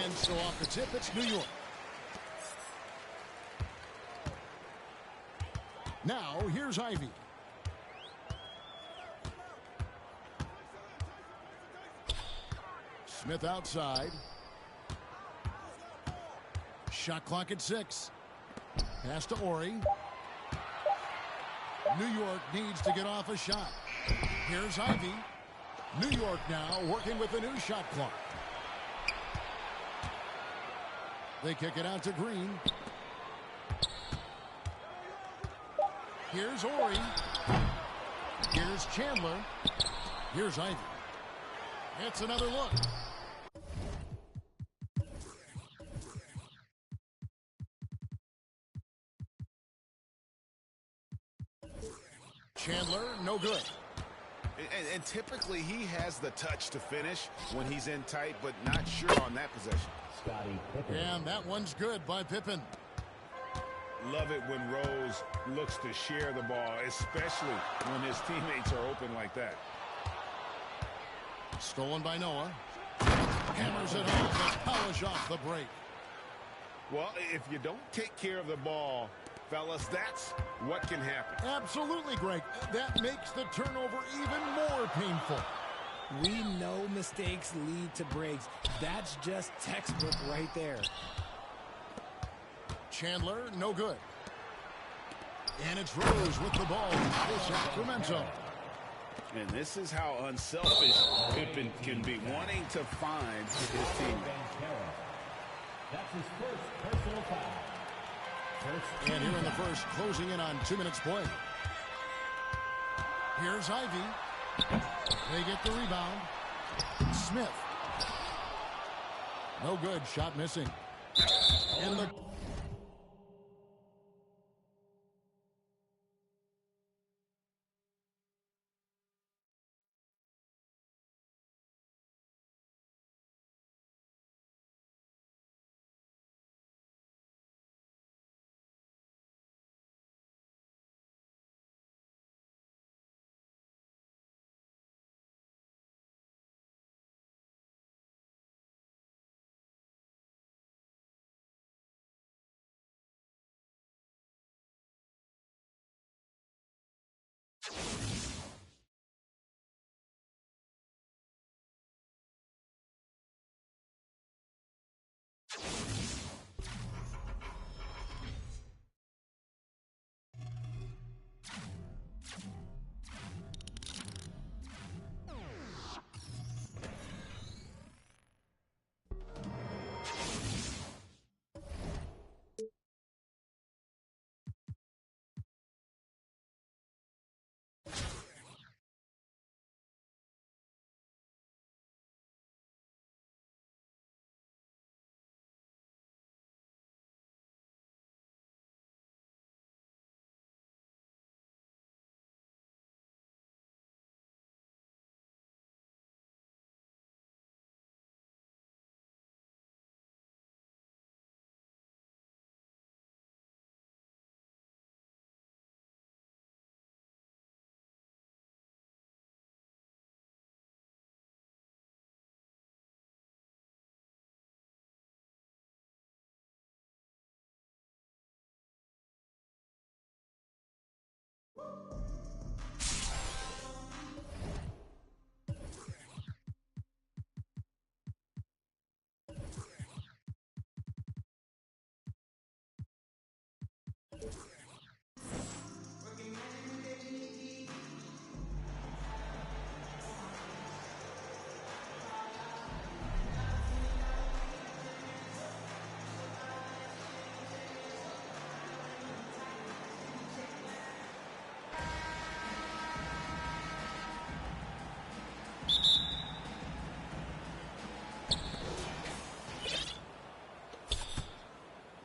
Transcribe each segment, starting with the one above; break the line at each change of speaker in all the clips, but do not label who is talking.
And so off the tip, it's New York. Now, here's Ivy. Smith outside. Shot clock at 6. Pass to Ori. New York needs to get off a shot. Here's Ivy. New York now working with the new shot clock. They kick it out to Green. Here's Ori. Here's Chandler. Here's Ivy. It's another look. Chandler, no good.
And typically he has the touch to finish when he's in tight, but not sure on that possession.
And that one's good by Pippen.
Love it when Rose looks to share the ball, especially when his teammates are open like that.
Stolen by Noah. Hammers it home to polish off the break.
Well, if you don't take care of the ball, fellas, that's what can happen.
Absolutely, Greg. That makes the turnover even more painful.
We know mistakes lead to breaks. That's just textbook right there.
Chandler, no good. And it's Rose with the ball for Sacramento.
And this is how unselfish Pippen can be, wanting to find his team.
That's his first personal foul.
And here in the first, closing in on 2 minutes play. Here's Ivy. They get the rebound. Smith. No good. Shot missing. And the...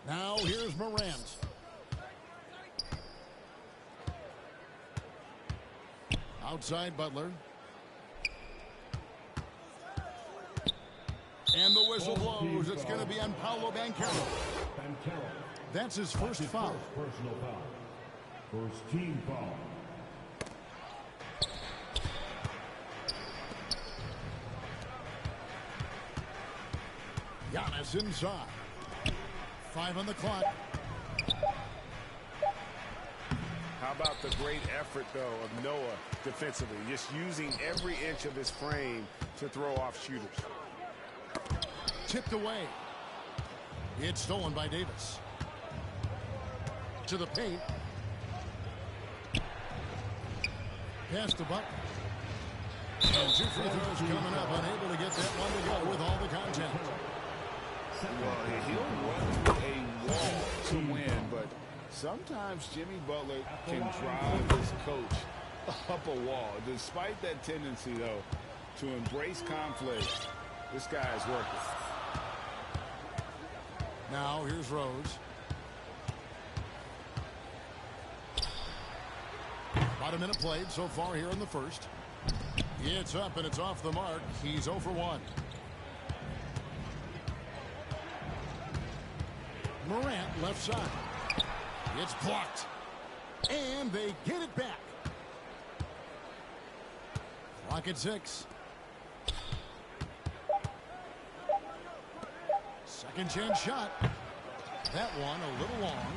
Now here's Morant. Outside Butler. And the whistle blows. It's going to be on Paolo Banchero. That's his first foul.
Personal foul. First team foul.
Giannis inside. 5 on the clock.
How about the great effort, though, of Noah defensively, just using every inch of his frame to throw off shooters.
Tipped away. It's stolen by Davis. To the paint. Pass to Butler. And 2 free throws coming up. Unable to get that one to go with all the content.
Well, he'll run a wall to win, but sometimes Jimmy Butler can drive his coach up a wall. Despite that tendency, though, to embrace conflict, this guy is working.
Now here's Rose. About a minute played so far here in the first. It's up and it's off the mark. He's 0 for 1. Morant left side. It's blocked. And they get it back. Clock at 6. Second chance shot. That one a little long.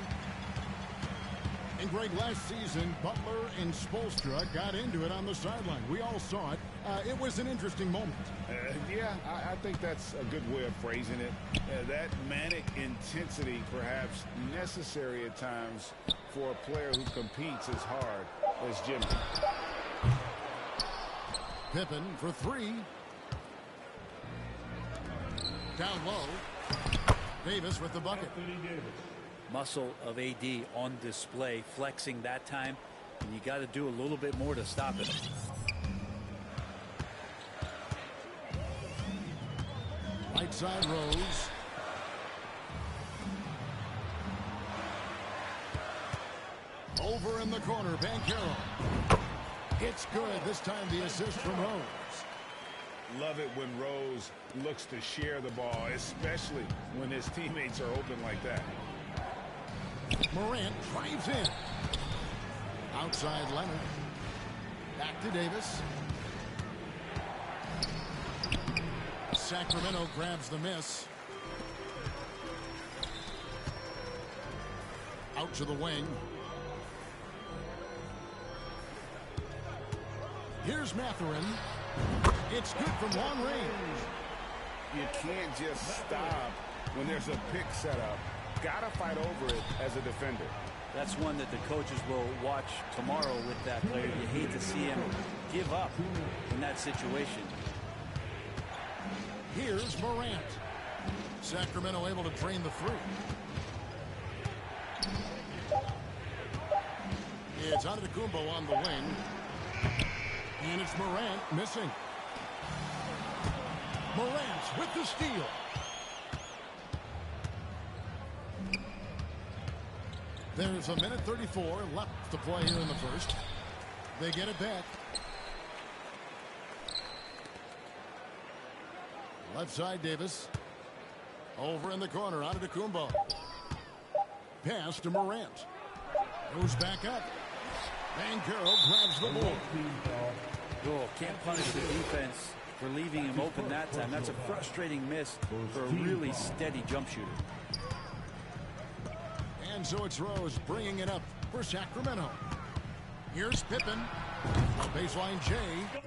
And Greg, last season, Butler and Spoelstra got into it on the sideline. We all saw it. It was an interesting moment.
Yeah, I think that's a good way of phrasing it. That manic intensity perhaps necessary at times for a player who competes as hard as Jimmy.
Pippen for 3. Down low. Davis with the bucket.
Muscle of AD on display, flexing that time, and you got to do a little bit more to stop it.
Right side Rose. Over in the corner, Banchero. It's good. This time the assist from Rose.
Love it when Rose looks to share the ball, especially when his teammates are open like that.
Morant drives in. Outside Leonard. Back to Davis. Sacramento grabs the miss. Out to the wing. Here's Mathurin. It's good from long range.
You can't just stop when there's a pick set up. Gotta fight over it as a defender.
That's one that the coaches will watch tomorrow with that player. You hate to see him give up in that situation.
Here's Morant. Sacramento able to drain the 3. It's Antetokounmpo on the wing. And it's Morant missing. Morant with the steal. There's a minute 34 left to play here in the first. They get it back. Left side Davis. Over in the corner, Antetokounmpo. Pass to Morant. Goes back up. Banchero grabs the ball.
Oh, can't punish the defense for leaving him open that time. That's a frustrating miss for a really steady jump shooter.
And so it's Rose bringing it up for Sacramento. Here's Pippen. Baseline Jay.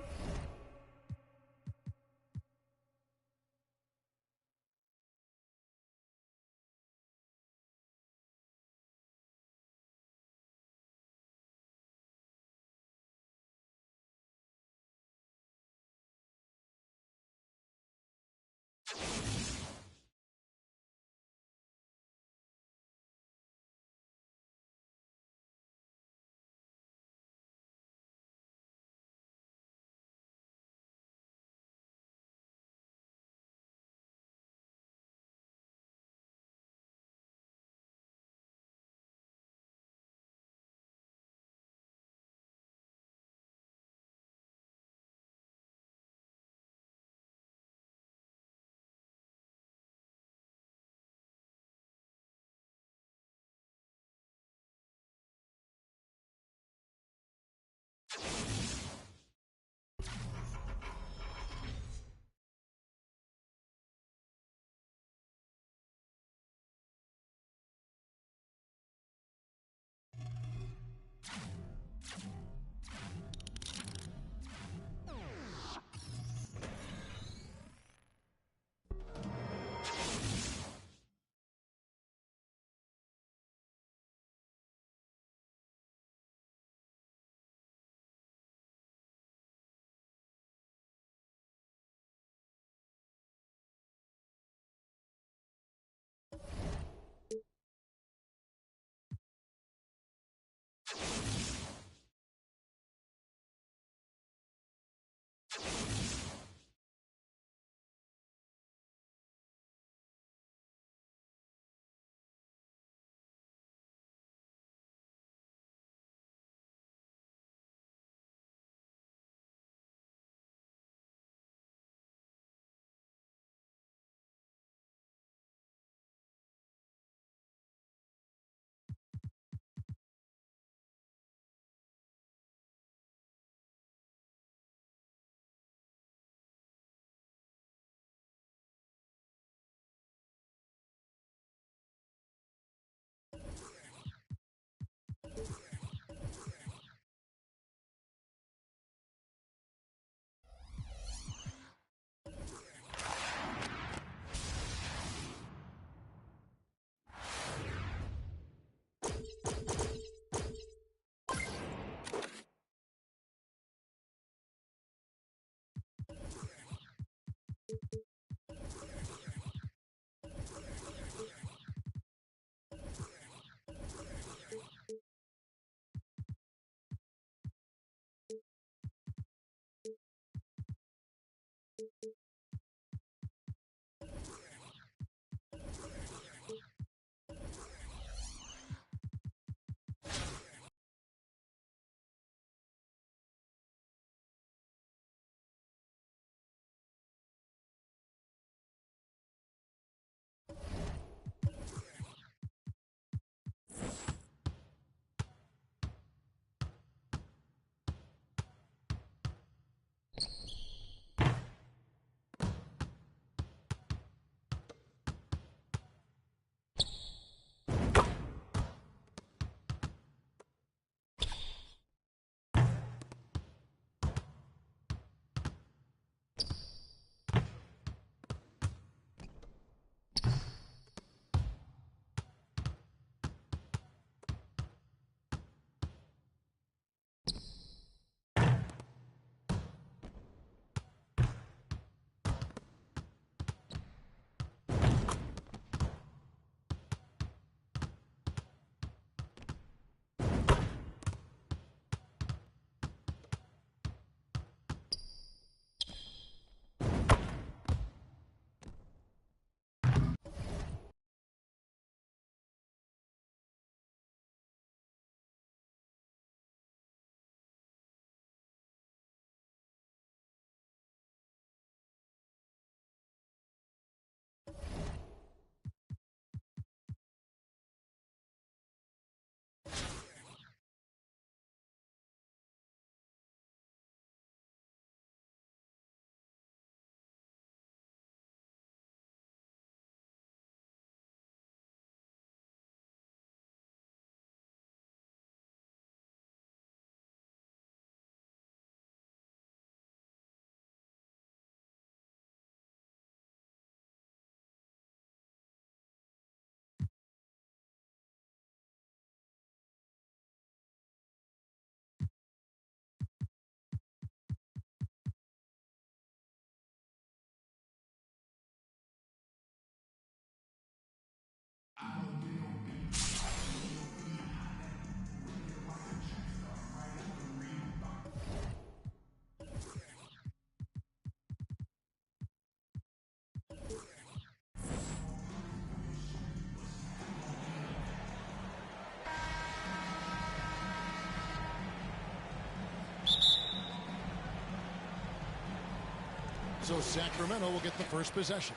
So Sacramento will get the first possession.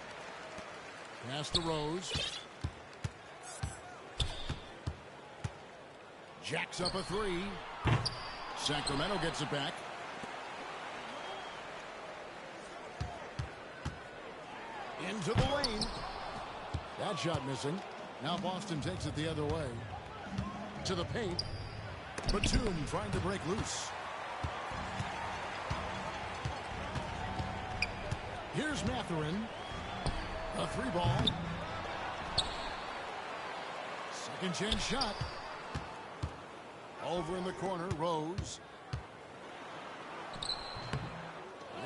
Pass to Rose. Jacks up a three. Sacramento gets it back. Into the lane. That shot missing. Now Boston takes it the other way. To the paint. Batum trying to break loose. Here's Mathurin. A three ball. Second chance shot. Over in the corner, Rose.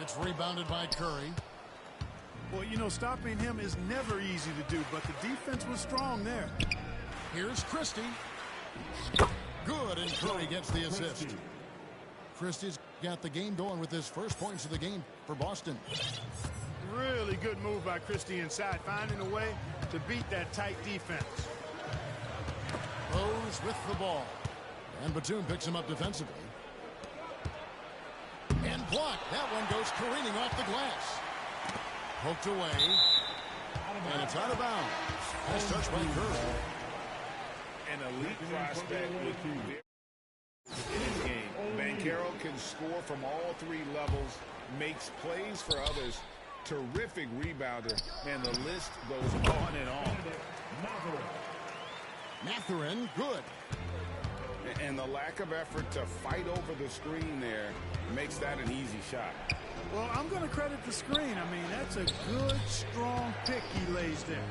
It's rebounded by Curry.
Well, you know, stopping him is never easy to do, but the defense was strong there.
Here's Christie. Good, and Curry gets the assist. Christie's got the game going with his first points of the game for Boston.
Really good move by Christie inside, finding a way to beat that tight defense.
Rose with the ball. And Batum picks him up defensively. And blocked. That one goes careening off the glass. Poked away. And it's out of bounds. Nice touch by Curry.
An elite prospect with in his game. Banchero can score from all three levels, makes plays for others. Terrific rebounder. Man, the list goes on and on.
Mathurin, good.
And the lack of effort to fight over the screen there makes that an easy shot.
Well, I'm going to credit the screen. I mean, that's a good, strong pick he lays there.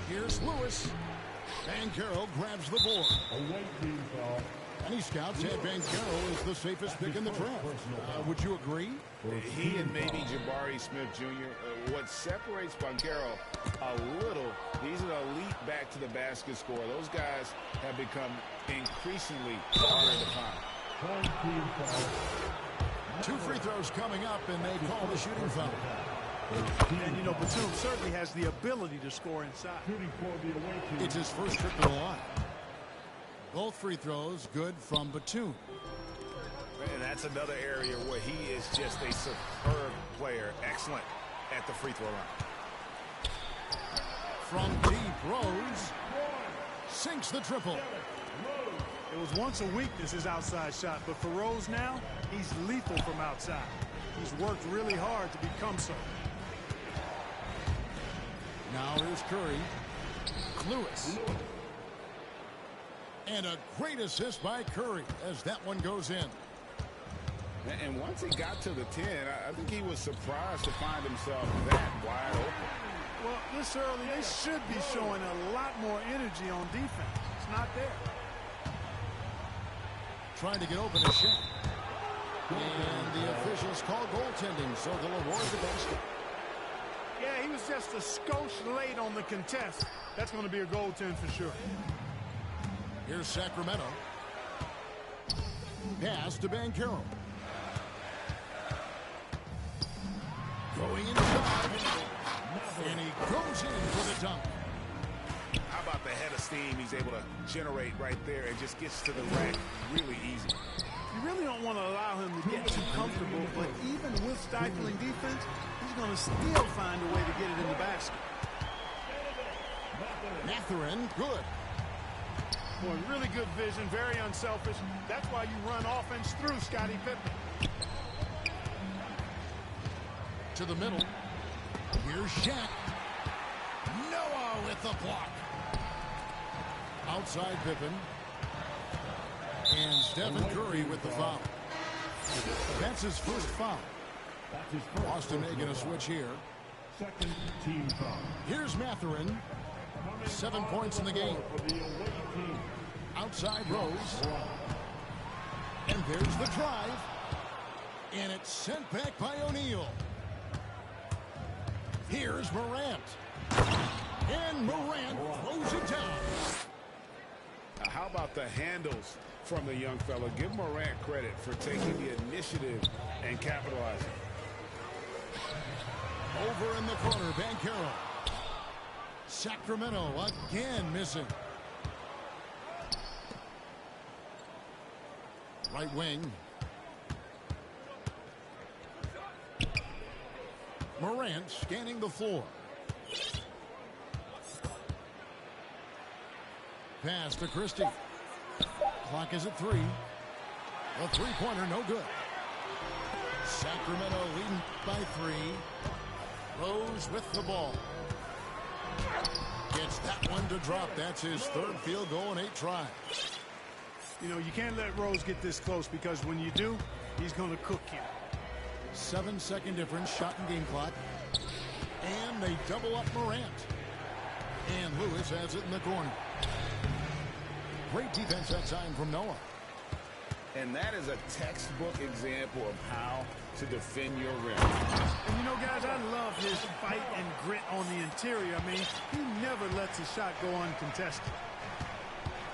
Here's Lewis. Banchero grabs the board. Any scouts said Banchero is the safest pick in the draft. Would you agree?
He and maybe Jabari Smith Jr. What separates Banchero a little, he's an elite back to the basket scorer. Those guys have become increasingly harder to find.
2 free throws coming up, and they call the shooting foul.
And, you know, Batum certainly has the ability to score inside.
It's his first trip to the line. Both free throws good from Batum.
And that's another area where he is just a superb player. Excellent at the free throw line.
From deep, Rose sinks the triple.
It was once a weakness, his outside shot, but for Rose now, he's lethal from outside. He's worked really hard to become so.
Now here's Curry. Lewis. And a great assist by Curry as that one goes in.
And once he got to the 10, I think he was surprised to find himself that wide open.
Well, this early, they should be showing a lot more energy on defense. It's not there.
Trying to get open a shot. And the officials call goaltending, so they'll award the basket.
Yeah, he was just a skosh late on the contest. That's going to be a goaltend for sure.
Here's Sacramento. Pass to Banchero. Going inside. And he goes in for the dunk.
How about the head of steam he's able to generate right there and just gets to the rack really easy.
You really don't want to allow him to get too comfortable, but even with stifling defense, he's going to still find a way to get it in the basket.
Mathurin, good.
Boy, really good vision, very unselfish. That's why you run offense through Scottie Pippen.
To the middle. Here's Shaq. Noah with the block. Outside Pippen. And Stephen Curry with the foul. That's his first foul. Boston making a switch here.
Second team foul.
Here's Mathurin. 7 points in the game. Outside Rose. And there's the drive. And it's sent back by O'Neal. Here's Morant. And Morant throws it down.
Now, how about the handles from the young fella? Give Morant credit for taking the initiative and capitalizing.
Over in the corner, Banchero. Sacramento again missing. Right wing. Morant scanning the floor. Pass to Christie. Clock is at 3. A three-pointer, no good. Sacramento leading by 3. Rose with the ball. Gets that one to drop. That's his third field goal in 8 tries.
You know, you can't let Rose get this close because when you do, he's going to cook you.
7-second difference, shot and game clock. And they double up Morant. And Lewis has it in the corner. Great defense that time from Noah.
And that is a textbook example of how to defend your rim.
And you know, guys, I love his fight and grit on the interior. I mean, he never lets a shot go uncontested.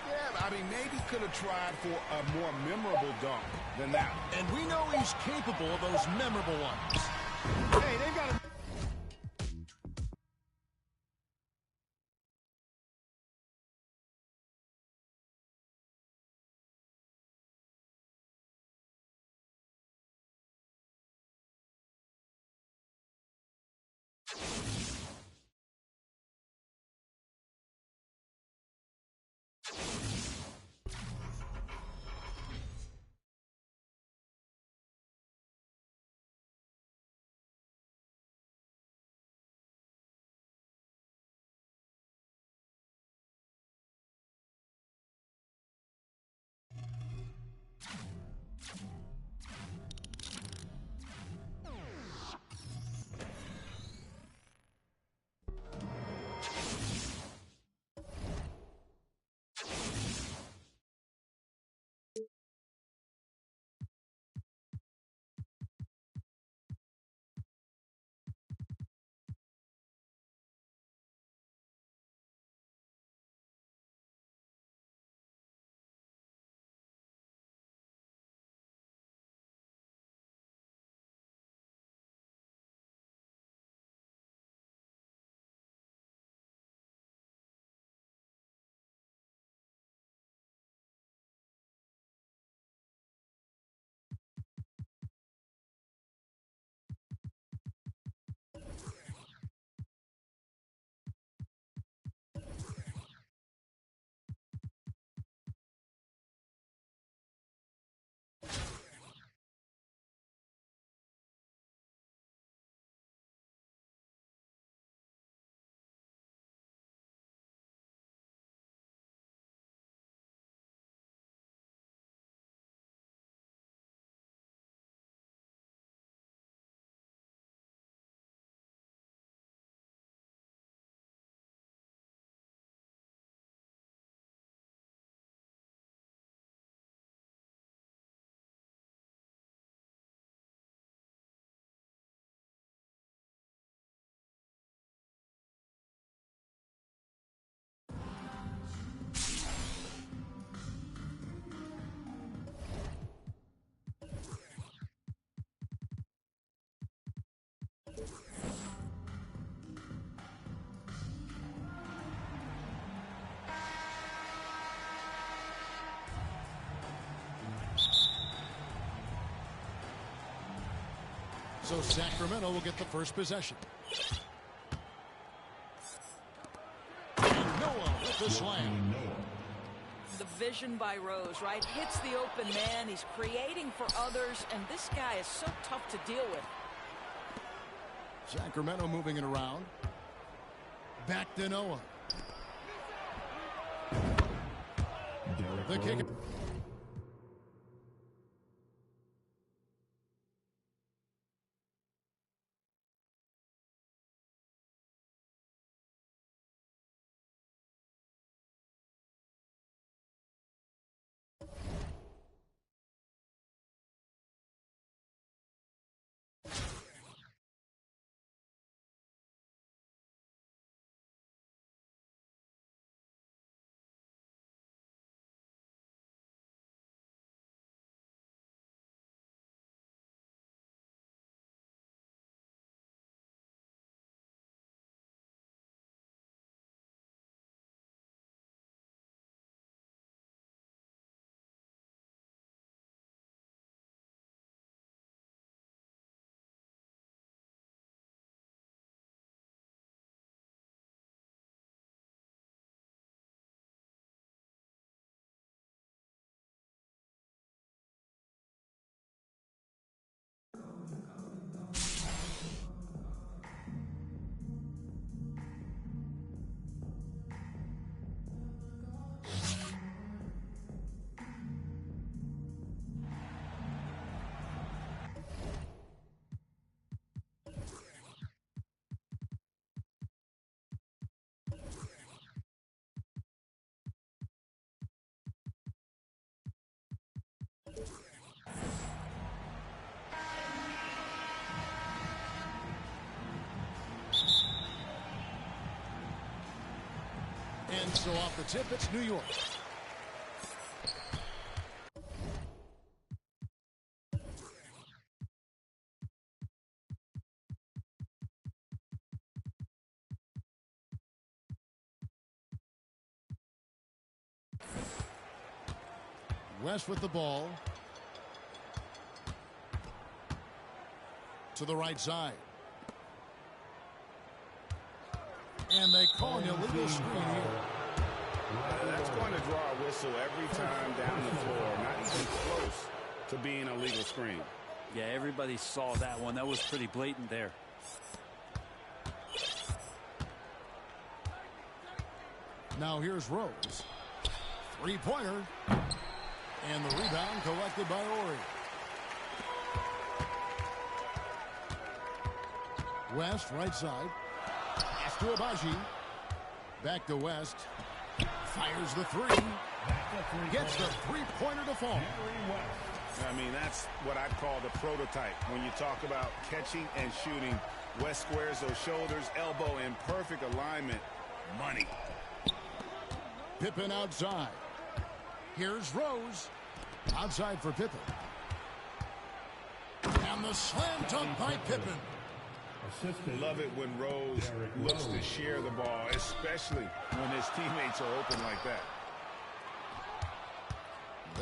Yeah, I mean, maybe could have tried for a more memorable dunk than that.
And we know he's capable of those memorable ones.
Hey, they've got to...
So Sacramento will get the first possession. And Noah with the slam.
The vision by Rose, right? Hits the open man. He's creating for others, and this guy is so tough to deal with.
Sacramento moving it around. Back to Noah. The kick. So off the tip, it's New York. West with the ball. To the right side. And they call an illegal screen here.
That's going to draw a whistle every time down the floor. Not even close to being a legal screen.
Yeah, everybody saw that one. That was pretty blatant there.
Now here's Rose. Three-pointer. And the rebound collected by Ori. West, right side. Pass to Abaji. Back to West. Fires the three. Gets the three-pointer to fall.
I mean, that's what I'd call the prototype. When you talk about catching and shooting, West squares those shoulders, elbow in perfect alignment. Money.
Pippen outside. Here's Rose. Outside for Pippen. And the slam dunk by Pippen.
Love it when Rose looks to share the ball, especially when his teammates are open like that.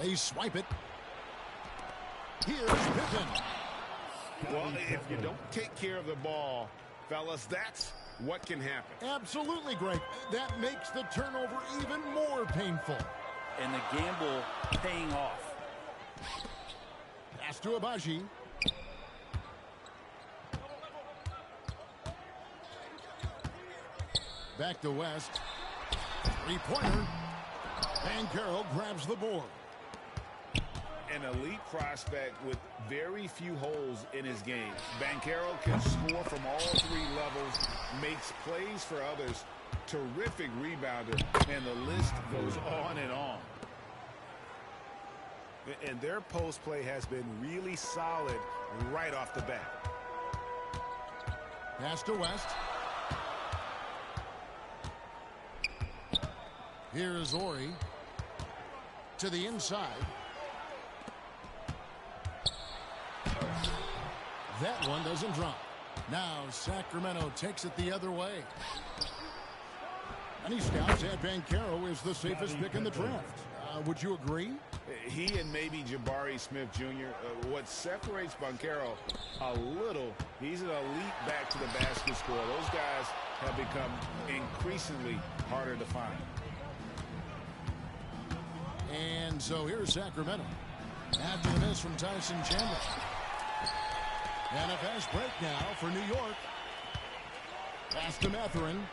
They swipe it. Here's Pippen.
Well, if you don't take care of the ball, fellas, that's what can happen.
Absolutely, Greg. That makes the turnover even more painful.
And the gamble paying off.
Pass to Abaji. Back to West. Three-pointer. Banchero grabs the board.
An elite prospect with very few holes in his game. Banchero can score from all three levels, makes plays for others, terrific rebounder, and the list goes on and on. And their post play has been really solid right off the bat.
Pass to West. Here is Ori. To the inside. That one doesn't drop. Now Sacramento takes it the other way. Many scouts had Banchero as the safest pick in the draft. Would you agree?
He and maybe Jabari Smith Jr. What separates Banchero a little, he's an elite back to the basket scorer. Those guys have become increasingly harder to find.
And so here's Sacramento. After the miss from Tyson Chandler. And a fast break now for New York. Pass to Mathurin.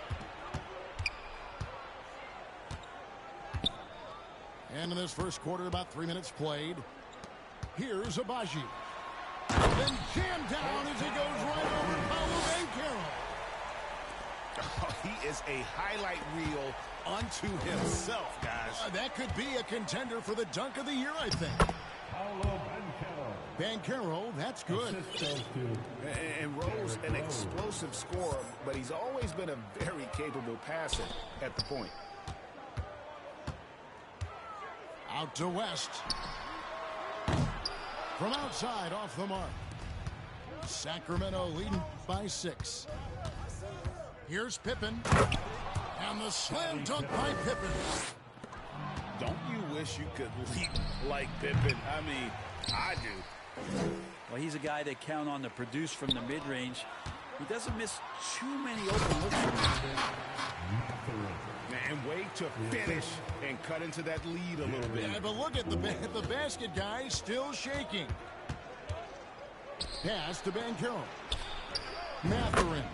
And in this first quarter, about 3 minutes played. Here's Abaji. Then jammed down as he goes right over Paolo Banchero.
Oh, he is a highlight reel unto himself, guys.
That could be a contender for the dunk of the year, I think.
Paolo
Banchero, that's good.
And Rose, an explosive scorer, but he's always been a very capable passer at the point.
Out to West. From outside, off the mark. Sacramento leading by 6. Here's Pippen. And the slam dunk by Pippen.
Don't you wish you could leap like Pippen? I mean, I do.
Well, he's a guy that count on to produce from the mid-range. He doesn't miss too many open looks from him.
And wait to finish and cut into that lead a little bit.
Yeah, but look at the basket guy still shaking. Pass to Banchero. Mathurin.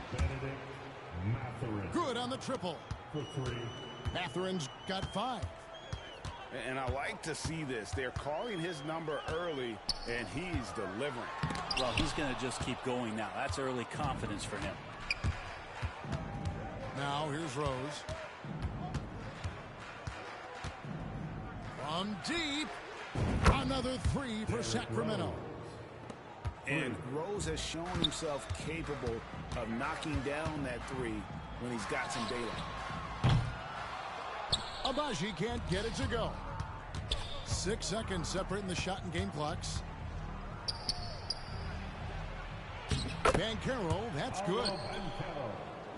Good on the triple. Mathurin's got 5.
And I like to see this. They're calling his number early, and he's delivering.
Well, he's going to just keep going now. That's early confidence for him.
Now here's Rose. From deep. Another 3 for Sacramento.
And Rose has shown himself capable of knocking down that 3 when he's got some daylight.
Abaji can't get it to go. 6 seconds separating the shot and game clocks. Banchero, that's good.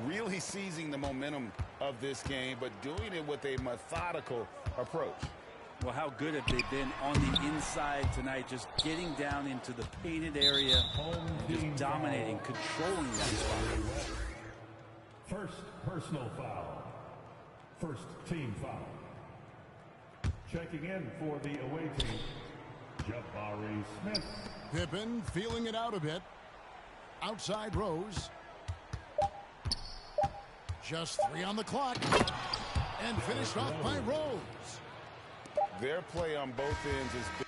Really seizing the momentum of this game, but doing it with a methodical approach.
Well, how good have they been on the inside tonight, just getting down into the painted area, just dominating, controlling that spot.
First personal foul. First team foul. Checking in for the away team, Jabari Smith.
Pippen feeling it out a bit. Outside Rose. Just 3 on the clock. And finished off by Rose.
Their play on both ends is big.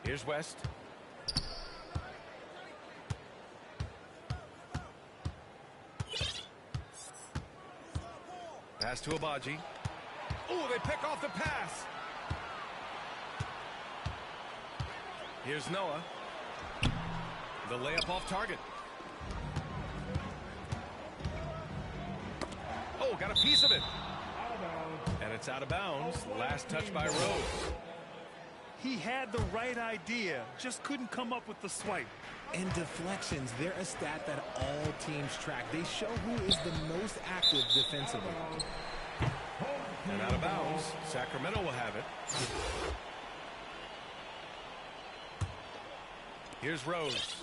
Here's West. Pass to Abaji. Oh, they pick off the pass. Here's Noah. The layup off target. Oh, got a piece of it. And it's out of bounds. Last touch by Rose.
He had the right idea, just couldn't come up with the swipe.
And deflections, they're a stat that all teams track. They show who is the most active defensively.
And out of bounds. Sacramento will have it. Here's Rose.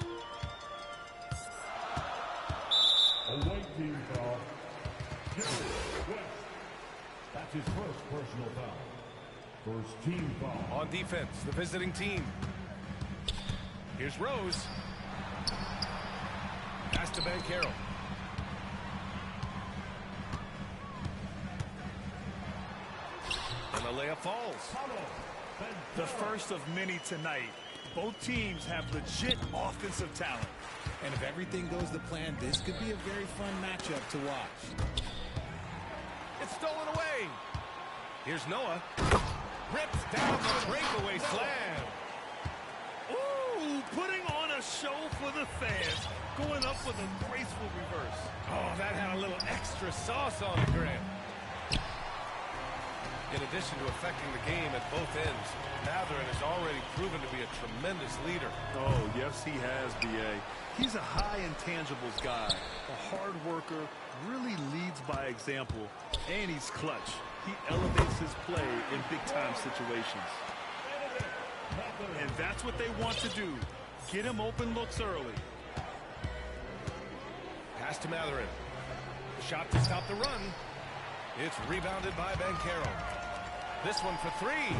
Away team foul. West. That's his first personal foul. First team foul.
On defense, the visiting team. Here's Rose. Pass to Banchero. And the layup falls.
The first of many tonight. Both teams have legit offensive talent.
And if everything goes to plan, this could be a very fun matchup to watch.
It's stolen away. Here's Noah. Rips down the breakaway slam.
Ooh, putting on a show for the fans. Going up with a graceful reverse.
Oh, that had a little extra sauce on it, Grant. In addition to affecting the game at both ends, Matherin has already proven to be a tremendous leader.
Oh, yes, he has, B.A. He's a high intangibles guy, a hard worker, really leads by example, and he's clutch. He elevates his play in big-time situations. And that's what they want to do. Get him open looks early.
Pass to Matherin. Shot to stop the run. It's rebounded by Banchero. This one for three.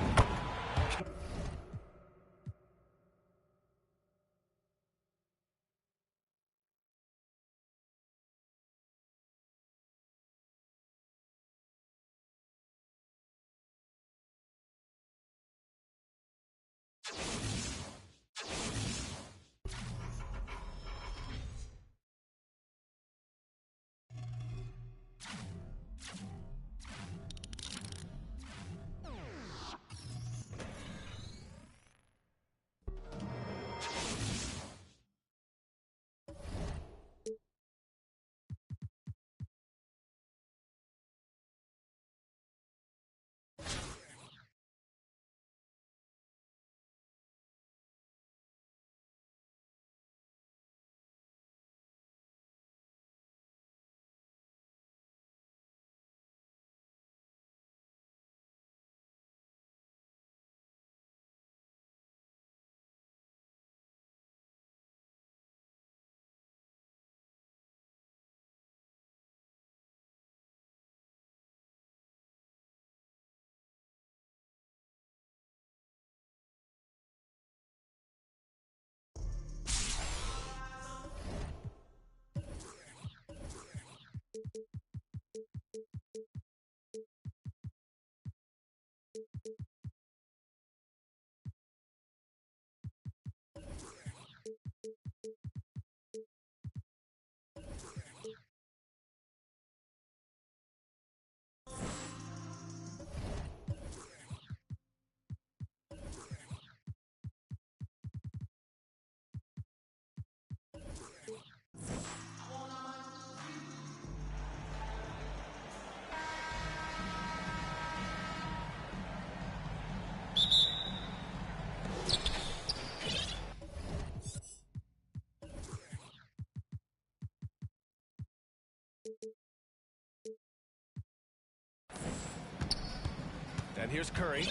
And here's Curry.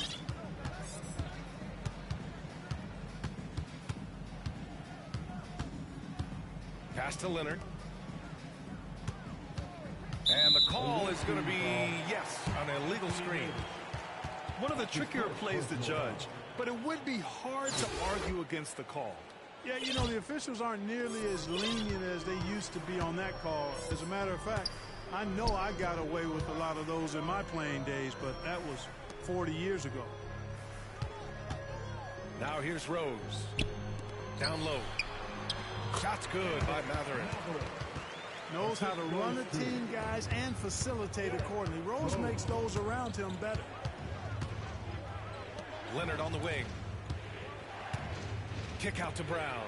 Pass to Leonard. And the call is going to be, yes, an illegal screen.
One of the trickier plays to judge, but it would be hard to argue against the call.
Yeah, you know, the officials aren't nearly as lenient as they used to be on that call. As a matter of fact, I know I got away with a lot of those in my playing days, but that was 40 years ago.
Now here's Rose. Down low. Shot's good by Matherin.
Knows how to run a team, guys, and facilitate accordingly. Rose makes those around him better.
Leonard on the wing. Kick out to Brown.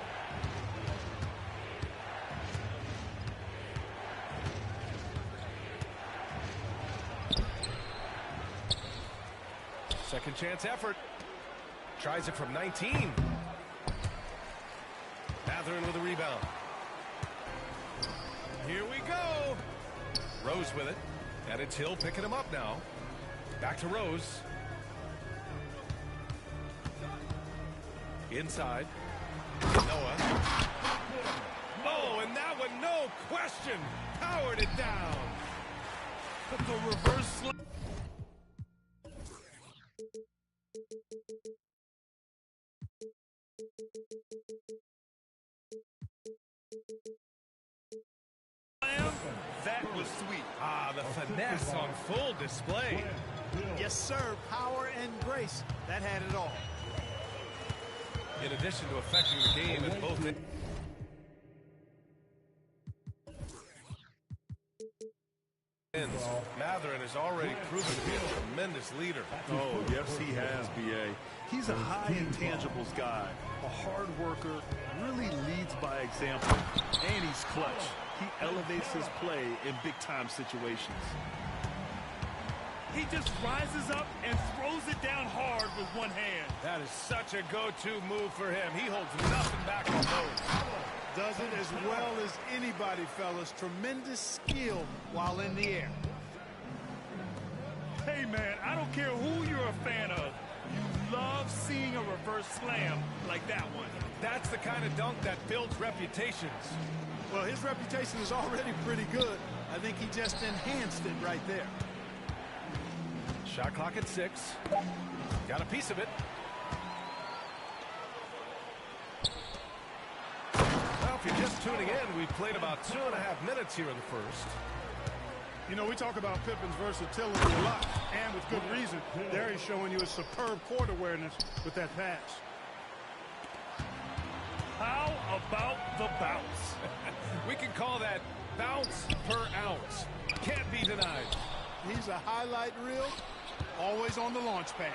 Second chance effort. Tries it from 19. Matherin with a rebound. Here we go. Rose with it. And it's Hill picking him up now. Back to Rose. Inside. Noah. Oh, and that one, no question, powered it down.
But the reverse slam. That was sweet.
Ah, the finesse on full display.
Yes, sir. Power and grace. That had it all.
In addition to affecting the game at both ends. Matherin has already proven to be a tremendous leader.
Oh, yes, he has, B.A. He's a high intangibles guy, a hard worker, really leads by example, and he's clutch. He elevates his play in big-time situations.
He just rises up and throws it down hard with one hand.
That is such a go-to move for him. He holds nothing back on those.
Does it as well as anybody, fellas. Tremendous skill while in the air.
Hey, man, I don't care who you're a fan of. You love seeing a reverse slam like that one.
That's the kind of dunk that builds reputations.
Well, his reputation is already pretty good. I think he just enhanced it right there.
Shot clock at 6. Got a piece of it. Well, if you're just tuning in, we've played about 2.5 minutes here in the first.
You know, we talk about Pippen's versatility a lot, and with good reason. There he's showing you a superb court awareness with that pass.
How about the bounce?
We can call that bounce per ounce. Can't be denied.
He's a highlight reel, always on the launch pad.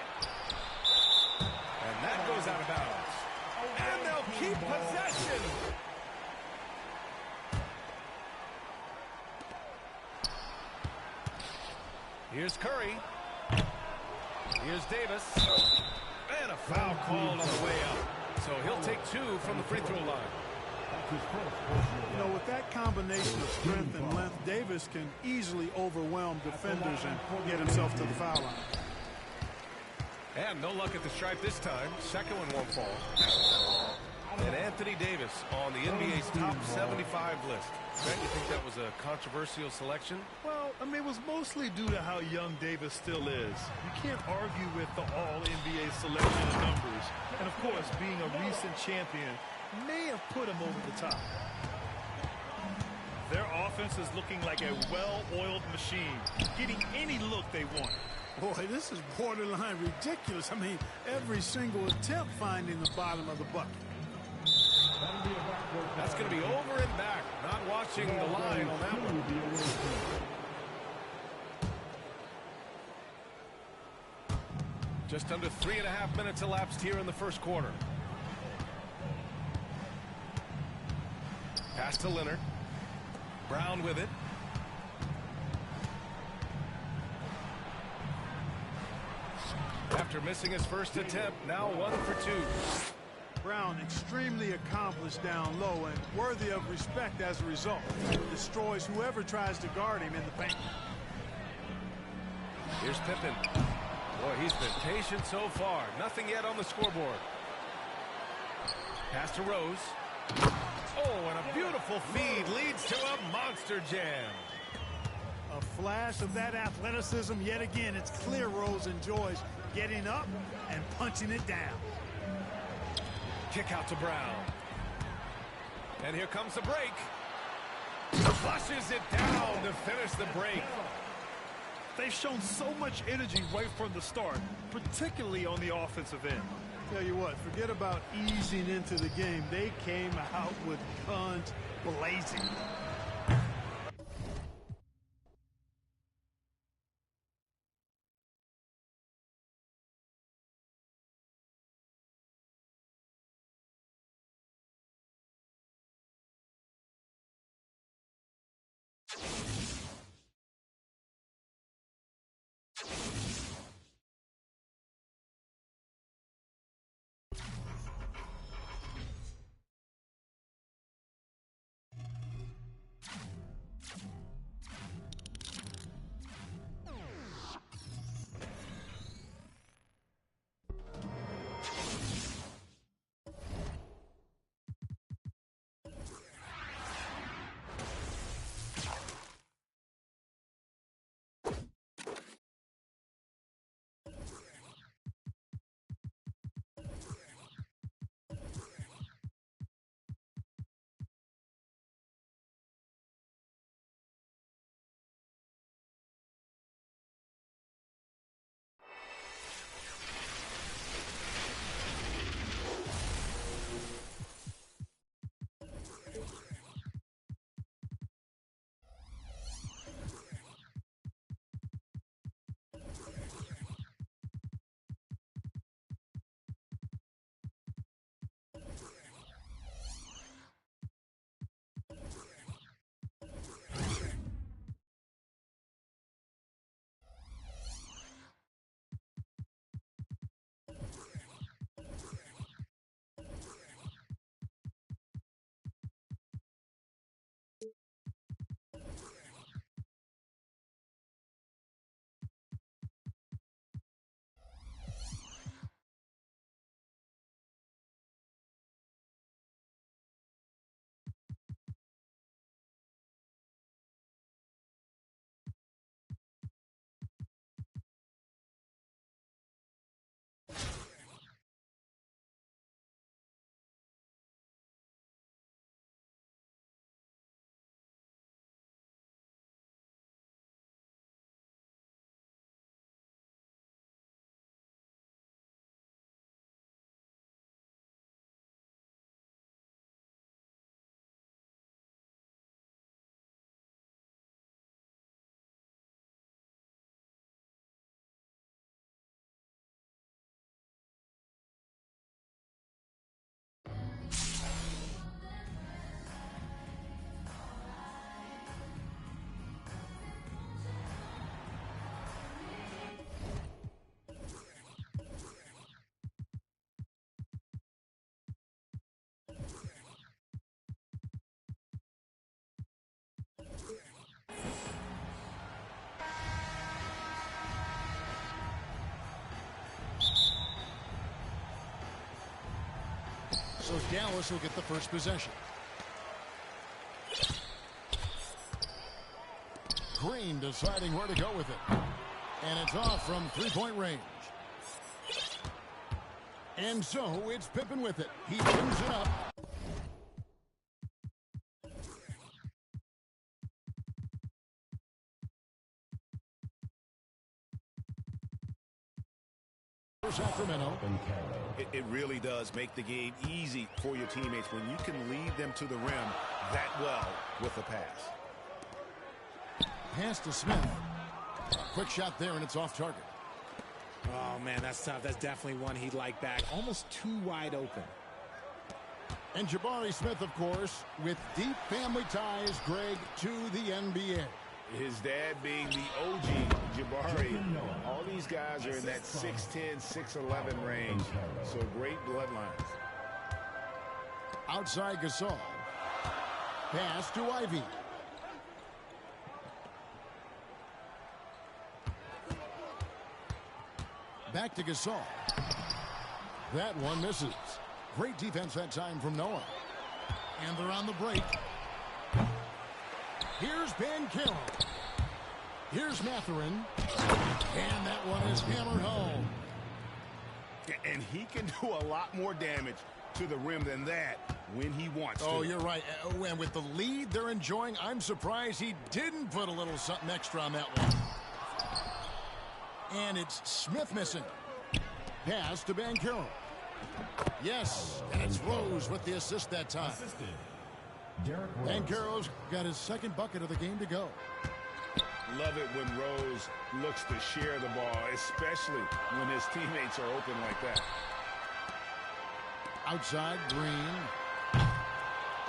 And that goes out of bounds. And they'll keep possession. Here's Curry. Here's Davis. And a foul called on the way out. So he'll take 2 from the free throw line.
You know, with that combination of strength and length, Davis can easily overwhelm defenders and get himself to the foul line.
And no luck at the stripe this time. Second one won't fall. And Anthony Davis on the NBA's top 75 list. Ben, you think that was a controversial selection?
Well, I mean, it was mostly due to how young Davis still is. You can't argue with the all-NBA selection and numbers. And, of course, being a recent champion may have put him over the top.
Their offense is looking like a well-oiled machine, getting any look they want.
Boy, this is borderline ridiculous. I mean, every single attempt finding the bottom of the bucket.
That's going to be over and back. Not watching the line on that one. Just under 3.5 minutes elapsed here in the first quarter. Pass to Leonard. Brown with it. After missing his first attempt, now 1 for 2.
Brown extremely accomplished down low and worthy of respect as a result. Destroys whoever tries to guard him in the paint.
Here's Pippen. Boy, he's been patient so far. Nothing yet on the scoreboard. Pass to Rose. Oh, and a beautiful feed leads to a monster jam.
A flash of that athleticism yet again. It's clear Rose enjoys getting up and punching it down.
Kick out to Brown. And here comes the break. Flushes it down to finish the break.
They've shown so much energy right from the start, particularly on the offensive end.
Tell you what, forget about easing into the game. They came out with guns blazing.
Dallas will get the first possession. Green deciding where to go with it. And it's off from three-point range. And so it's Pippen with it. He brings it up. Sacramento.
It really does make the game easy for your teammates when you can lead them to the rim that well with a pass.
Pass to Smith. A quick shot there, and it's off target.
Oh, man, that's tough. That's definitely one he'd like back. Almost too wide open.
And Jabari Smith, of course, with deep family ties, Greg, to the NBA.
His dad being the OG Jabari. All these guys are in that 6'10", 6'11" range. So great bloodlines.
Outside Gasol. Pass to Ivy. Back to Gasol. That one misses. Great defense that time from Noah. And they're on the break. Here's Banchero. Here's Mathurin. And that one is hammered home.
And he can do a lot more damage to the rim than that when he wants to.
Oh, you're right. And with the lead they're enjoying, I'm surprised he didn't put a little something extra on that one. And it's Smith missing. Pass to Banchero. Yes, and it's Rose with the assist that time. Banchero's got his second bucket of the game to go.
Love it when Rose looks to share the ball, especially when his teammates are open like that.
Outside, Green.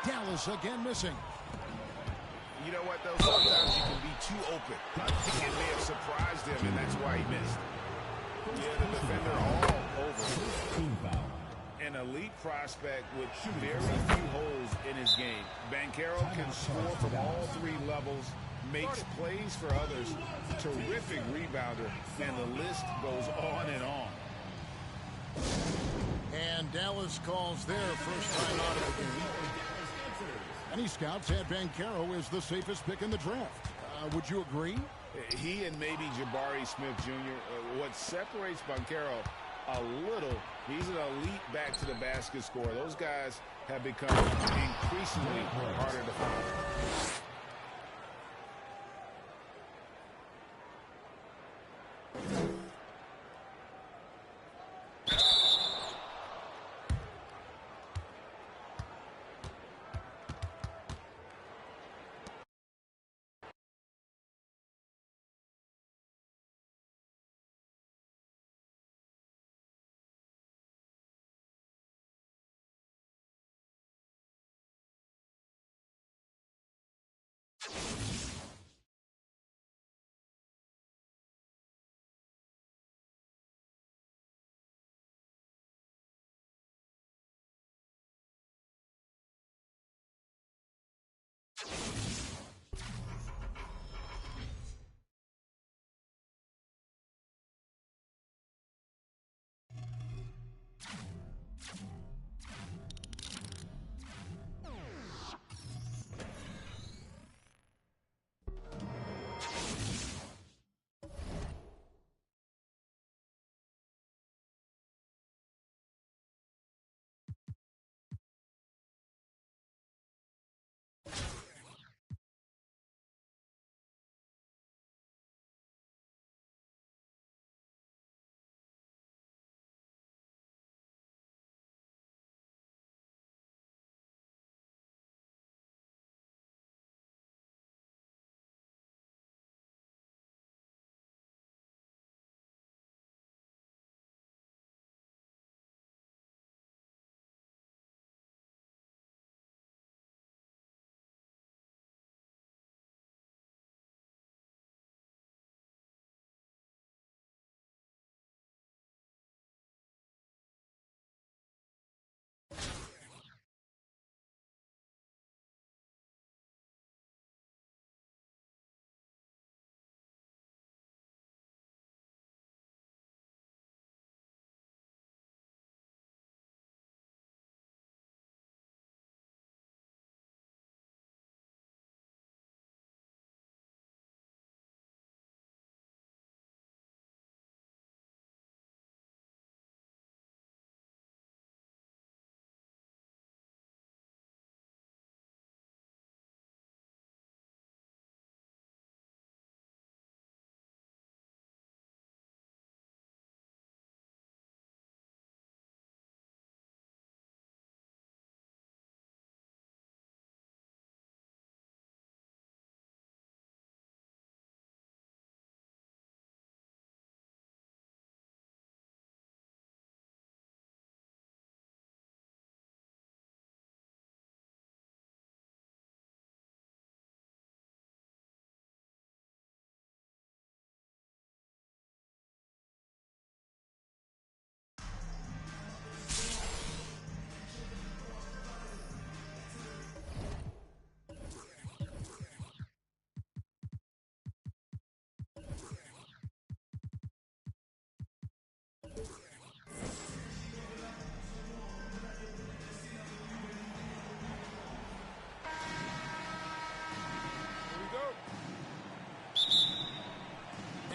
Dallas again missing.
You know what, though? Sometimes you can be too open. I think it may have surprised him, and that's why he missed. Yeah, the defender all over. An elite prospect with very few holes in his game. Banchero can score from all three levels, makes plays for others, terrific rebounder, and the list goes on and on.
And Dallas calls their first time out of the game. Many scouts had Banchero as the safest pick in the draft. Would you agree?
He and maybe Jabari Smith Jr. What separates Banchero a little, he's an elite back to the basket scorer. Those guys have become increasingly harder to find.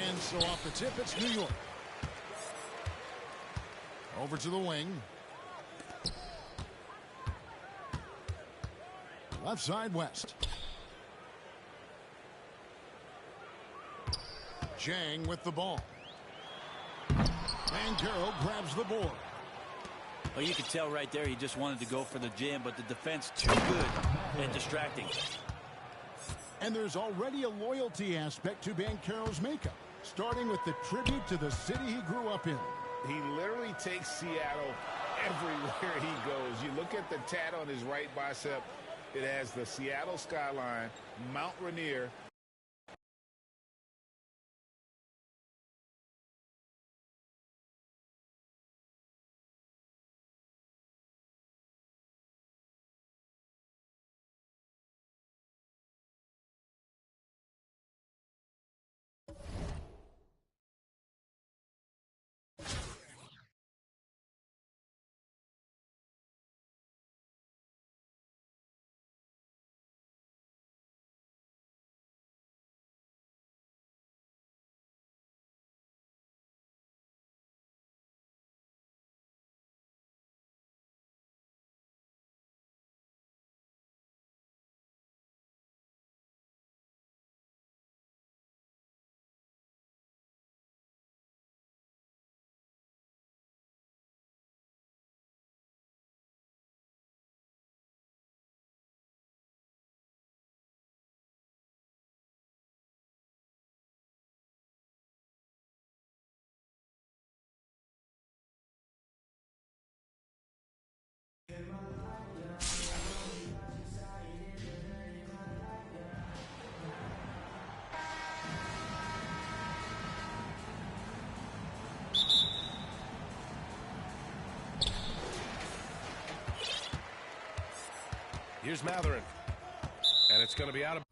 And so off the tip, it's New York. Over to the wing. Left side, West. Jang with the ball. Banchero grabs the board.
Well, you can tell right there he just wanted to go for the jam, but the defense too good and distracting.
And there's already a loyalty aspect to Banchero's makeup, starting with the tribute to the city he grew up in.
He literally takes Seattle everywhere he goes. You look at the tat on his right bicep. It has the Seattle skyline, Mount Rainier.
Here's Matherin. And it's going to be out of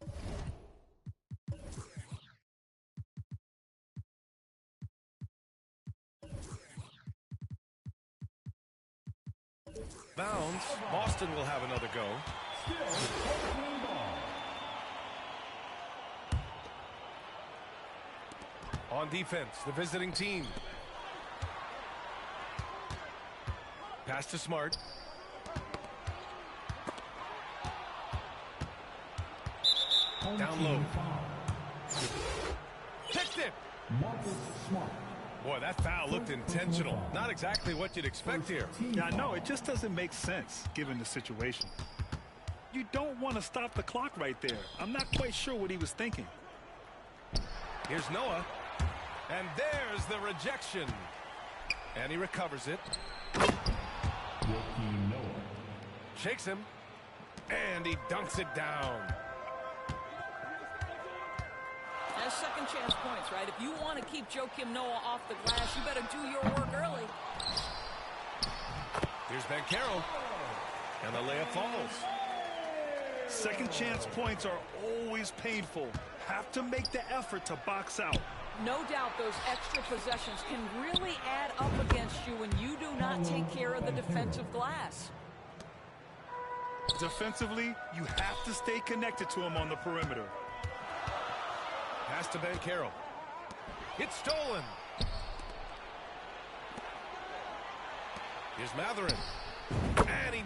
bounds. Boston will have another go. On defense, the visiting team. Pass to Smart. Down low. Picked it. Boy, that foul looked intentional. Not exactly what you'd expect here.
Yeah, no, it just doesn't make sense given the situation. You don't want to stop the clock right there. I'm not quite sure what he was thinking.
Here's Noah. And there's the rejection. And he recovers it. Shakes him. And he dunks it down.
That's second chance points, right? If you want to keep Joakim Noah off the glass, you better do your work early.
Here's Banchero. And the layup falls.
Second chance points are always painful. Have to make the effort to box out.
No doubt those extra possessions can really add up against you when you do not take care of the defensive glass.
Defensively, you have to stay connected to him on the perimeter.
Pass to Banchero. It's stolen. Here's Matherin. And he...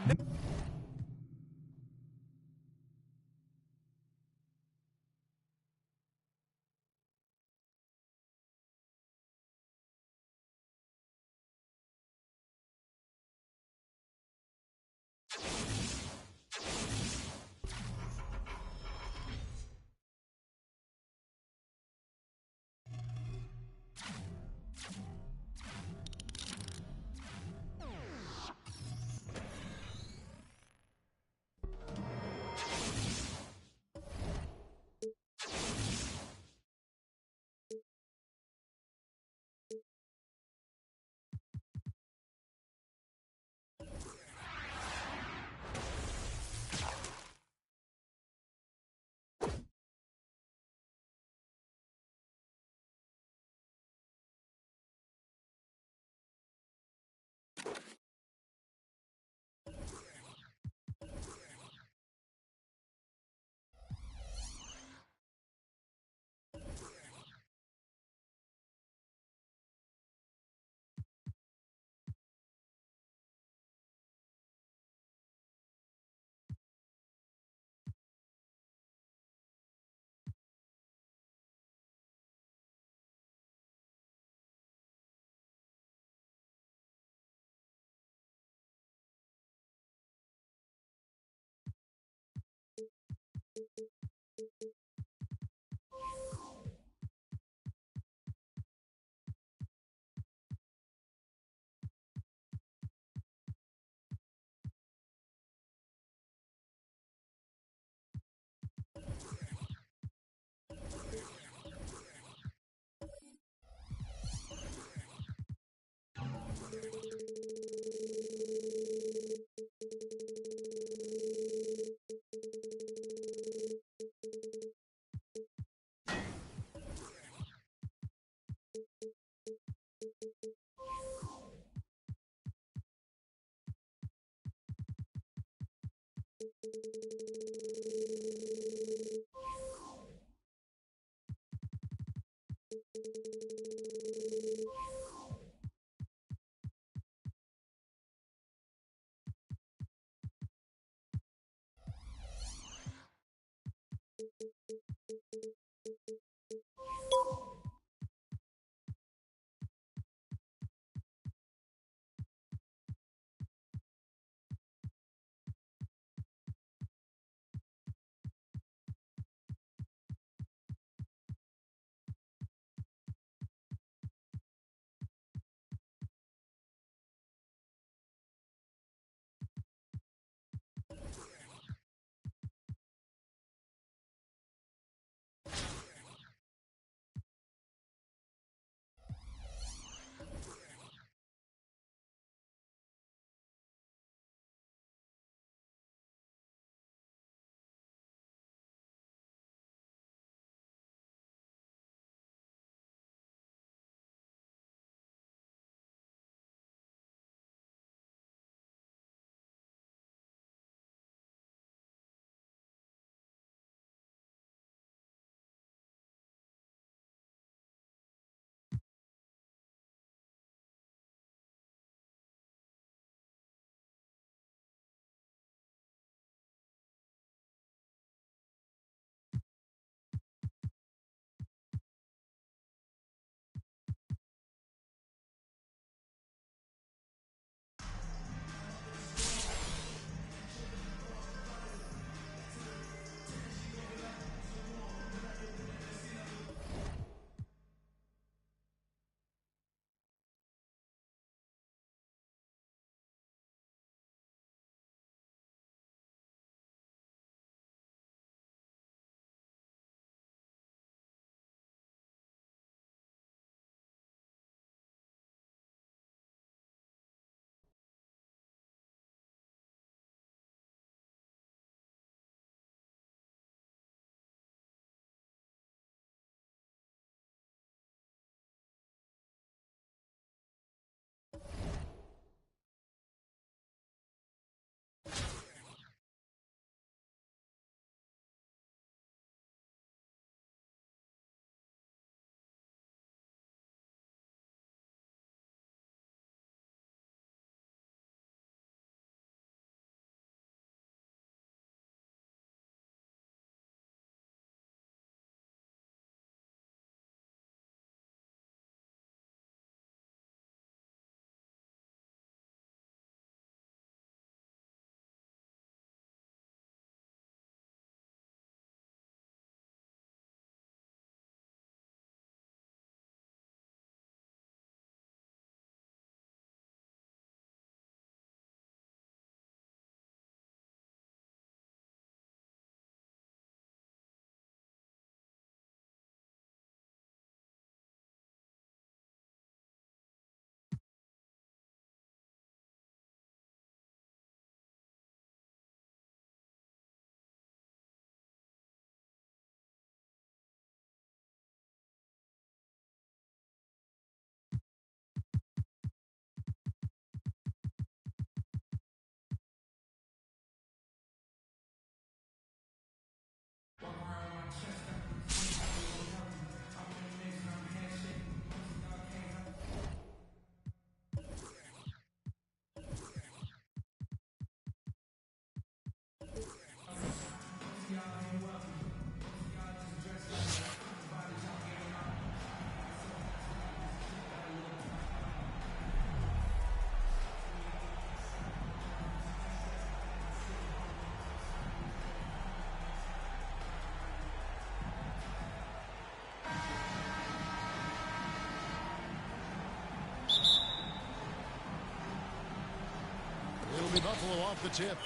quickly, Buffalo off the tip.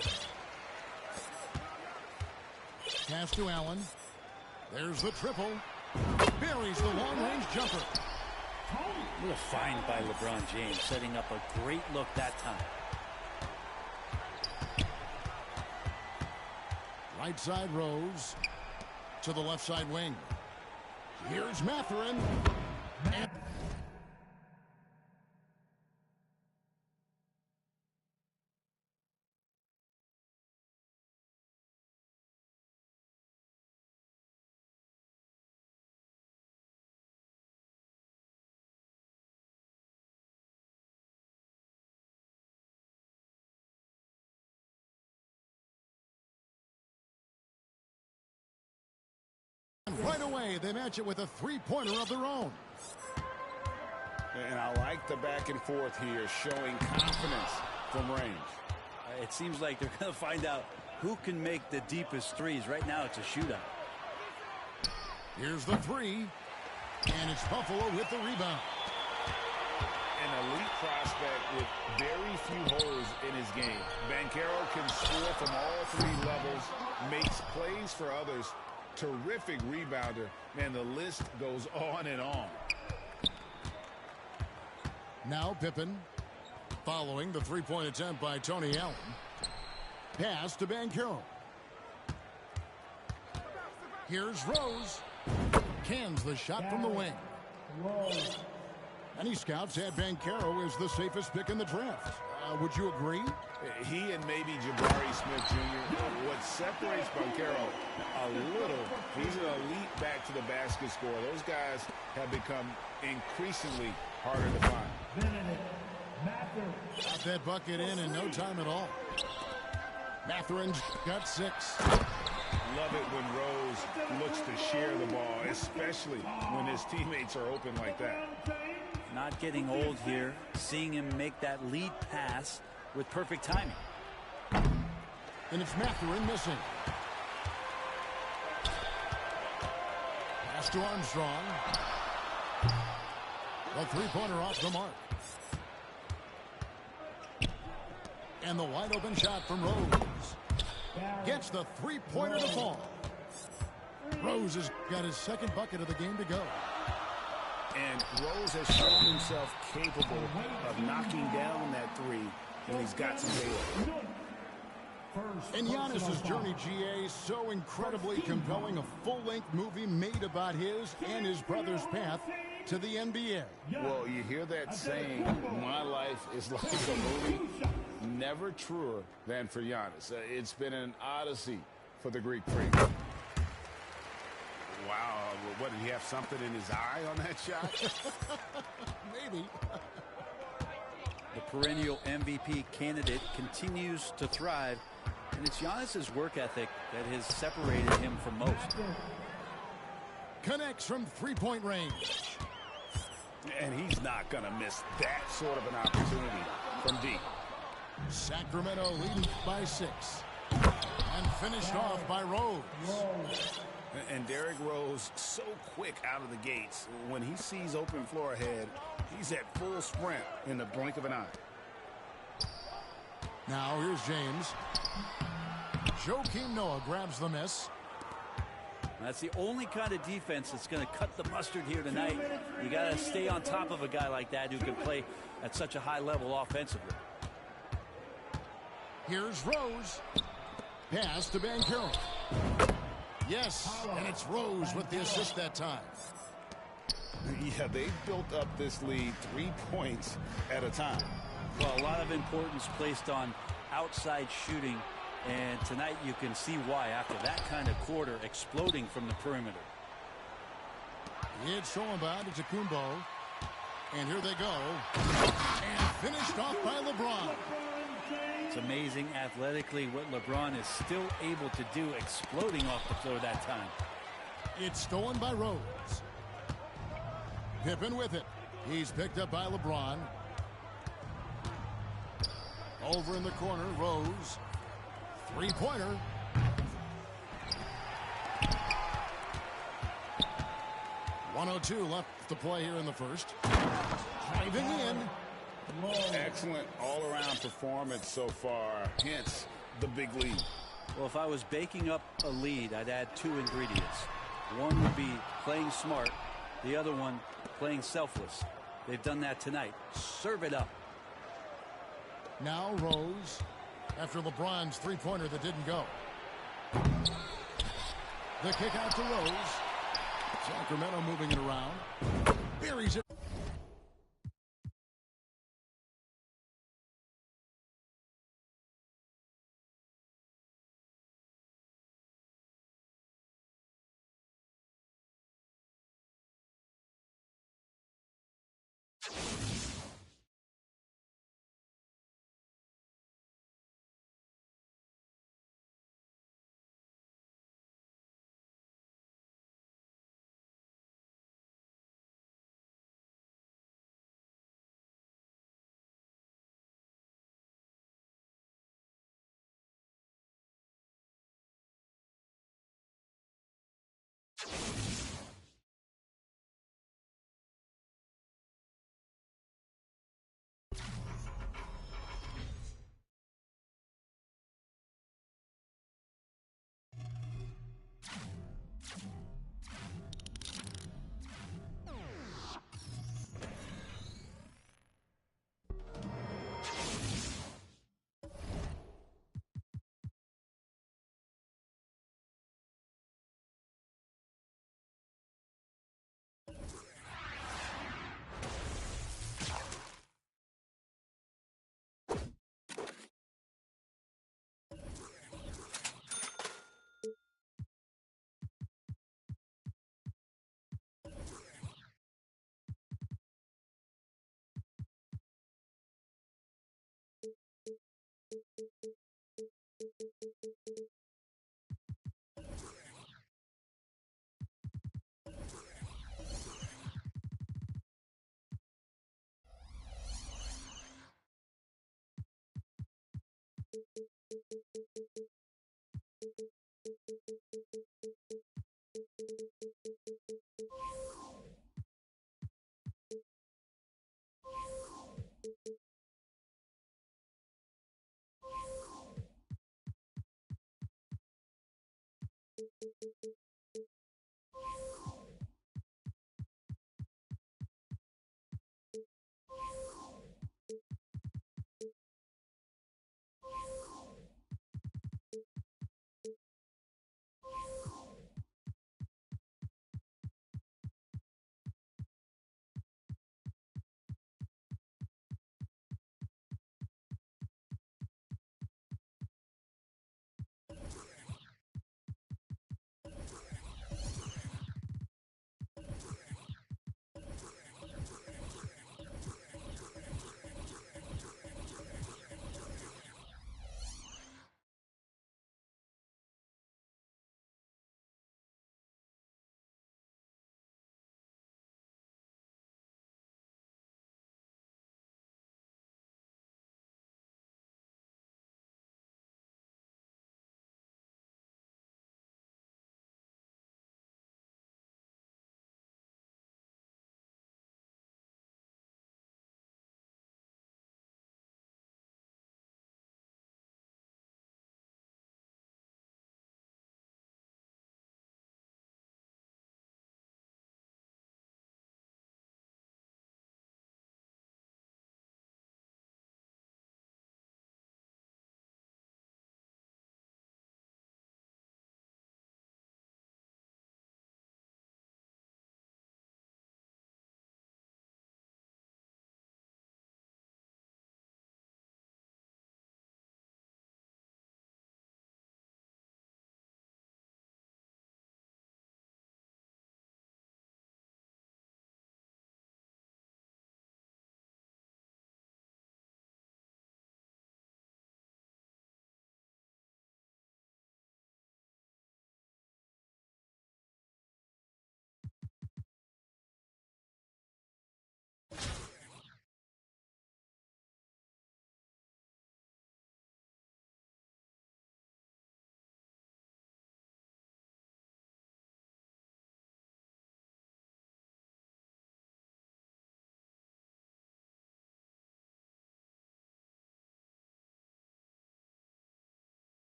Pass to Allen. There's the triple. Buries the long-range jumper.
What a find by LeBron James, setting up a great look that time.
Right side Rose to the left side wing. Here's Mathurin. And right away, they match it with a three-pointer of their own.
And I like the back and forth here, showing confidence from range.
It seems like they're going to find out who can make the deepest threes. Right now, it's a shootout.
Here's the three, and it's Buffalo with the rebound.
An elite prospect with very few holes in his game. Banchero can score from all three levels, makes plays for others. Terrific rebounder. Man, the list goes on and on.
Now Pippen, following the three-point attempt by Tony Allen. Pass to Banchero. Here's Rose. Cans the shot from the wing. Any scouts had Banchero as the safest pick in the draft. Would you agree?
He and maybe Jabari Smith Jr. What separates Banchero a little, he's an elite back to the basket scorer. Those guys have become increasingly harder to find.
Got that bucket in no time at all. Mathurin's got 6.
Love it when Rose looks to share the ball, especially when his teammates are open like that.
Not getting old here, seeing him make that lead pass with perfect timing.
And it's Mathurin missing. Pass to Armstrong. The three-pointer off the mark. And the wide open shot from Rose. Gets the three-pointer to fall. Rose has got his second bucket of the game to go.
And Rose has shown himself capable of knocking down that three when he's got some data.
And Giannis's journey, GA, so incredibly compelling. A full-length movie made about his and his brother's path to the NBA.
Well, you hear that saying, my life is like a movie. Never truer than for Giannis. It's been an odyssey for the Greek freak.
Wow, what, did he have something in his eye on that shot?
Maybe.
The perennial MVP candidate continues to thrive, and it's Giannis's work ethic that has separated him from most.
Connects from three-point range.
And he's not going to miss that sort of an opportunity from deep.
Sacramento leading by 6. And finished off by Rose.
And Derrick Rose, so quick out of the gates. When he sees open floor ahead, he's at full sprint in the blink of an eye.
Now here's James. Joakim Noah grabs the miss.
That's the only kind of defense that's going to cut the mustard here tonight. You got to stay on top of a guy like that who can play at such a high level offensively.
Here's Rose. Pass to Banchero. Yes, and it's Rose with the assist that time.
Yeah, they've built up this lead 3 points at a time.
Well, a lot of importance placed on outside shooting, and tonight you can see why after that kind of quarter exploding from the perimeter.
It's Solemba to Kumbo. And here they go. And finished off by LeBron.
It's amazing athletically what LeBron is still able to do, exploding off the floor that time.
It's stolen by Rose. Pippen with it. He's picked up by LeBron. Over in the corner, Rose. Three-pointer. .102 left to play here in the first. Driving in.
Excellent all-around performance so far, hence the big lead.
Well, if I was baking up a lead, I'd add 2 ingredients. One would be playing smart. The other one, playing selfless. They've done that tonight. Serve it up.
Now Rose, after LeBron's three-pointer that didn't go. The kick out to Rose. Sacramento moving it around. Buries it.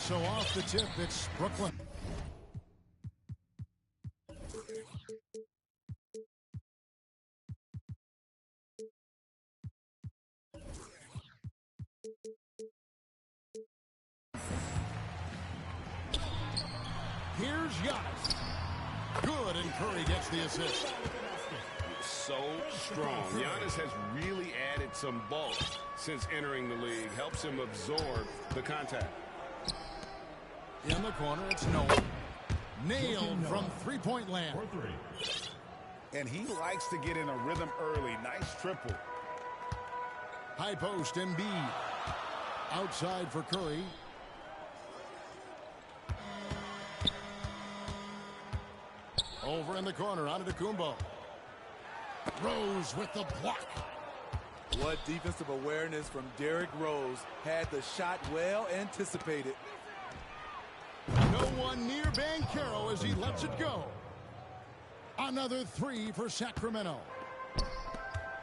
So off the tip, it's Brooklyn. Here's Giannis. Good, and Curry gets the assist.
So strong. Giannis has really added some bulk since entering the league. Helps him absorb the contact.
In the corner, it's Noah. Nailed from three-point land.
And he likes to get in a rhythm early. Nice triple.
High post, Embiid. Outside for Curry. Over in the corner, Antetokounmpo. Rose with the block.
What defensive awareness from Derrick Rose. Had the shot well anticipated.
No one near Banchero as he lets it go. Another three for Sacramento.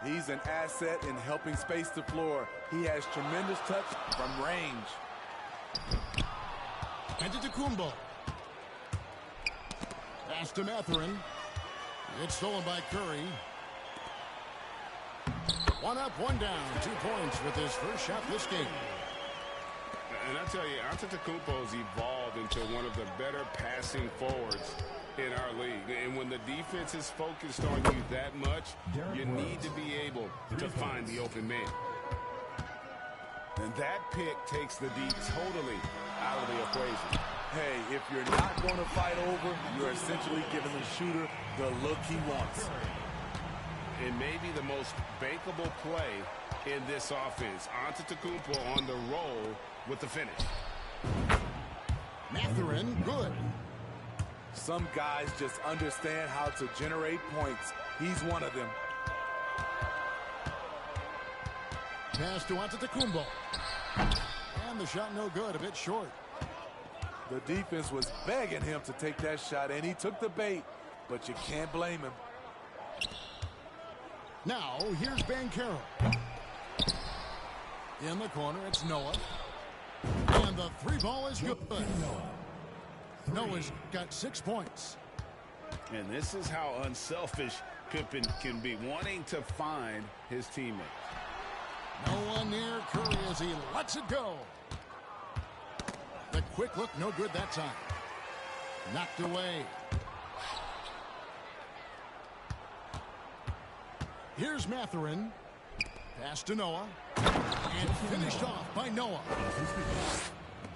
He's an asset in helping space the floor. He has tremendous touch from range.
Antetokounmpo. Pass to Mathurin. It's stolen by Curry. One up, one down. 2 points with his first shot this game.
And I tell you, Antetokounmpo's evolved into one of the better passing forwards in our league. And when the defense is focused on you that much, you need to be able to find the open man.
And that pick takes the D totally out of the equation.
Hey, if you're not going to fight over, you're essentially giving the shooter the look he wants.
And maybe the most bankable play in this offense. Antetokounmpo on the roll with the finish.
Mathurin, good.
Some guys just understand how to generate points. He's one of them.
Pass to Antetokounmpo. And the shot no good, a bit short.
The defense was begging him to take that shot, and he took the bait, but you can't blame him.
Now, here's Banchero. In the corner, it's Noah. And the three ball is good. Noah's got 6 points.
And this is how unselfish Pippen can be, wanting to find his teammate.
No one near Curry as he lets it go. The quick look, no good that time. Knocked away. Here's Mathurin. Pass to Noah. And finished off by Noah.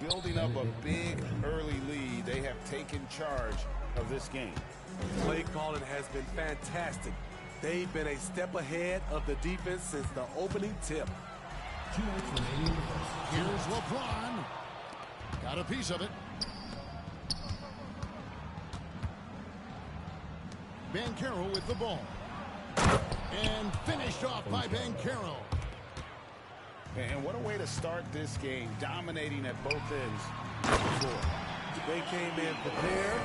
Building up a big early lead, they have taken charge of this game.
Play calling has been fantastic. They've been a step ahead of the defense since the opening tip.
Here's LeBron. Got a piece of it. Banchero with the ball. And finished off by Banchero.
And what a way to start this game, dominating at both ends.
They came in prepared,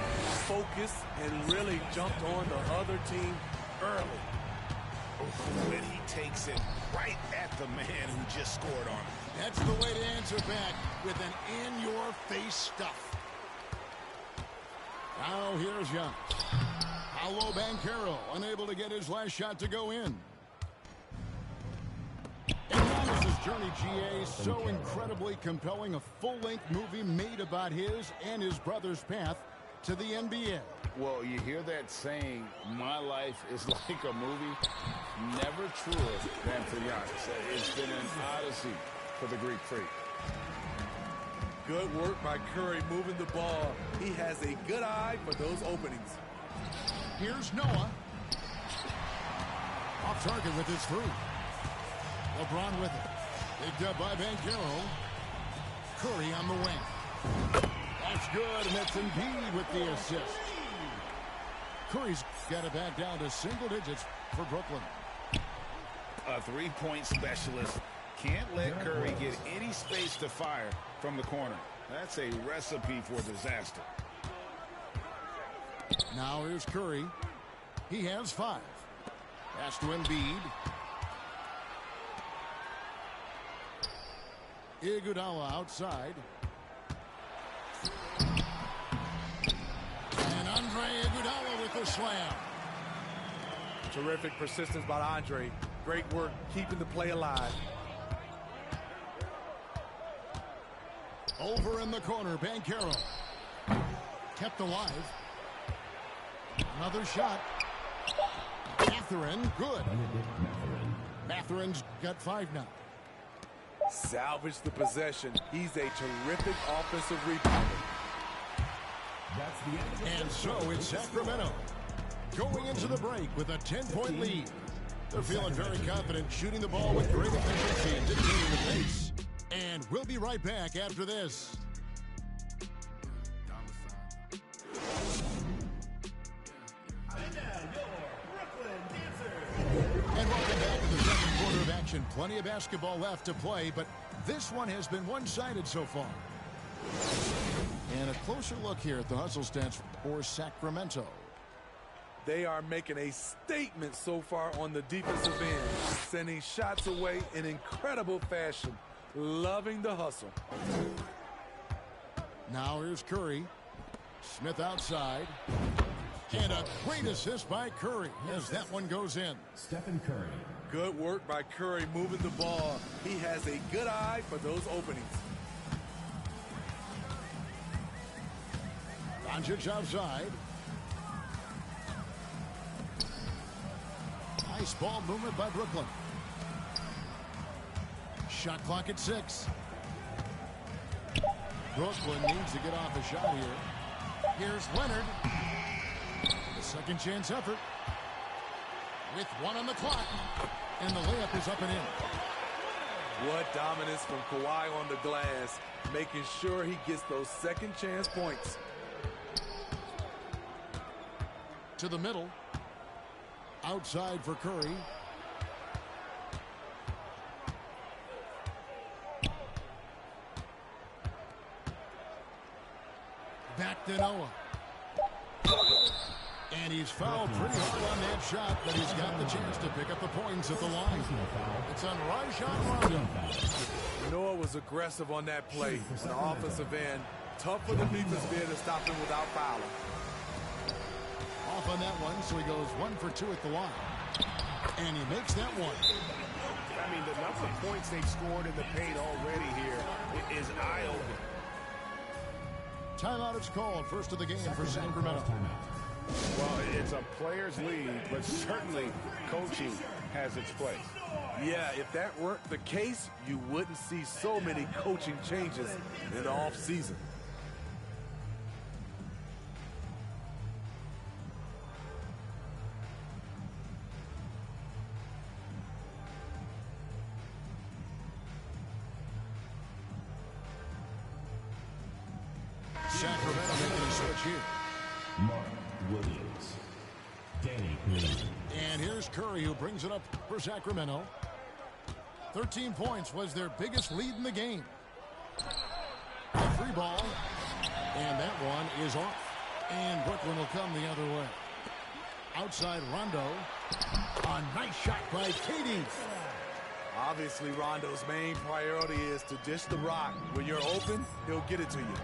focused, and really jumped on the other team early.
And he takes it right at the man who just scored on him.
That's the way to answer back with an in-your-face stuff. Now here's Giannis. Paolo Banchero unable to get his last shot to go in. And Giannis' journey, GA, so incredibly compelling. A full-length movie made about his and his brother's path to the NBA.
Well, you hear that saying, my life is like a movie. Never truer than for Giannis. It's been an odyssey for the Greek freak.
Good work by Curry moving the ball. He has a good eye for those openings.
Here's Noah. Off target with his three. LeBron with it. Picked up by Banchero. Curry on the wing. That's good, and that's Embiid with the assist. Curry's got it back down to single digits for Brooklyn.
A three-point specialist. Can't let Curry get any space to fire from the corner. That's a recipe for disaster.
Now here's Curry. He has 5. Pass to Embiid. Iguodala outside. slam.
Terrific persistence by Andre. Great work keeping the play alive.
Over in the corner, Banchero. Kept alive. Another shot. Mathurin, good. Mathurin's got 5 now.
Salvage the possession. He's a terrific offensive rebounder.
And so it's Sacramento going into the break with a 10-point lead. They're feeling very confident, shooting the ball with great efficiency and dictating the pace. And we'll be right back after this. And welcome back to the second quarter of action. Plenty of basketball left to play, but this one has been one-sided so far. And a closer look here at the hustle stats for Sacramento.
They are making a statement so far on the defensive end, sending shots away in incredible fashion. Loving the hustle.
Now here's Curry. Smith outside. And a great assist by Curry as that one goes in.
Stephen Curry.
Good work by Curry moving the ball. He has a good eye for those openings.
Doncic outside. Nice ball movement by Brooklyn. Shot clock at 6. Brooklyn needs to get off a shot here. Here's Leonard. The second chance effort. With 1 on the clock. And the layup is up and in.
What dominance from Kawhi on the glass, making sure he gets those second chance points.
To the middle. Outside for Curry. Back to Noah. And he's fouled pretty hard on that shot, but he's got the chance to pick up the points at the line. It's on Rajon Rondo.
Noah was aggressive on that play on the offensive end. Tough for the defense there to stop him without fouling.
Off on that one, so he goes 1 for 2 at the line. And he makes that one.
I mean, the number of points they've scored in the paint already here is eye-opening.
Timeout is called. First of the game for Sacramento.
Well, it's a player's league, but certainly coaching has its place.
Yeah, if that weren't the case, you wouldn't see so many coaching changes in the offseason.
Sacramento making a switch here.
Mark Williams. Danny Green.
And here's Curry, who brings it up for Sacramento. 13 points was their biggest lead in the game. A free ball. And that one is off. And Brooklyn will come the other way. Outside Rondo. A nice shot by KD.
Obviously, Rondo's main priority is to dish the rock. When you're open, he'll get it to you.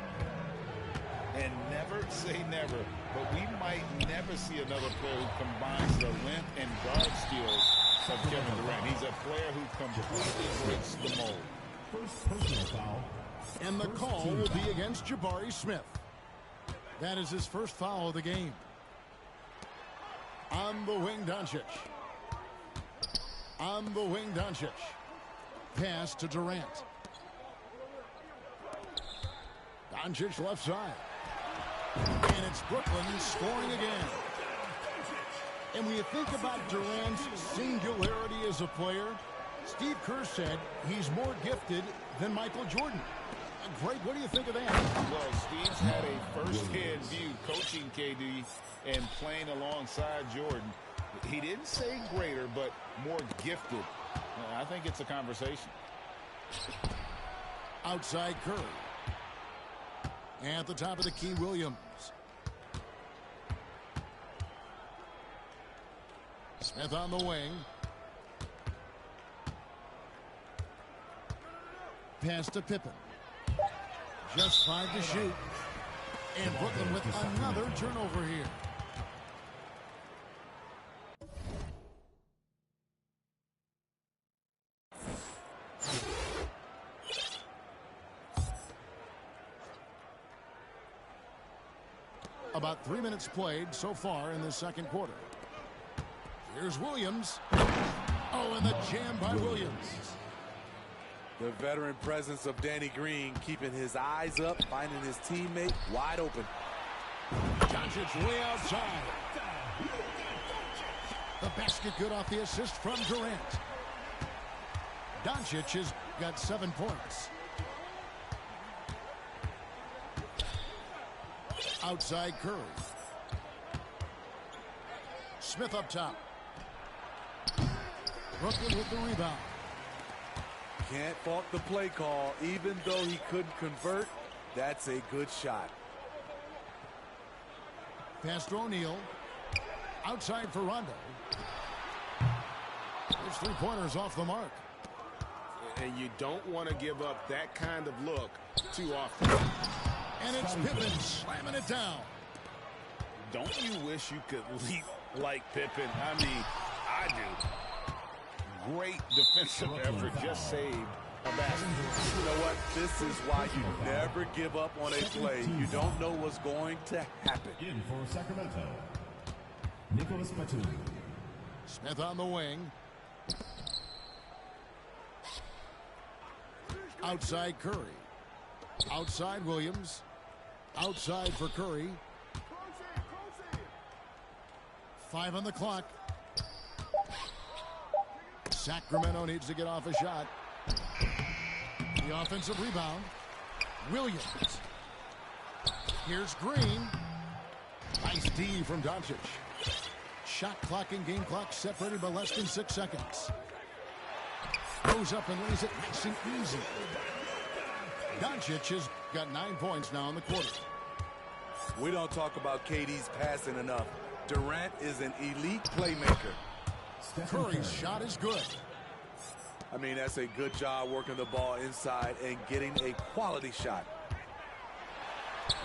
And never say never, but we might never see another player who combines the length and guard skills of Kevin Durant. He's a player who completely breaks the mold.
First personal foul.
And the call will be against Jabari Smith. That is his first foul of the game. On the wing, Doncic. On the wing, Doncic. Pass to Durant. Doncic left side. And it's Brooklyn scoring again. And when you think about Durant's singularity as a player, Steve Kerr said he's more gifted than Michael Jordan. Great, what do you think of that?
Well, Steve's had a first-hand view coaching KD and playing alongside Jordan. He didn't say greater, but more gifted. I think it's a conversation.
Outside Curry. At the top of the key, Williams. Smith on the wing. Pass to Pippen. Just 5 to shoot. And Brooklyn with another turnover here. About 3 minutes played so far in the second quarter. Here's Williams. Oh, and the jam by Williams.
The veteran presence of Danny Green keeping his eyes up, finding his teammate wide open.
Doncic way outside. The basket good off the assist from Durant. Doncic has got 7 points. Outside Curry. Smith up top. Brooklyn with the rebound.
Can't fault the play call. Even though he couldn't convert, that's a good shot.
Pass to O'Neal. Outside for Rondo. His three-pointers off the mark.
And you don't want to give up that kind of look too often.
And it's Pippen slamming it down.
Don't you wish you could leap like Pippen? I mean, I do. Great defensive effort, just saved a basket.
You know what? This is why you never give up on a play. You don't know what's going to happen.
In for Sacramento, Nicholas Batum.
Smith on the wing. Outside Curry. Outside Williams. Outside for Curry. 5 on the clock. Sacramento needs to get off a shot. The offensive rebound. Williams. Here's Green. Nice D from Doncic. Shot clock and game clock separated by less than 6 seconds. Goes up and lays it nice and easy. Doncic has got 9 points now in the quarter.
We don't talk about KD's passing enough. Durant is an elite playmaker.
Curry's shot is good.
I mean, that's a good job working the ball inside and getting a quality shot.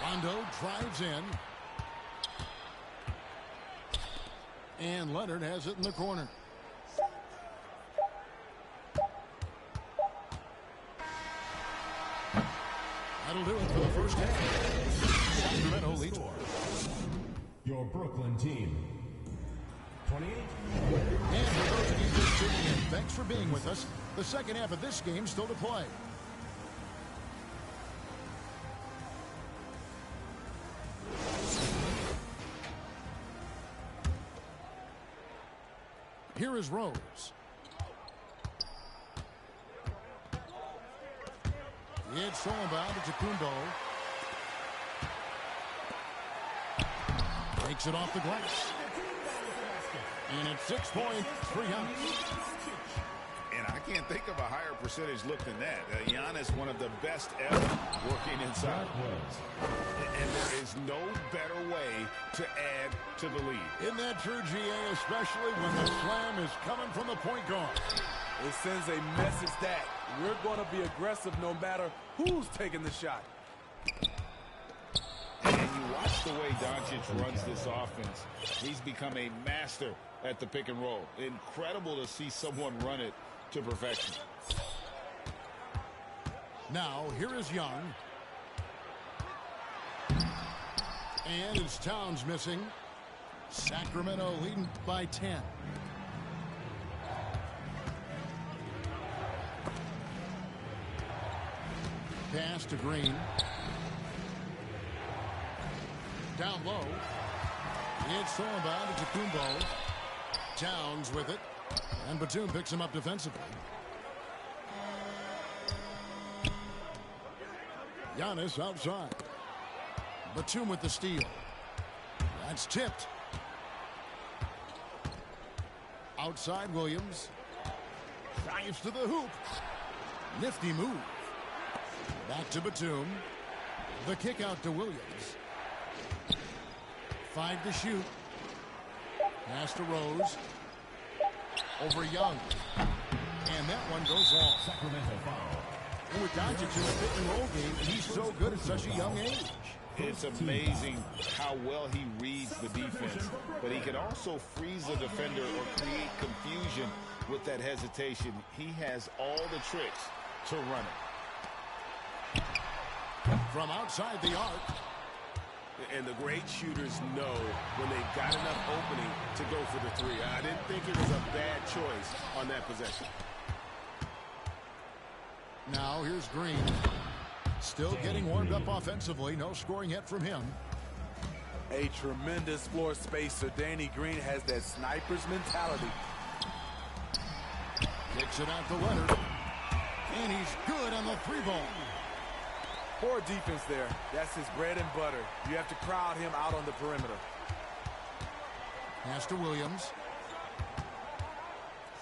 Rondo drives in. And Leonard has it in the corner. That'll do it for the first half. Sacramento leads.
Your Brooklyn team, 28.
And for those of you just tuning in, thanks for being with us. The second half of this game still to play. Here is Rose. It's all about it to Kumbo. Takes it off the glass. And it's 6 points, 3 outs.
And I can't think of a higher percentage look than that. Giannis, one of the best ever working inside. And there is no better way to add to the lead.
Isn't that true, GA, especially when the slam is coming from the point guard?
It sends a message that we're going to be aggressive no matter who's taking the shot.
And you watch the way Doncic runs this offense. He's become a master at the pick and roll. Incredible to see someone run it to perfection.
Now, here is Young. And it's Towns missing. Sacramento leading by 10. Pass to Green. Down low. It's all about it to Kumbo. Towns with it. And Batum picks him up defensively. Giannis outside. Batum with the steal. That's tipped. Outside Williams. Drives to the hoop. Nifty move. Back to Batum. The kick out to Williams. 5 to shoot. Pass to Rose. Over Young. And that one goes long.
Sacramento foul.
And with Doncic in the pick and roll game, he's so good at such a young age.
It's amazing how well he reads the defense, but he can also freeze a defender or create confusion with that hesitation. He has all the tricks to run it.
From outside the arc.
And the great shooters know when they've got enough opening to go for the three. I didn't think it was a bad choice on that possession.
Now here's Green. Still getting warmed up offensively. No scoring yet from him.
A tremendous floor spacer. Danny Green has that sniper's mentality.
Kicks it out to Leonard. And he's good on the three ball.
Poor defense there. That's his bread and butter. You have to crowd him out on the perimeter.
Pass to Williams.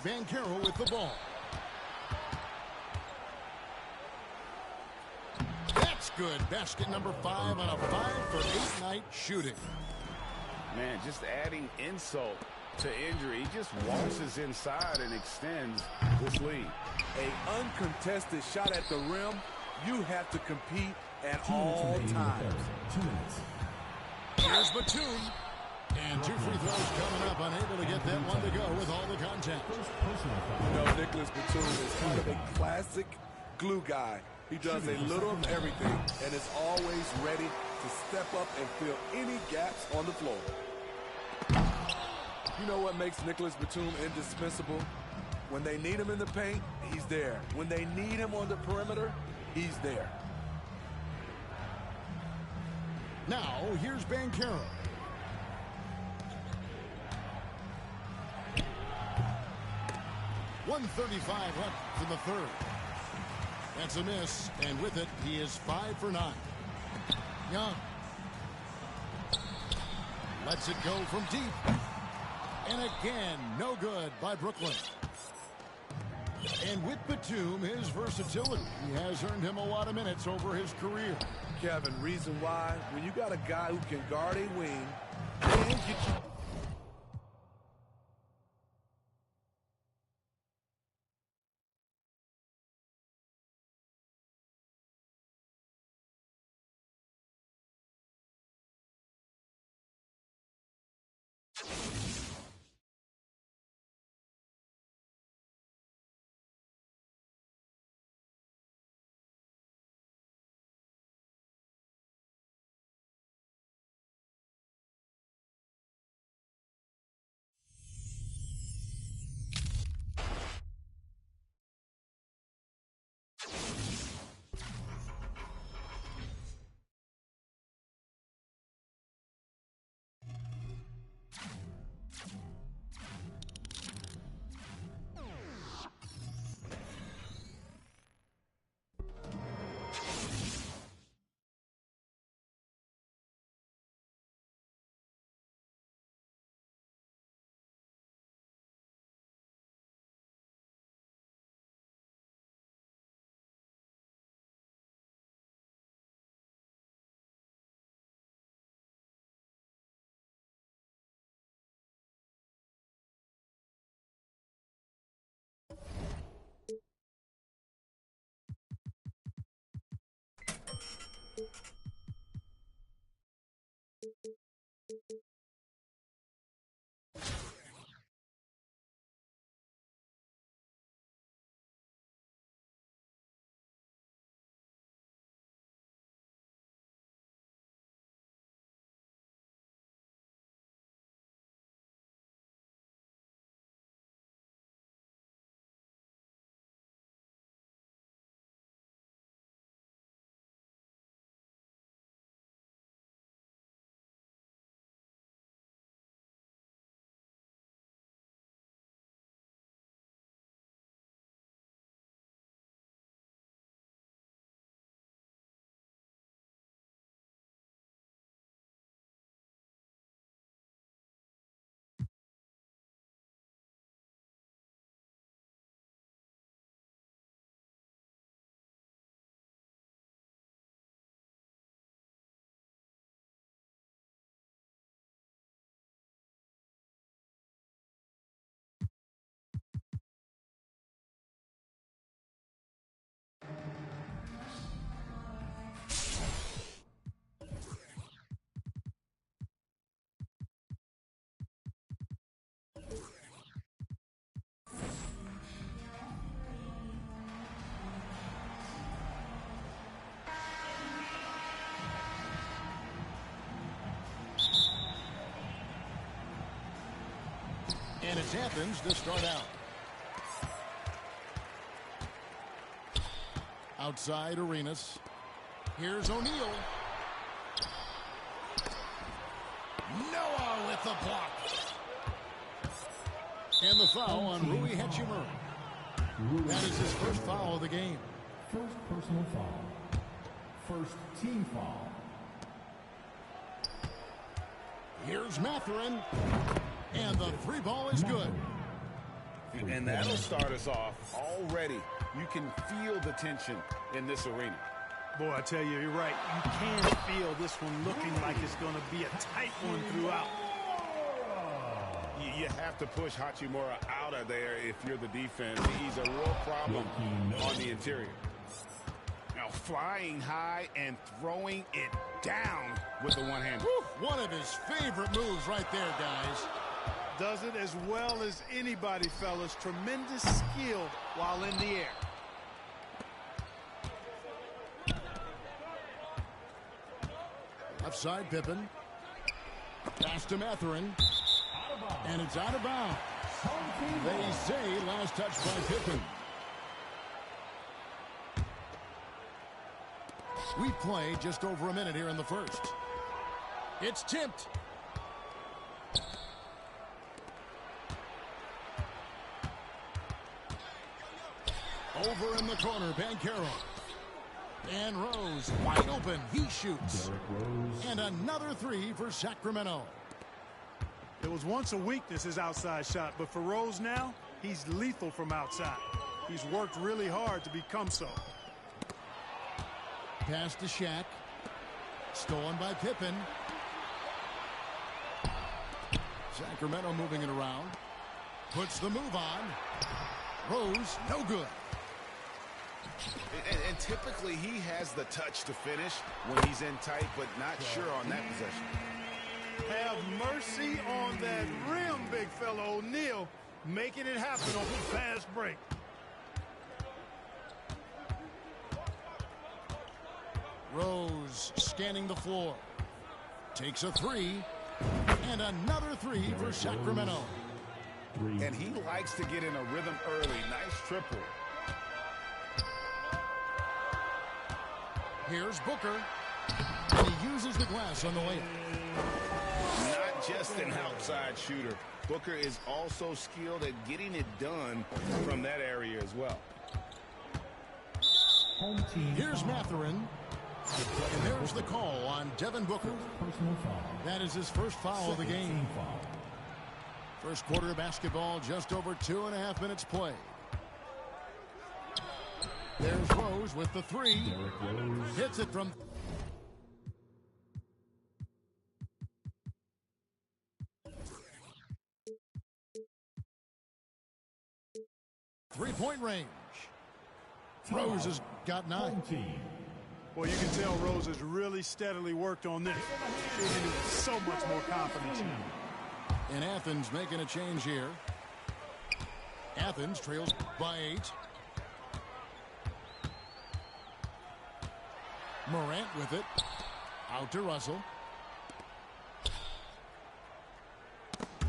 Banchero with the ball. That's good. Basket number 5 on a 5-for-8 night shooting.
Man, just adding insult to injury. He just waltzes inside and extends this lead.
A uncontested shot at the rim. You have to compete at all times.
2 minutes.
Here's Batum. And 2 free throws coming up. Unable to get that one to go with all the contact.
You know, Nicholas Batum is kind of a classic glue guy. He does a little of everything and is always ready to step up and fill any gaps on the floor. You know what makes Nicholas Batum indispensable? When they need him in the paint, he's there. When they need him on the perimeter, he's there.
Now, here's Banchero. .135 left in the third. That's a miss, and with it, he is 5 for 9. Young. Lets it go from deep. And again, no good by Brooklyn. And with Batum, his versatility, he has earned him a lot of minutes over his career.
Kevin, reason why, when you got a guy who can guard a wing and get you
Here's Athens to start out. Outside Arenas. Here's O'Neal. Noah with the block. And the foul on Rui Hachimura. That is his first foul of the game.
First personal foul. First team foul.
Here's Mathurin. And the three ball is good.
And that'll start us off already. You can feel the tension in this arena.
Boy, I tell you, you're right. You can feel this one looking like it's going to be a tight one throughout.
You have to push Hachimura out of there if you're the defense. He's a real problem on the interior. Now flying high and throwing it down with the one-hand.
One of his favorite moves right there, guys.
Does it as well as anybody, fellas. Tremendous skill while in the air.
Left side, Pippen. Pass to Mathurin. And it's out of bounds. They say last touch by Pippen. We've played just over a minute here in the first. It's tipped. Over in the corner, Banchero. And Rose wide open. He shoots. And another three for Sacramento.
It was once a weakness, his outside shot, but for Rose now, he's lethal from outside. He's worked really hard to become so.
Pass to Shaq. Stolen by Pippen. Sacramento moving it around. Puts the move on. Rose, no good.
And typically he has the touch to finish when he's in tight, but not sure on that possession.
Have mercy on that rim, big fella. O'Neal making it happen on the fast break.
Rose scanning the floor. Takes a three. And another three for Sacramento.
And he likes to get in a rhythm early. Nice triple.
Here's Booker. And he uses the glass on the layup.
Not just an outside shooter. Booker is also skilled at getting it done from that area as well.
Here's Mathurin. And there's the call on Devin Booker. That is his first foul of the game. First quarter of basketball, just over 2.5 minutes played. There's Rose with the three. Hits it from... three-point range. Rose has got 9.
Well, you can tell Rose has really steadily worked on this. Shooting with so much more confidence now.
And Athens making a change here. Athens trails by 8. Morant with it. Out to Russell.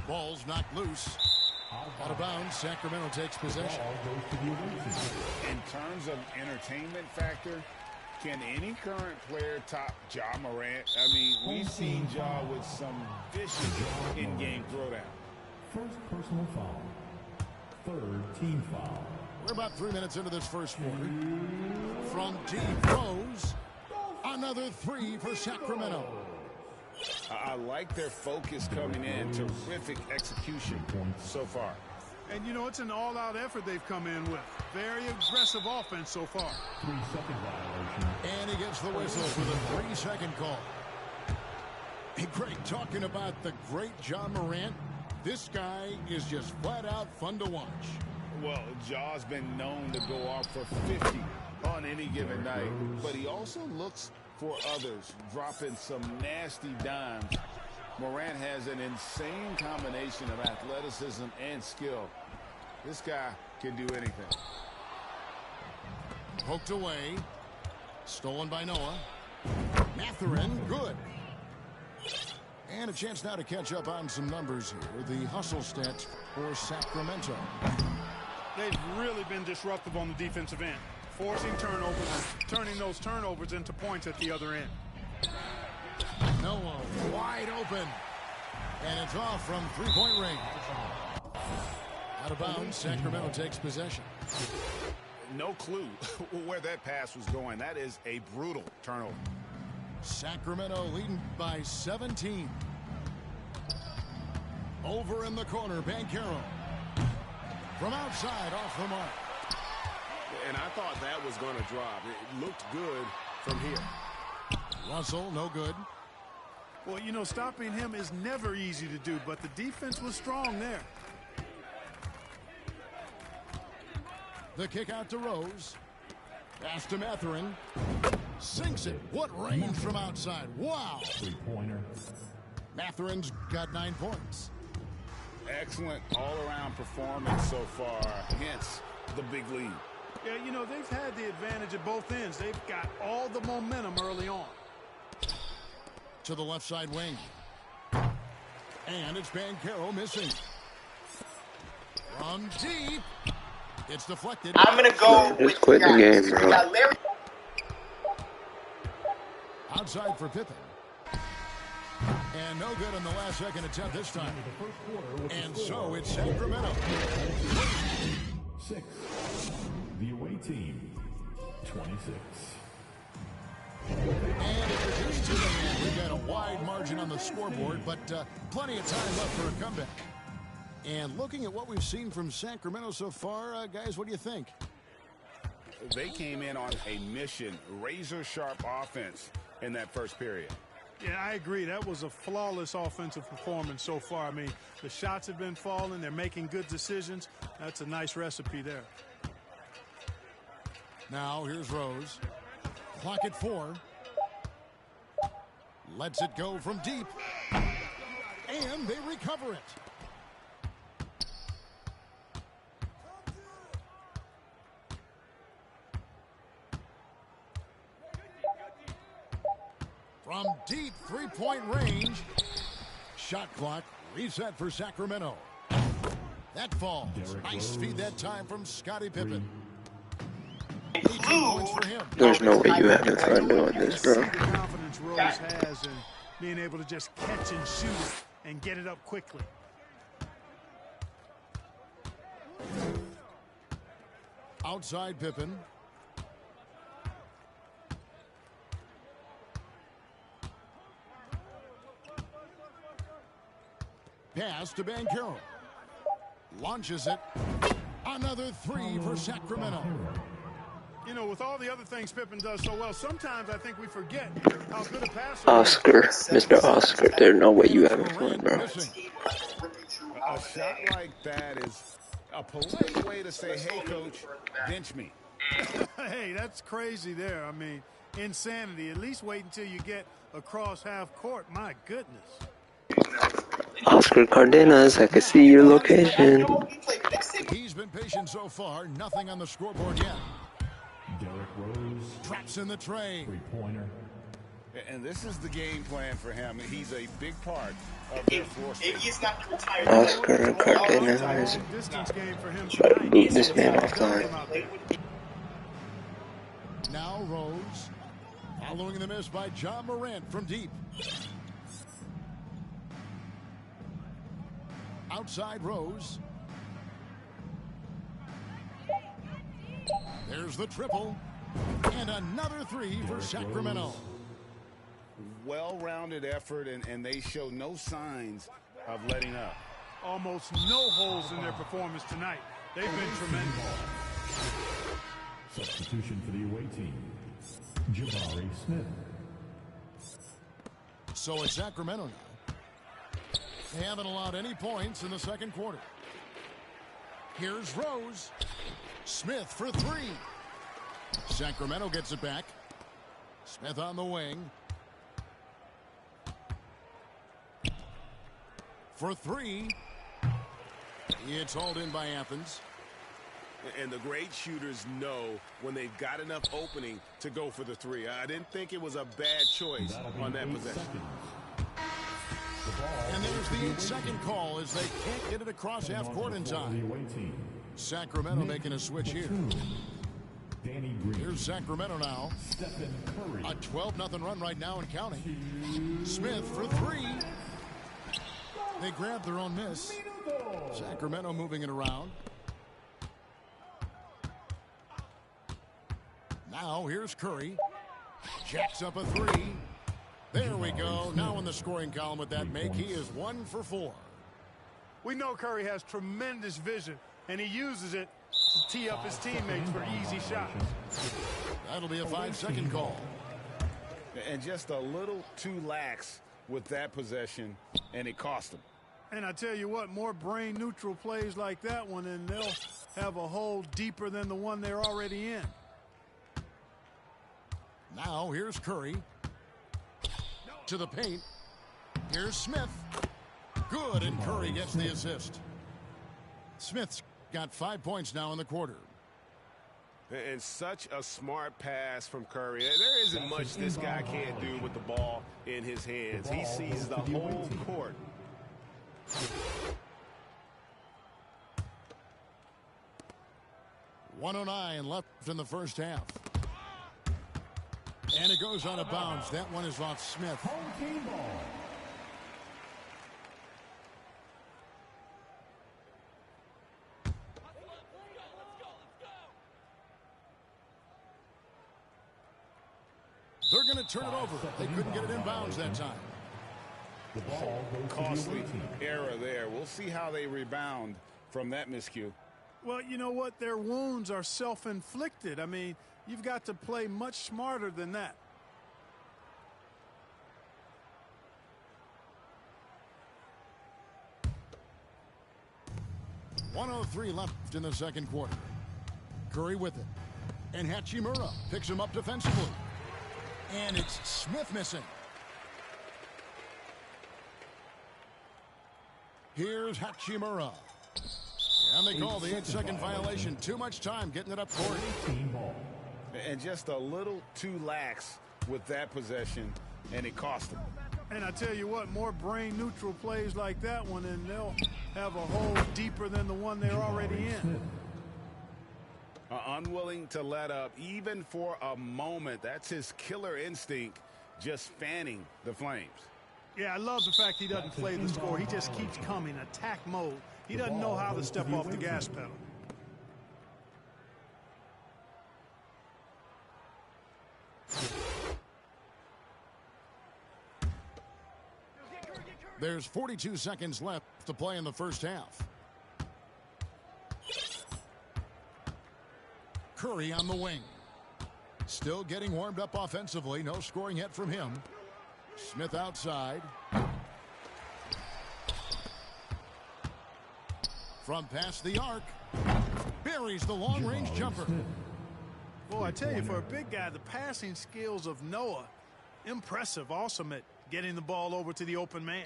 Ball's knocked loose. Out of bounds. Sacramento takes possession.
In terms of entertainment factor, can any current player top Ja Morant? I mean, we've seen Ja with some vicious in-game throwdown.
First personal foul. Third team foul.
We're about 3 minutes into this first quarter. From deep, Rose. Another three for Sacramento.
I like their focus coming in. Terrific execution so far.
And, you know, it's an all-out effort they've come in with. Very aggressive offense so far.
3-second violation.
And he gets the whistle for the 3-second call. Hey, Greg, talking about the great Ja Morant, this guy is just flat-out fun to watch.
Well, Ja's been known to go off for 50 on any given night, but he also looks for others, dropping some nasty dimes. Morant has an insane combination of athleticism and skill. This guy can do anything.
Poked away. Stolen by Noah. Mathurin, good. And a chance now to catch up on some numbers here. The hustle stats for Sacramento.
They've really been disruptive on the defensive end, forcing turnovers and turning those turnovers into points at the other end.
Noah wide open. And it's off from three-point range. Out of bounds, Sacramento takes possession.
No clue where that pass was going. That is a brutal turnover.
Sacramento leading by 17. Over in the corner, Banchero. From outside, off the mark.
And I thought that was going to drop. It looked good from here.
Russell, no good.
Well, you know, stopping him is never easy to do, but the defense was strong there.
The kick out to Rose. Pass to Mathurin. Sinks it. What range from outside. Wow.
Three-pointer.
Mathurin's got 9 points.
Excellent all-around performance so far, hence the big lead.
Yeah, you know, they've had the advantage at both ends. They've got all the momentum early on.
To the left side wing. And it's Banchero missing. From deep. It's deflected.
I'm going to go
just quit the game, bro.
Outside for Pippen. And no good on the last second attempt this time. And so it's Sacramento.
6. The away team, 26.
And it reduced to the end. We've got a wide margin on the scoreboard, but plenty of time left for a comeback. And looking at what we've seen from Sacramento so far, guys, what do you think?
They came in on a mission, razor-sharp offense in that first period.
Yeah, I agree. That was a flawless offensive performance so far. I mean, the shots have been falling. They're making good decisions. That's a nice recipe there.
Now, here's Rose. Clock at 4. Lets it go from deep. And they recover it. From deep three-point range. Shot clock reset for Sacramento. That falls. Nice feed that time from Scottie Pippen. 18 points for him.
There's no way you having fun doing this, bro.
The confidence Rose has in being able to just catch and shoot it and get it up quickly.
Outside Pippen. Pass to Banchero. Launches it. Another 3 for Sacramento.
You know, with all the other things Pippen does so well, sometimes I think we forget how good a passer
Oscar, Mr. Oscar, there's no way you having fun, bro.
A shot like that is a polite way to say, hey, coach, bench me.
Hey, that's crazy there. I mean, insanity. At least wait until you get across half court. My goodness.
Oscar Cardenas, I can see your location.
He's been patient so far. Nothing on the scoreboard yet.
Derrick Rose.
Traps in the tray.
Three-pointer.
And this is the game plan for him. He's a big part of their floor space.
Oscar Cardenas. Try to boot this man offline.
Now Rose. Following the miss by John Morant from deep. Outside Rose. There's the triple. And another 3 for Sacramento.
Well-rounded effort, and they show no signs of letting up.
Almost no holes in their performance tonight. They've been tremendous.
Substitution for the away team, Jabari Smith.
So it's Sacramento now. They haven't allowed any points in the second quarter. Here's Rose. Smith for 3. Sacramento gets it back. Smith on the wing. For 3. It's hauled in by Athens.
And the great shooters know when they've got enough opening to go for the 3. I didn't think it was a bad choice on that possession.
the 8-second call as they can't get it across half court in time. Sacramento making a switch here. Here's Sacramento now. A 12-0 run right now and counting. Smith for three. They grab their own miss. Sacramento moving it around. Now here's Curry. Jacks up a three. There we go. Now in the scoring column with that make, he is 1 for 4.
We know Curry has tremendous vision, and he uses it to tee up his teammates for easy shots.
That'll be a 5-second call.
And just a little too lax with that possession, and it cost them.
And I tell you what, more brain-neutral plays like that one, and they'll have a hole deeper than the one they're already in.
Now here's Curry. To the paint. Here's Smith. Good, and Curry gets the assist. Smith's got 5 points now in the quarter.
And such a smart pass from Curry. There isn't much this guy can't do with the ball in his hands. He sees the whole court.
.109 left in the first half. And it goes out of bounds. That one is off Smith. They're going to turn it over. They couldn't get it in bounds that time.
Costly error there. We'll see how they rebound from that miscue.
Well, you know what? Their wounds are self-inflicted. I mean, you've got to play much smarter than that. .103 left in the second quarter. Curry with it. And Hachimura picks him up defensively. And it's Smith missing. Here's Hachimura. And they call the 8-second violation. Too much time getting it up court.
And just a little too lax with that possession, and it cost them.
And I tell you what, more brain-neutral plays like that one, and they'll have a hole deeper than the one they're already in.
Unwilling to let up, even for a moment. That's his killer instinct, just fanning the flames.
Yeah, I love the fact he doesn't play the score. He just keeps coming, attack mode. He doesn't know how to step off the gas pedal.
There's 42 seconds left to play in the first half. Curry on the wing. Still getting warmed up offensively. No scoring yet from him. Smith outside. From past the arc. Buries the long-range jumper.
Boy, I tell you, for a big guy, the passing skills of Noah, impressive. Awesome at getting the ball over to the open man.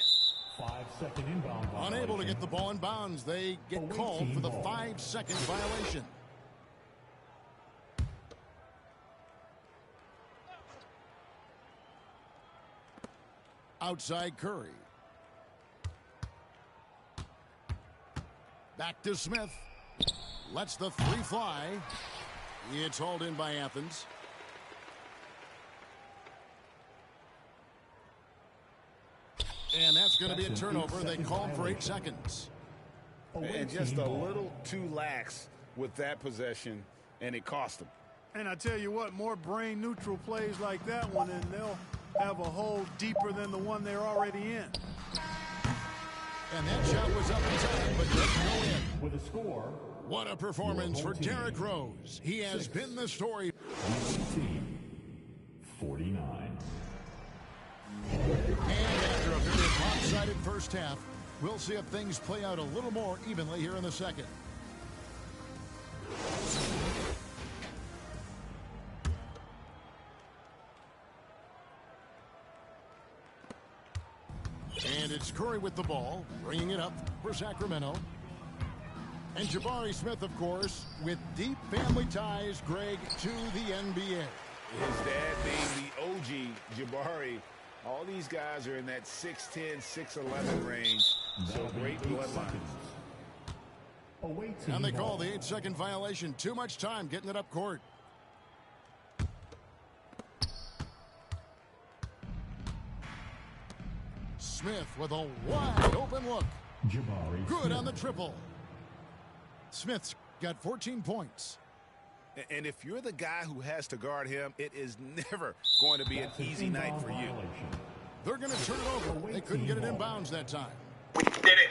5-second inbound violation.
Unable to get the ball in bounds. They get called for the 5-second violation. Outside Curry. Back to Smith. Lets the three fly. It's hauled in by Athens. And that's going to be a turnover. They called for 8 seconds.
And just a little too lax with that possession, and it cost them.
And I tell you what, more brain-neutral plays like that one, and they'll have a hole deeper than the one they're already in.
And that shot was up in time, but doesn't go in.
With a score.
What a performance for Derrick Rose. He has been the story.
49.
And after a very lopsided first half, we'll see if things play out a little more evenly here in the second. And it's Curry with the ball, bringing it up for Sacramento. And Jabari Smith, of course, with deep family ties, Greg, to the NBA.
His dad being the OG Jabari All these guys are in that 6'10", 6'11 range, so great bloodlines.
And they call the 8-second violation. Too much time getting it up court. Smith with a wide open look. Good on the triple. Smith's got 14 points.
And if you're the guy who has to guard him, it is never going to be an easy night for you.
They're going to turn it over. They couldn't get it in bounds that time.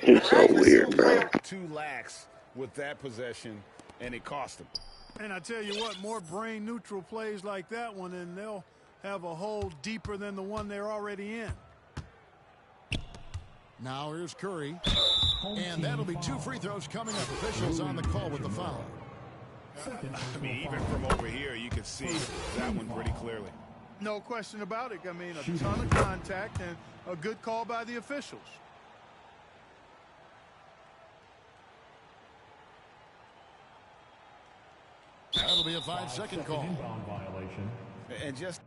It's so weird, bro.
Too lax with that possession, and it cost them.
And I tell you what, more brain-neutral plays like that one, and they'll have a hole deeper than the one they're already in.
Now here's Curry. And that'll be 2 free throws coming up. Officials on the call with the foul.
I mean, even from over here, you can see that one pretty clearly.
No question about it. I mean, a ton of contact and a good call by the officials.
That'll be a 5-second call.
And just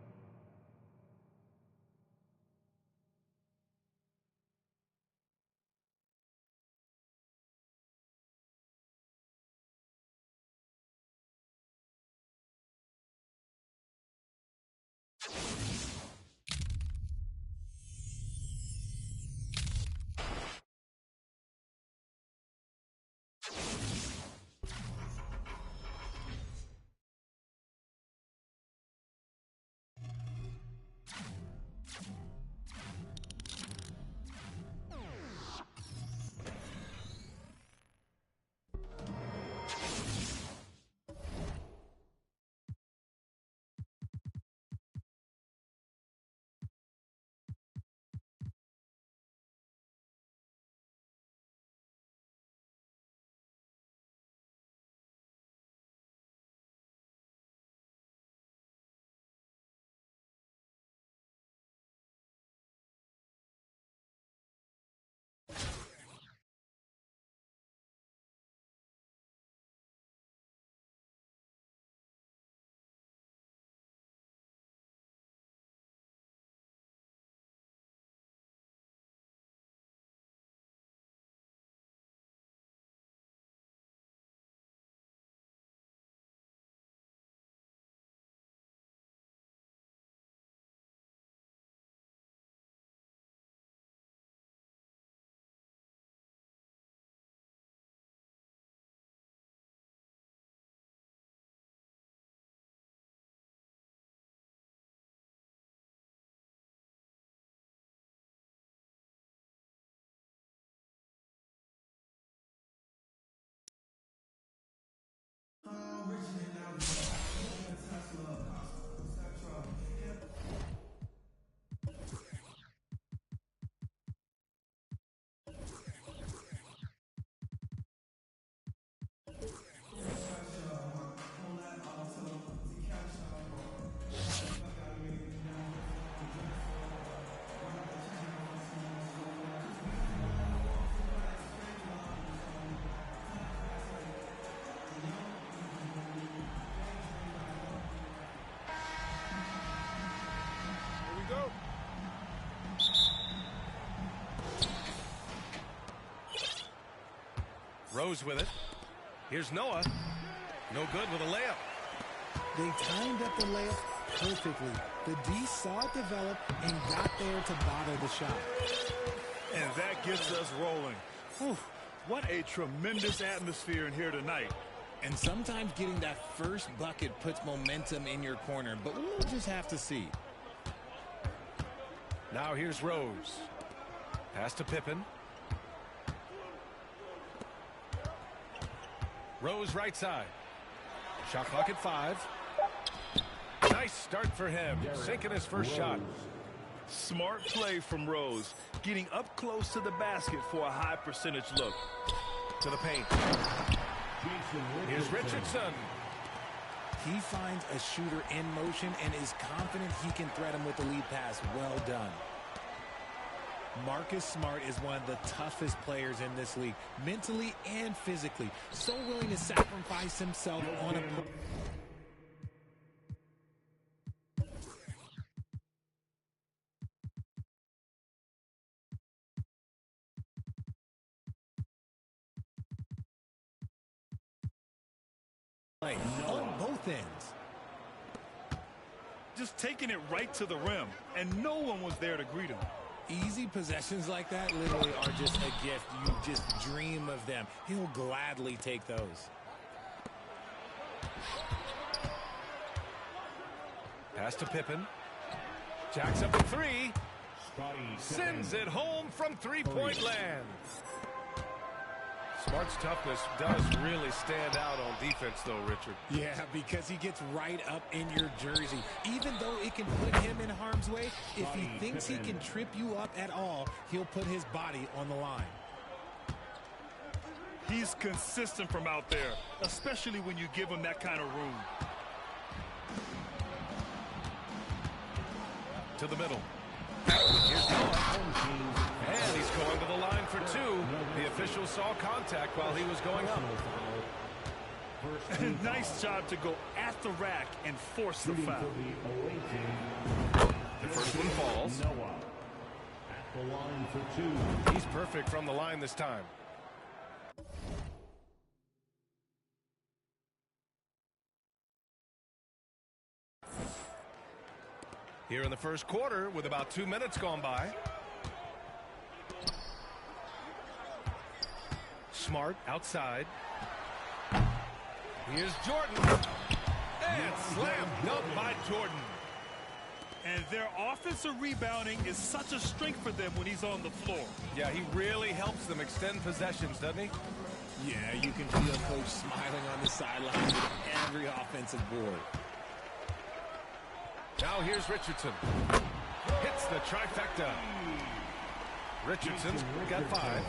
Rose with it. Here's Noah. No good with a layup.
They timed up the layup perfectly. The D saw it develop and got there to bother the shot.
And that gets us rolling. Whew, what a tremendous atmosphere in here tonight.
And sometimes getting that first bucket puts momentum in your corner, but we'll just have to see.
Now here's Rose. Pass to Pippen. Rose right side. Shot clock at 5. Nice start for him. Sinking his first shot.
Smart play from Rose. Getting up close to the basket for a high percentage look.
To the paint. Here's Richardson.
He finds a shooter in motion and is confident he can threat him with the lead pass. Well done. Marcus Smart is one of the toughest players in this league, mentally and physically. So willing to sacrifice himself on a... play on both ends.
Just taking it right to the rim, and no one was there to greet him.
Easy possessions like that literally are just a gift. You just dream of them. He'll gladly take those.
Pass to Pippen. Jacks up a three. Sends it home from three-point land. Smart's toughness does really stand out on defense, though, Richard.
Yeah, because he gets right up in your jersey. Even though it can put him in harm's way, if he thinks he can trip you up at all, he'll put his body on the line.
He's consistent from out there, especially when you give him that kind of room.
To the middle. Here's Noah. And he's going to the line for two. The official saw contact while he was going up.
Nice job to go at the rack and force the foul.
The first one falls.
At the line for two.
He's perfect from the line this time. Here in the first quarter with about 2 minutes gone by. Smart outside. Here's Jordan. And slam dunk by Jordan.
And their offensive rebounding is such a strength for them when he's on the floor.
Yeah, he really helps them extend possessions, doesn't he?
Yeah, you can feel Coach smiling on the sideline with every offensive board.
Now here's Richardson. Hits the trifecta. Richardson's got 5.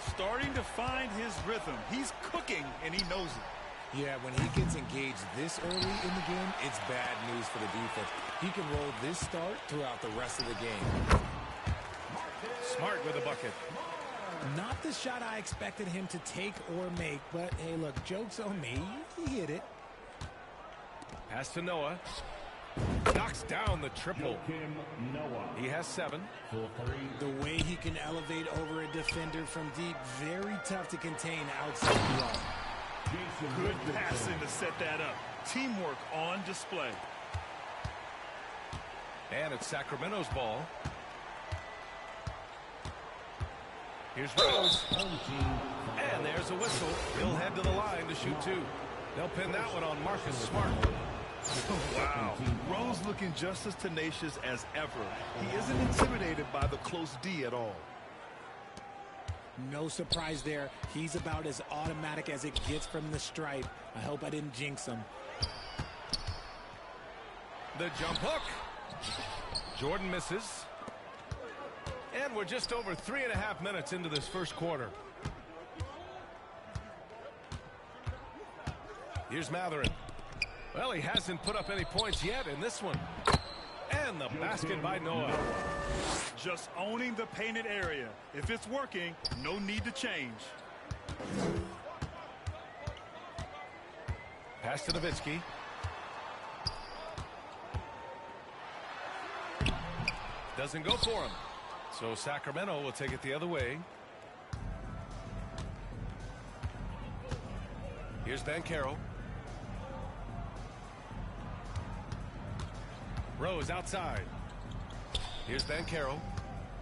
Starting to find his rhythm. He's cooking, and he knows it.
Yeah, when he gets engaged this early in the game, it's bad news for the defense. He can roll this start throughout the rest of the game.
Smart with a bucket.
Not the shot I expected him to take or make, but hey, look, joke's on me. He hit it.
Pass to Noah. Knocks down the triple. He has 7.
The way he can elevate over a defender from deep, very tough to contain outside the arc.
Good passing to set that up. Teamwork on display.
And it's Sacramento's ball. Here's Rose. And there's a whistle. He'll head to the line to shoot 2. They'll pin that one on Marcus Smart.
Wow. Rose looking just as tenacious as ever. He isn't intimidated by the close D at all.
No surprise there. He's about as automatic as it gets from the stripe. I hope I didn't jinx him.
The jump hook. Jordan misses. And we're just over 3.5 minutes into this first quarter. Here's Matherin. Well, he hasn't put up any points yet in this one. And the basket by Noah.
Just owning the painted area. If it's working, no need to change.
Pass to Nowitzki. Doesn't go for him. So Sacramento will take it the other way. Here's Banchero. Rose outside. Here's Banchero.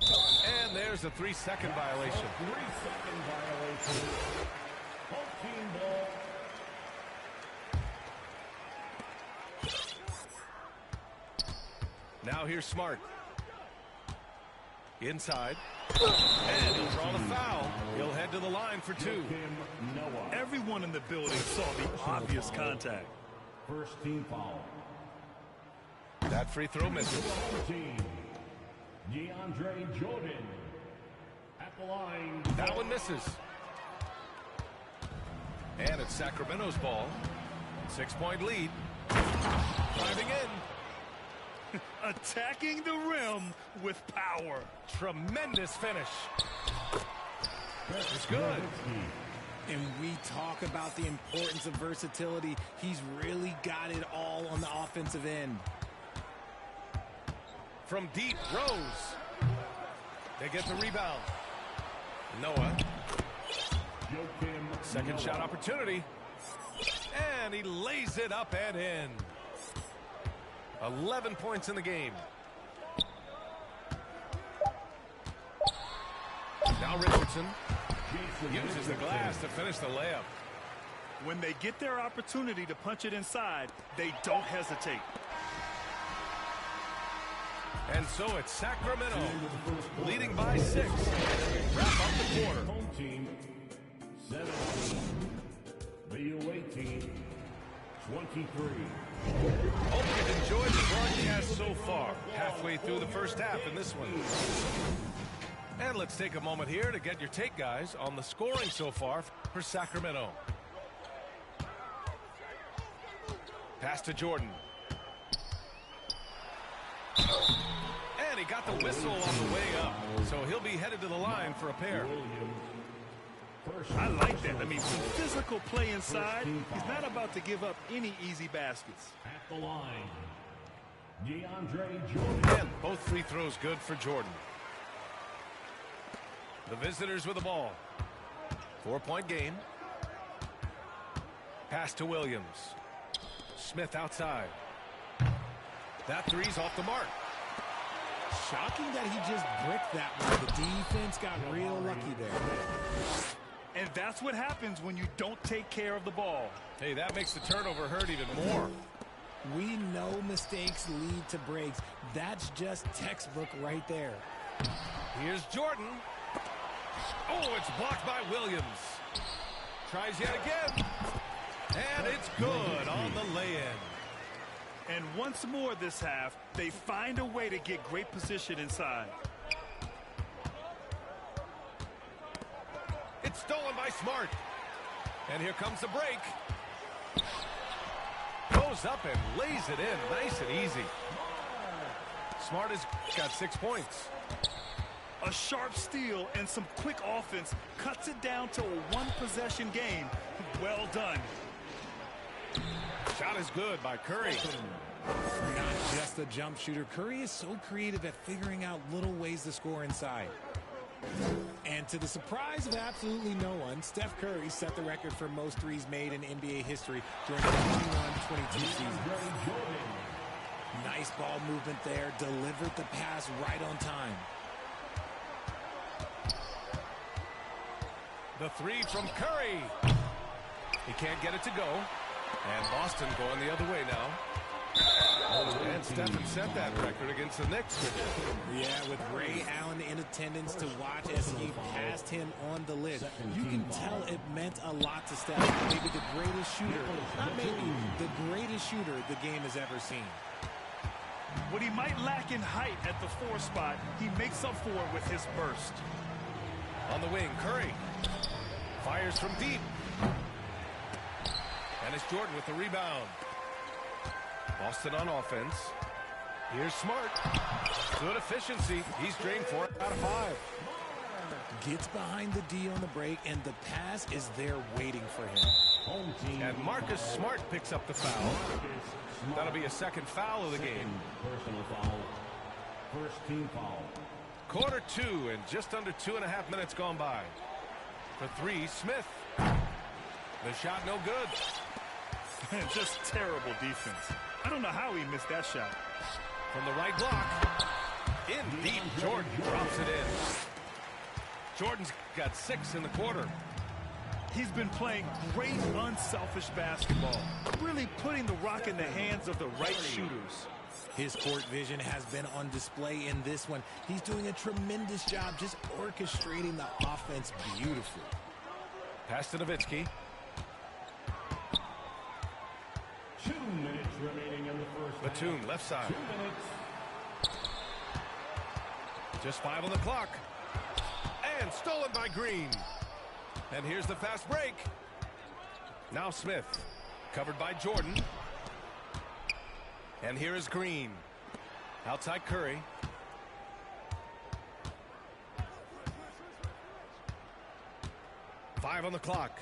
And there's a 3-second violation.
3-second violation. Home team ball.
Now here's Smart. Inside. And he'll draw the foul. He'll head to the line for 2.
Everyone in the building saw the obvious contact.
First team foul.
That free throw misses.
DeAndre Jordan at the line.
That one misses. And it's Sacramento's ball. 6-point lead. Driving in.
Attacking the rim with power.
Tremendous finish. It's good.
And we talk about the importance of versatility. He's really got it all on the offensive end.
From deep, Rose. They get the rebound. Noah. Second shot opportunity. And he lays it up and in. 11 points in the game. Now Richardson uses the glass to finish the layup.
When they get their opportunity to punch it inside, they don't hesitate.
And so it's Sacramento leading by 6. Wrap up the quarter.
Home team 17. The away team 23.
Hope you've enjoyed the broadcast so far. Halfway through the first half in this one. And let's take a moment here to get your take, guys, on the scoring so far for Sacramento. Pass to Jordan. And he got the whistle on the way up. So he'll be headed to the line for a pair.
I like that. I mean, some physical play inside. He's not about to give up any easy baskets.
At the line, DeAndre Jordan.
And both free throws good for Jordan. The visitors with the ball. 4-point game. Pass to Williams. Smith outside. That three's off the mark.
Shocking that he just bricked that one. The defense got real lucky there.
And that's what happens when you don't take care of the ball.
Hey, that makes the turnover hurt even more.
We know mistakes lead to breaks. That's just textbook right there.
Here's Jordan. Oh, it's blocked by Williams. Tries yet again. And it's good on the lay-in.
And once more this half, they find a way to get great position inside.
It's stolen by Smart. And here comes the break. Goes up and lays it in nice and easy. Smart has got 6 points.
A sharp steal and some quick offense cuts it down to a one-possession game. Well done.
Shot is good by Curry.
Not just a jump shooter. Curry is so creative at figuring out little ways to score inside. And to the surprise of absolutely no one, Steph Curry set the record for most threes made in NBA history during the 21-22 season. Nice ball movement there. Delivered the pass right on time.
The three from Curry. He can't get it to go. And Boston going the other way now. And Stephen set that record against the Knicks.
Yeah, with Ray Allen in attendance to watch as he passed him on the list. You can tell it meant a lot to Steph. Maybe the greatest shooter, not maybe, the greatest shooter the game has ever seen.
What he might lack in height at the 4 spot, he makes up for it with his burst.
On the wing, Curry fires from deep. And it's Jordan with the rebound. Boston on offense. Here's Smart. Good efficiency. He's drained 4 out of 5.
Gets behind the D on the break, and the pass is there waiting for him.
And Marcus Smart picks up the foul. That'll be a second foul of the game.
Personal foul. First team foul.
Quarter 2 and just under 2.5 minutes gone by. For 3, Smith. The shot no good.
Just terrible defense. I don't know how he missed that shot.
From the right block. In deep, Jordan drops it in. Jordan's got 6 in the quarter.
He's been playing great unselfish basketball. Really putting the rock in the hands of the right shooters.
His court vision has been on display in this one. He's doing a tremendous job just orchestrating the offense beautifully.
Pass to Nowitzki.
2 minutes remaining in the first.
Batum, left side.
2 minutes.
Just 5 on the clock. And stolen by Green. And here's the fast break. Now Smith. Covered by Jordan. And here is Green. Outside Curry. Five on the clock.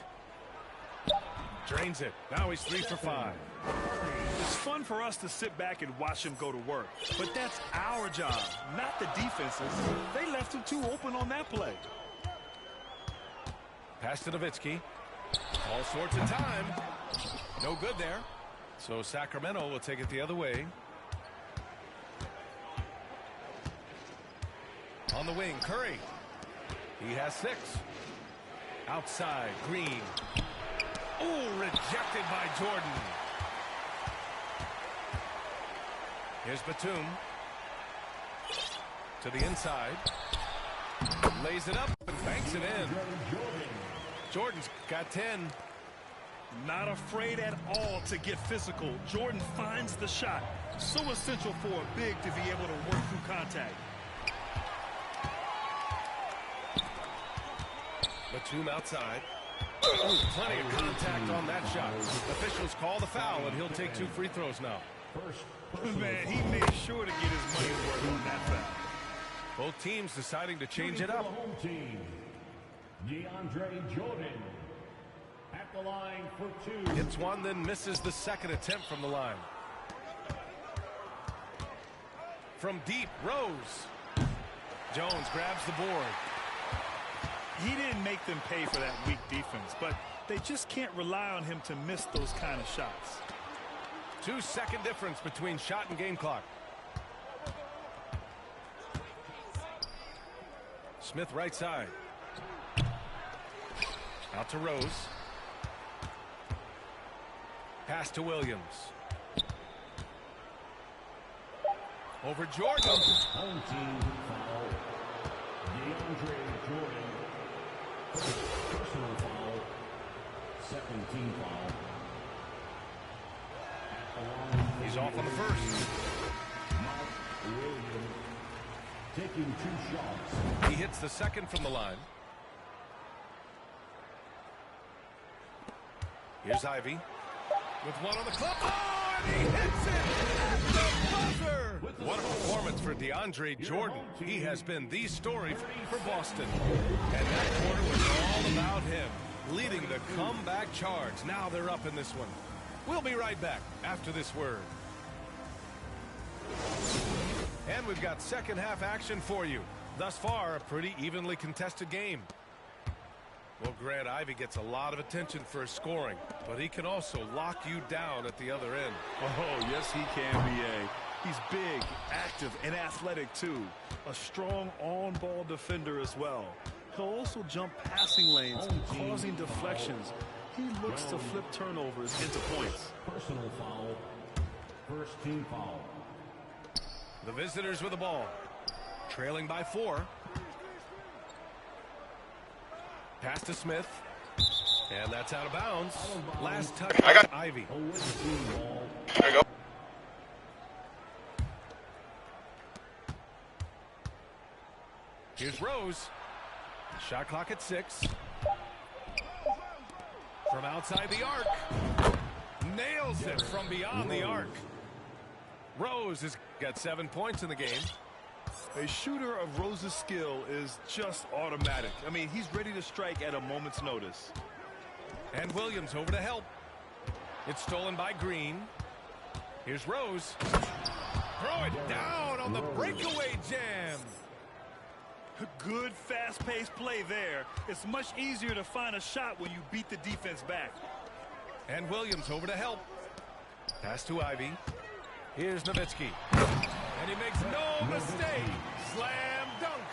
Drains it. Now he's 3 for 5.
It's fun for us to sit back and watch him go to work. But that's our job, not the defense's. They left him too open on that play.
Pass to Nowitzki. All sorts of time. No good there. So Sacramento will take it the other way. On the wing, Curry. He has 6. Outside, Green. Oh, rejected by Jordan. Here's Batum. To the inside. Lays it up and banks it in. Jordan's got 10.
Not afraid at all to get physical. Jordan finds the shot. So essential for a big to be able to work through contact.
Batum outside. Oh, plenty of contact on that shot. Officials call the foul, and he'll take 2 free throws now.
Man, he made sure to get his money's worth on that foul.
Both teams deciding to change it up.
Home team, DeAndre Jordan at the line for 2.
Hits one, then misses the second attempt from the line. From deep, Rose. Jones grabs the board.
He didn't make them pay for that weak defense, but they just can't rely on him to miss those kind of shots.
2-second difference between shot and game clock. Smith right side. Out to Rose. Pass to Williams. Over Jordan.
Home team foul. DeAndre Jordan. Personal foul. Second team foul.
He's off on the first.
Mark Williams taking 2 shots.
He hits the second from the line. Here's Ivy. With one on the clock. Oh, and he hits it at the buzzer. What a performance for DeAndre Jordan. He has been the story for Boston. And that quarter was all about him, leading the comeback charge. Now they're up in this one. We'll be right back after this word. And we've got second half action for you. Thus far, a pretty evenly contested game. Well, Grant, Ivy gets a lot of attention for his scoring, but he can also lock you down at the other end.
Oh, yes, he can, B.A. He's big, active, and athletic, too. A strong on-ball defender as well. He'll also jump passing lanes, causing deflections. He looks to flip turnovers into points.
Personal foul. First team foul.
The visitors with the ball. Trailing by 4. Pass to Smith. And that's out of bounds. Last touch by Ivy.
There you go.
Here's Rose. Shot clock at 6. From outside the arc. Nails it from beyond the arc. Rose has got 7 points in the game.
A shooter of Rose's skill is just automatic. I mean, he's ready to strike at a moment's notice.
And Williams over to help. It's stolen by Green. Here's Rose. Throw it down on the breakaway jam.
Good fast-paced play there. It's much easier to find a shot when you beat the defense back.
And Williams over to help. Pass to Ivy. Here's Nowitzki. And he makes no mistake. Slam dunk.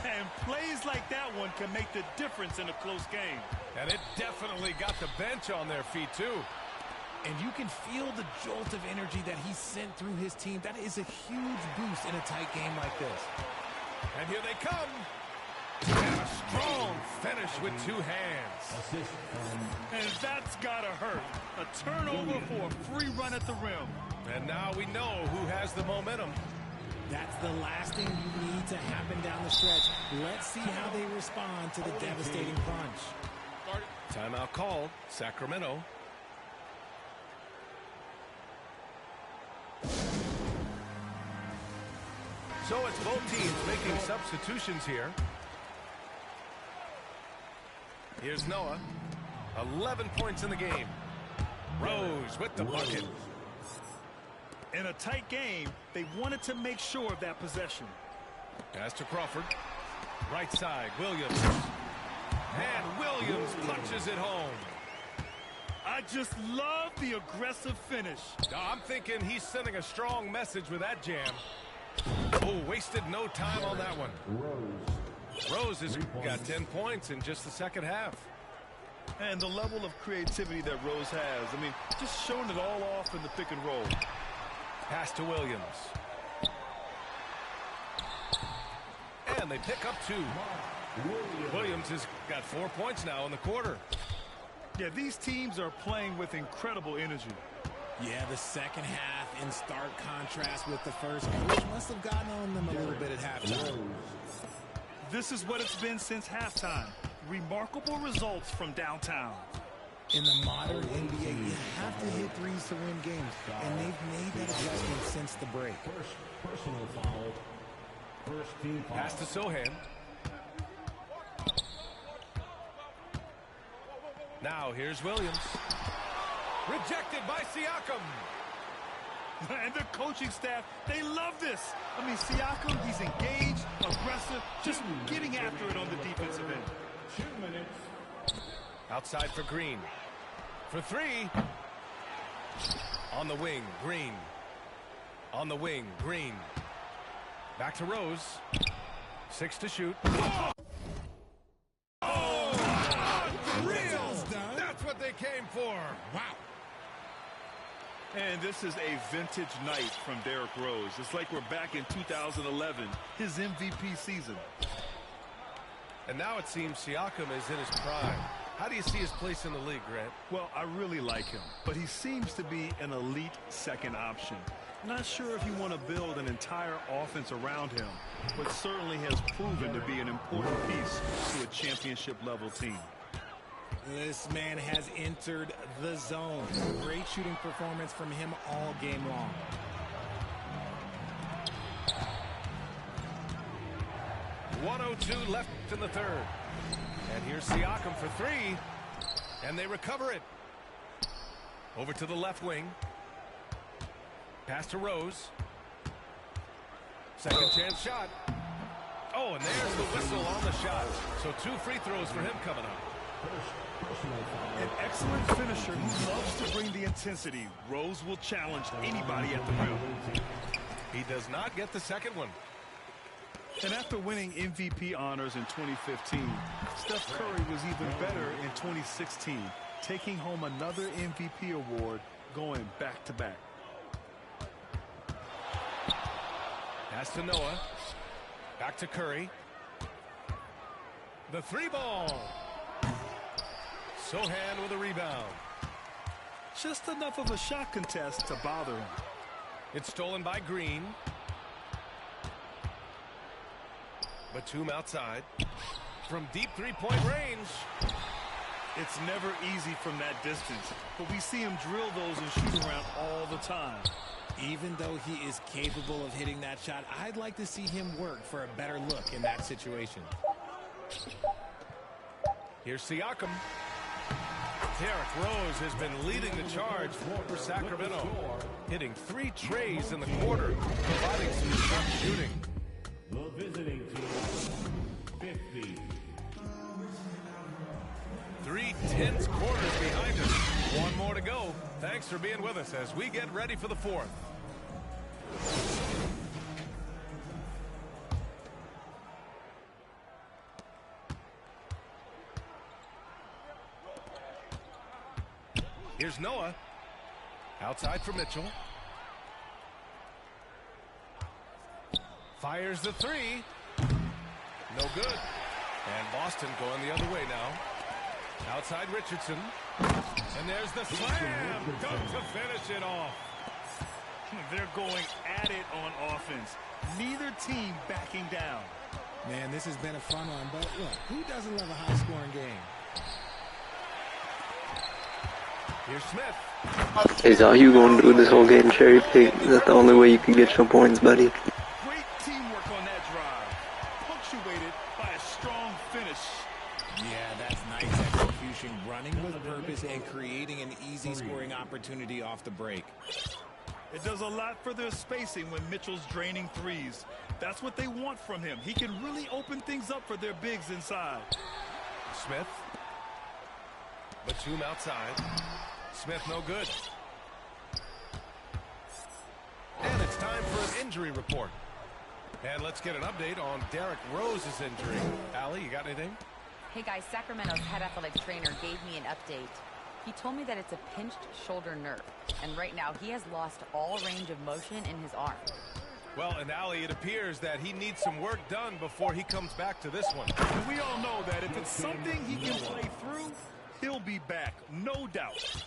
And plays like that one can make the difference in a close game.
And it definitely got the bench on their feet, too.
And you can feel the jolt of energy that he sent through his team. That is a huge boost in a tight game like this.
And here they come. And a strong finish with 2 hands.
And that's gotta hurt. A turnover for a free run at the rim.
And now we know who has the momentum.
That's the last thing you need to happen down the stretch. Let's see how they respond to the devastating punch.
Timeout called. Sacramento. So it's both teams making substitutions here. Here's Noah. 11 points in the game. Rose with the bucket.
In a tight game, they wanted to make sure of that possession.
Pass to Crawford. Right side, Williams. And Williams punches it home.
I just love the aggressive finish.
I'm thinking he's sending a strong message with that jam. Oh, wasted no time on that one. Rose has got 10 points in just the second half.
And the level of creativity that Rose has, I mean, just showing it all off in the pick and roll.
Pass to Williams. And they pick up 2. Williams has got 4 points now in the quarter.
Yeah, these teams are playing with incredible energy.
Yeah, the second half in stark contrast with the first. Coach must have gotten on them a little bit at halftime.
This is what it's been since halftime. Remarkable results from downtown.
In the modern NBA, you have to hit threes to win games, and they've made that adjustment since the break.
Personal foul. First team foul.
Pass to Sohan. Now here's Williams. Rejected by Siakam.
And the coaching staff, they love this. I mean, Siakam, he's engaged, aggressive, just getting after it on the defensive end.
2 minutes.
Outside for Green. For 3. On the wing, Green. On the wing, Green. Back to Rose. 6 to shoot. That's what they came for.
Wow.
And this is a vintage night from Derrick Rose. It's like we're back in 2011, his MVP season.
And now it seems Siakam is in his prime. How do you see his place in the league, Grant?
Well, I really like him, but he seems to be an elite second option. Not sure if you want to build an entire offense around him, but certainly has proven to be an important piece to a championship-level team.
This man has entered the zone. Great shooting performance from him all game long. .102
left in the third. And here's Siakam for 3. And they recover it. Over to the left wing. Pass to Rose. Second chance shot. Oh, and there's the whistle on the shot. So 2 free throws for him coming up.
An excellent finisher who loves to bring the intensity. Rose will challenge anybody at the rim.
He does not get the second one.
And after winning MVP honors in 2015, Steph Curry was even better in 2016, taking home another MVP award, going back-to-back.
Pass to Noah. Back to Curry. The 3-ball. Sohan with a rebound.
Just enough of a shot contest to bother him.
It's stolen by Green. Batum outside. From deep 3-point range.
It's never easy from that distance, but we see him drill those and shoot around all the time.
Even though he is capable of hitting that shot, I'd like to see him work for a better look in that situation.
Here's Siakam. Derrick Rose has been leading the charge for Sacramento, hitting 3 trays in the quarter, providing some sharp shooting.
The visiting team, 50.
3 tense quarters behind us. 1 more to go. Thanks for being with us as we get ready for the 4th. Here's Noah. Outside for Mitchell. Fires the 3. No good. And Boston going the other way now. Outside Richardson. And there's the slam. Dunk to finish it off.
They're going at it on offense. Neither team backing down.
Man, this has been a fun one, but look, who doesn't love a high-scoring game?
Here's Smith.
Is all you gonna do this whole game cherry pick? That's the only way you can get some points, buddy.
Great teamwork on that drive. Punctuated by a strong finish.
Yeah, that's nice execution. Running with purpose and creating an easy scoring opportunity off the break.
It does a lot for their spacing when Mitchell's draining threes. That's what they want from him. He can really open things up for their bigs inside.
Smith. Batum outside. Smith no good. And it's time for an injury report. And let's get an update on Derrick Rose's injury. Allie, you got anything?
Hey guys, Sacramento's head athletic trainer gave me an update. He told me that it's a pinched shoulder nerve, and right now he has lost all range of motion in his arm.
Well, and Allie, it appears that he needs some work done before he comes back to this one.
And we all know that if it's something he can play through, he'll be back, no doubt.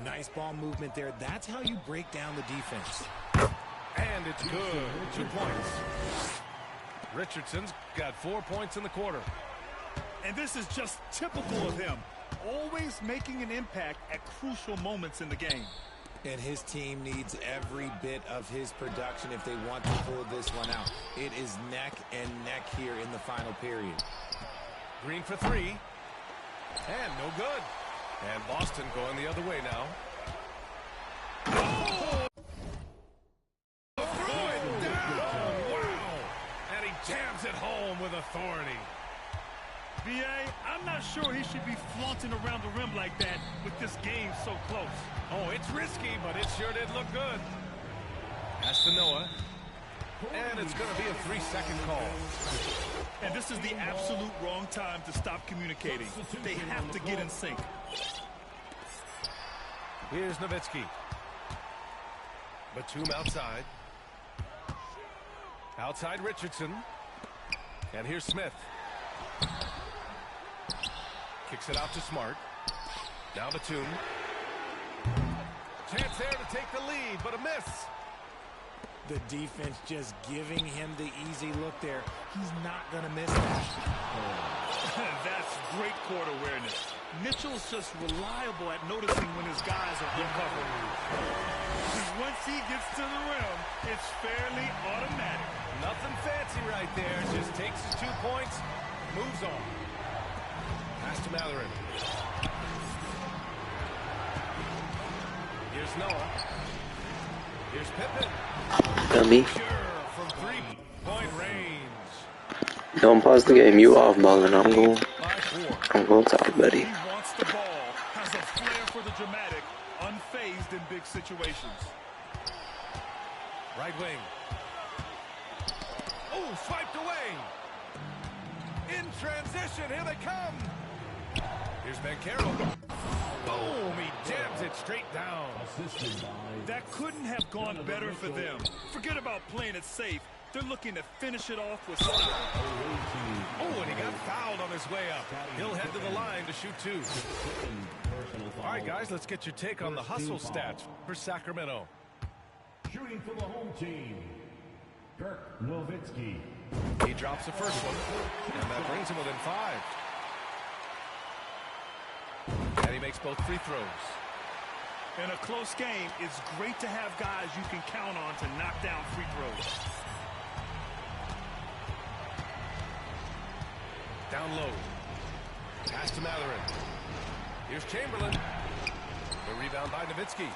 Nice ball movement there. That's how you break down the defense.
And it's good. 2 points. Richardson's got 4 points in the quarter.
And this is just typical of him. Always making an impact at crucial moments in the game.
And his team needs every bit of his production if they want to pull this one out. It is neck and neck here in the final period.
Green for 3. And no good. And Boston going the other way now. Oh! Threw it down! Wow! And he jams it home with authority.
B.A., I'm not sure he should be flaunting around the rim like that with this game so close.
Oh, it's risky, but it sure did look good. Pass to Noah. And it's going to be a 3-second call.
And this is the absolute wrong time to stop communicating. They have to get in sync.
Here's Nowitzki. Batum outside. Outside Richardson. And here's Smith. Kicks it out to Smart. Now Batum. Chance there to take the lead, but a miss.
The defense just giving him the easy look there. He's not going to miss that.
That's great court awareness. Mitchell's just reliable at noticing when his guys are uncovered. Once he gets to the rim, it's fairly automatic.
Nothing fancy right there. Just takes his 2 points, moves on. Pass to Matherin. Here's Noah. Here's Pippen.
Dummy.
From 3-point range.
Don't pause the game. You off balling. I'm going top, buddy.
He wants the ball. Has a flair for the dramatic. Unfazed in big situations.
Right wing. Oh, swiped away. In transition. Here they come. Here's Banchero. Boom, he jams it straight down.
That couldn't have gone better for them. Forget about playing it safe. They're looking to finish it off with style.
Oh, and he got fouled on his way up. He'll head to the line to shoot 2. All right, guys, let's get your take on the hustle stats for Sacramento.
Shooting for the home team, Kirk Nowitzki.
He drops the first one, and that brings him within 5. And he makes both free throws.
In a close game, it's great to have guys you can count on to knock down free throws.
Down low. Pass to Matherin. Here's Chamberlain. The rebound by Nowitzki.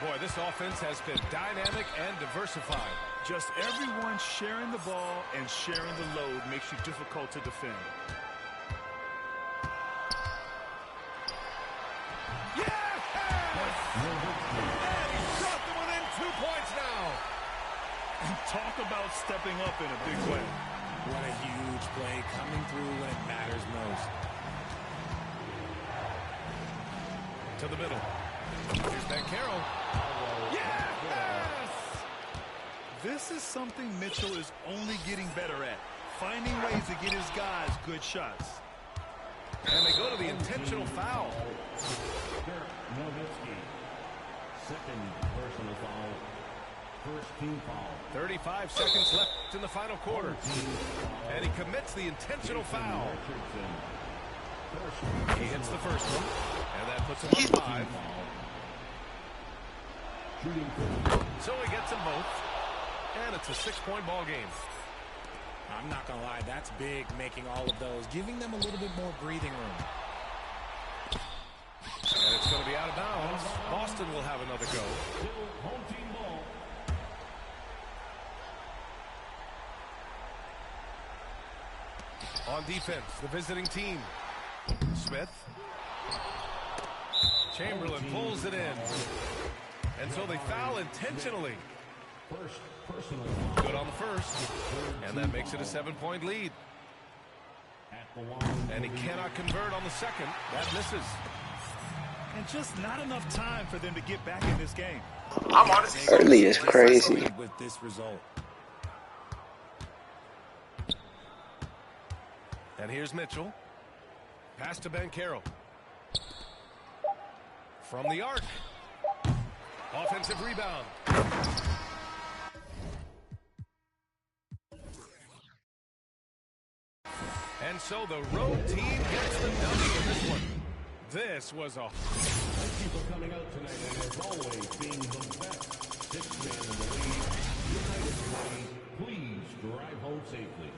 Boy, this offense has been dynamic and diversified.
Just everyone sharing the ball and sharing the load makes you difficult to defend. Talk about stepping up in a big way.
What a huge play, coming through when it matters most.
To the middle. Here's Banchero. Yes!
This is something Mitchell is only getting better at. Finding ways to get his guys good shots.
And they go to the intentional foul.
Nowitzki. Second personal foul. First team foul.
35 seconds left in the final quarter. And he commits the intentional foul. He hits the first one. And that puts him on 5. So he gets them both. And it's a 6-point ball game.
I'm not going to lie, that's big, making all of those, giving them a little bit more breathing room.
And it's going to be out of bounds. Boston will have another go.
Home team ball.
On defense, the visiting team. Smith. Chamberlain pulls it in. And so they foul intentionally. Good on the first. And that makes it a 7-point lead. And he cannot convert on the second. That misses.
And just not enough time for them to get back in this game.
Early is crazy.
With this result.
And here's Mitchell. Pass to Banchero. From the arc. Offensive rebound. And so the road team gets the W in this one. This was a...
Thank you for coming out tonight, and as always, being the best sixth man in the league. United way, please drive home safely.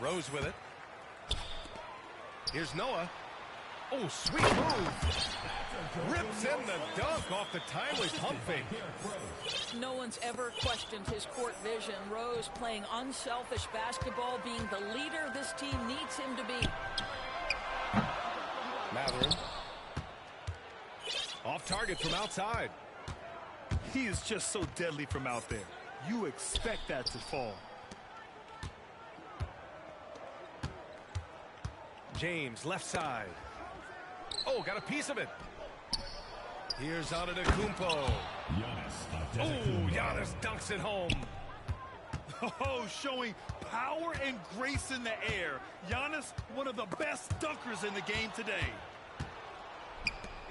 Rose with it. Here's Noah. Oh, sweet move. Rips in the dunk off the timely pump fake.
No one's ever questioned his court vision. Rose playing unselfish basketball, being the leader this team needs him to be.
Matherin. Off target from outside.
He is just so deadly from out there. You expect that to fall.
James, left side. Oh, got a piece of it. Here's Antetokounmpo. Oh, Giannis dunks it home.
Oh, showing power and grace in the air. Giannis, one of the best dunkers in the game today.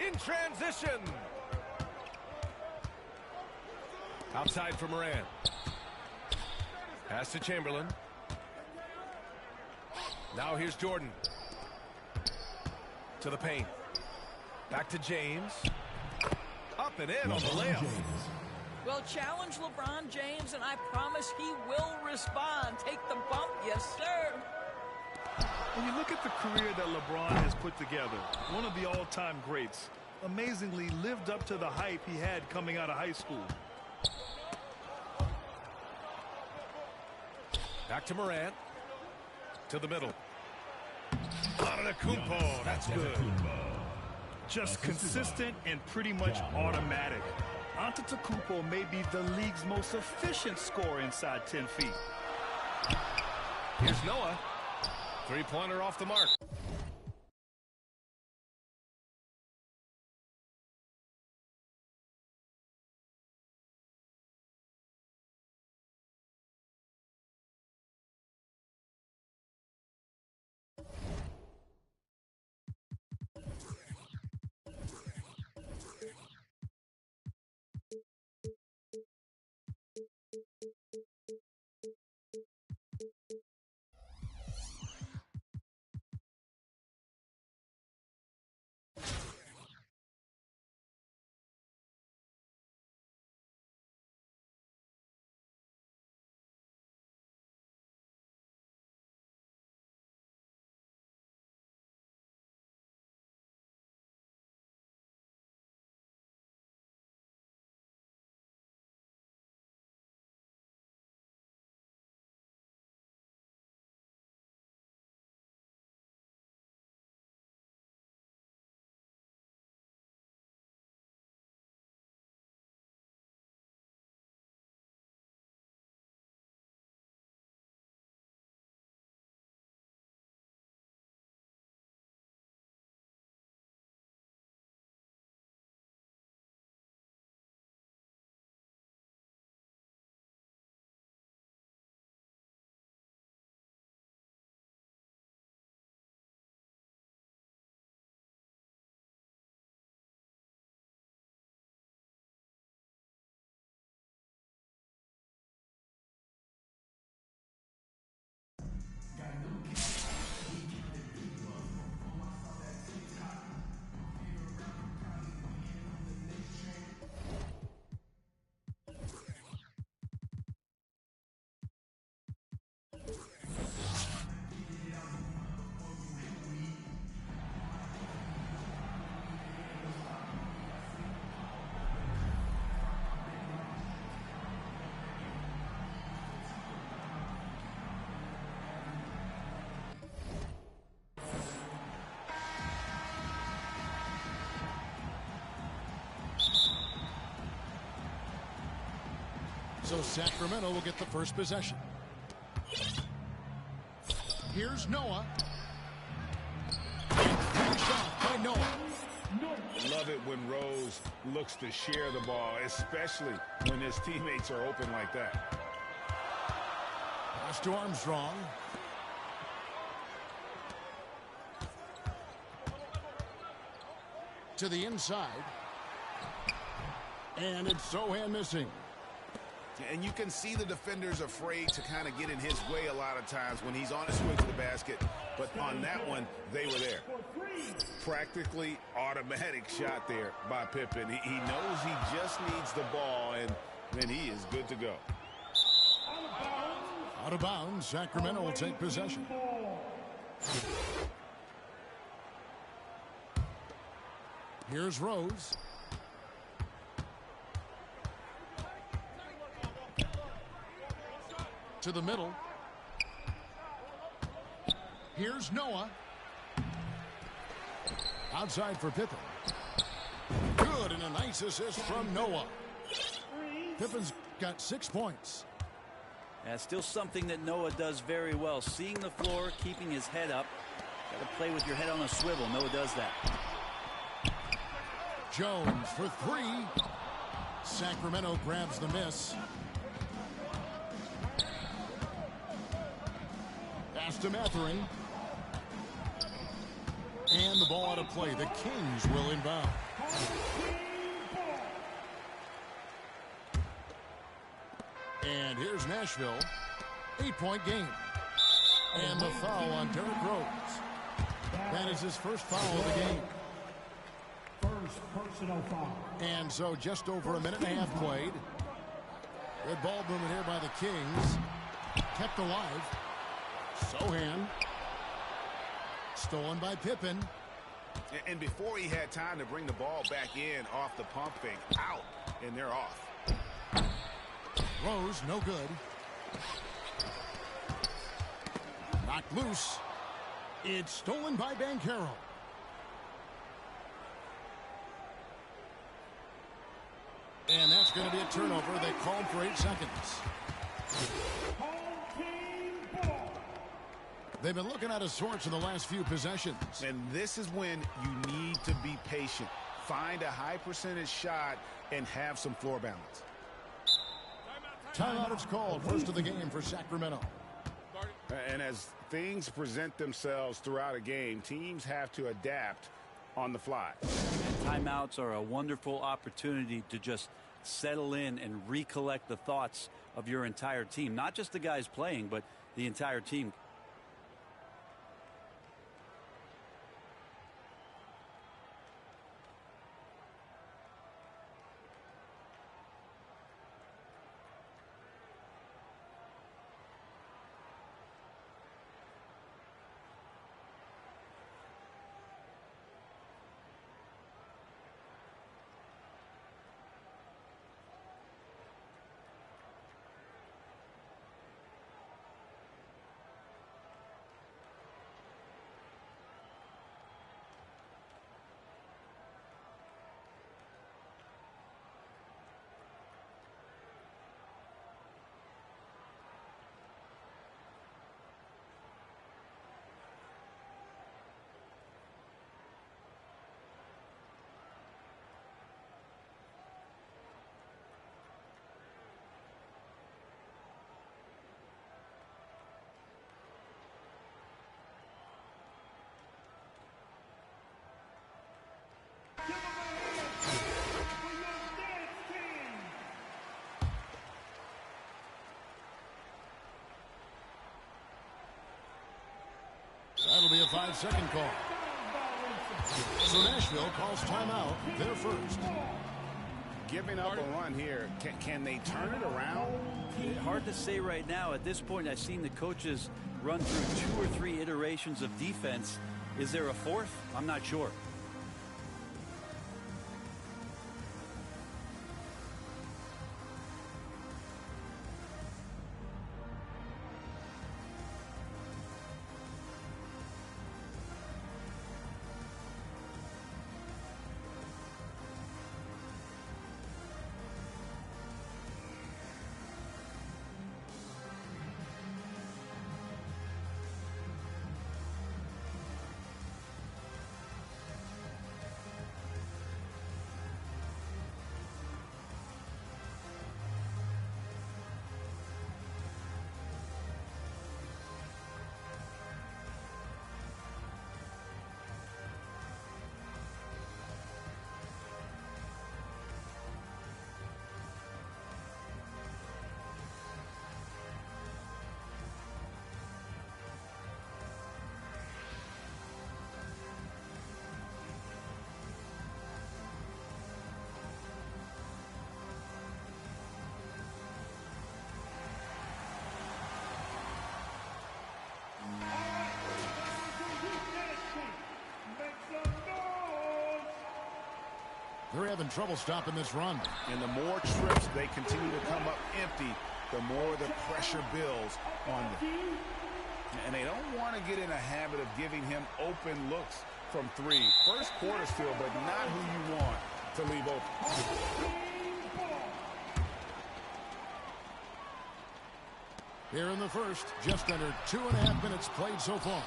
In transition. Outside for Morant. Pass to Chamberlain. Now here's Jordan. To the paint. Back to James. Up and in on the layup.
Well, challenge LeBron James, and I promise he will respond. Take the bump, yes, sir.
When you look at the career that LeBron has put together, one of the all-time greats, amazingly lived up to the hype he had coming out of high school.
Back to Morant. To the middle. Antetokounmpo, that's good.
Just consistent and pretty much automatic. Antetokounmpo may be the league's most efficient scorer inside 10 feet.
Here's Noah. Three-pointer off the mark.
So Sacramento will get the first possession. Here's Noah. Shot by Noah.
Love it when Rose looks to share the ball, especially when his teammates are open like that.
Pass to Armstrong. To the inside. And it's Sohan missing.
And you can see the defenders afraid to kind of get in his way a lot of times when he's on his way to the basket. But on that one, they were there. Practically automatic shot there by Pippen. He knows he just needs the ball, and then he is good to go.
Out Out of bounds. Sacramento will take possession. Here's Rose. To the middle. Here's Noah. Outside for Pippen. Good, and a nice assist from Noah. Pippen's got 6 points.
That's still something that Noah does very well. Seeing the floor, keeping his head up. Got to play with your head on a swivel. Noah does that.
Jones for 3. Sacramento grabs the miss. Pass to Mathurin. And the ball out of play. The Kings will inbound. And here's Nashville. 8-point game. And the foul on Derrick Rose. That is his first foul of the game.
First personal foul.
And so just over a minute and a half played. Good ball movement here by the Kings. Kept alive. Sohan. Stolen by Pippen.
And before he had time to bring the ball back in off the pump fake, out, and they're off.
Rose, no good. Knocked loose. It's stolen by Banchero. And that's going to be a turnover. They called for 8 seconds. They've been looking out of sorts in the last few possessions.
And this is when you need to be patient. Find a high percentage shot and have some floor balance.
Timeout is called. First of the game for Sacramento.
And as things present themselves throughout a game, teams have to adapt on the fly.
Timeouts are a wonderful opportunity to just settle in and recollect the thoughts of your entire team. Not just the guys playing, but the entire team.
That'll be a 5-second call. So Nashville calls timeout. They're first.
Giving up a run here. Can they turn it around?
Hard to say right now. At this point, I've seen the coaches run through 2 or 3 iterations of defense. Is there a fourth? I'm not sure.
They're having trouble stopping this run.
And the more trips they continue to come up empty, the more the pressure builds on them. And they don't want to get in a habit of giving him open looks from three. First quarter still, but not who you want to leave open.
Here in the first, just under 2.5 minutes played so far.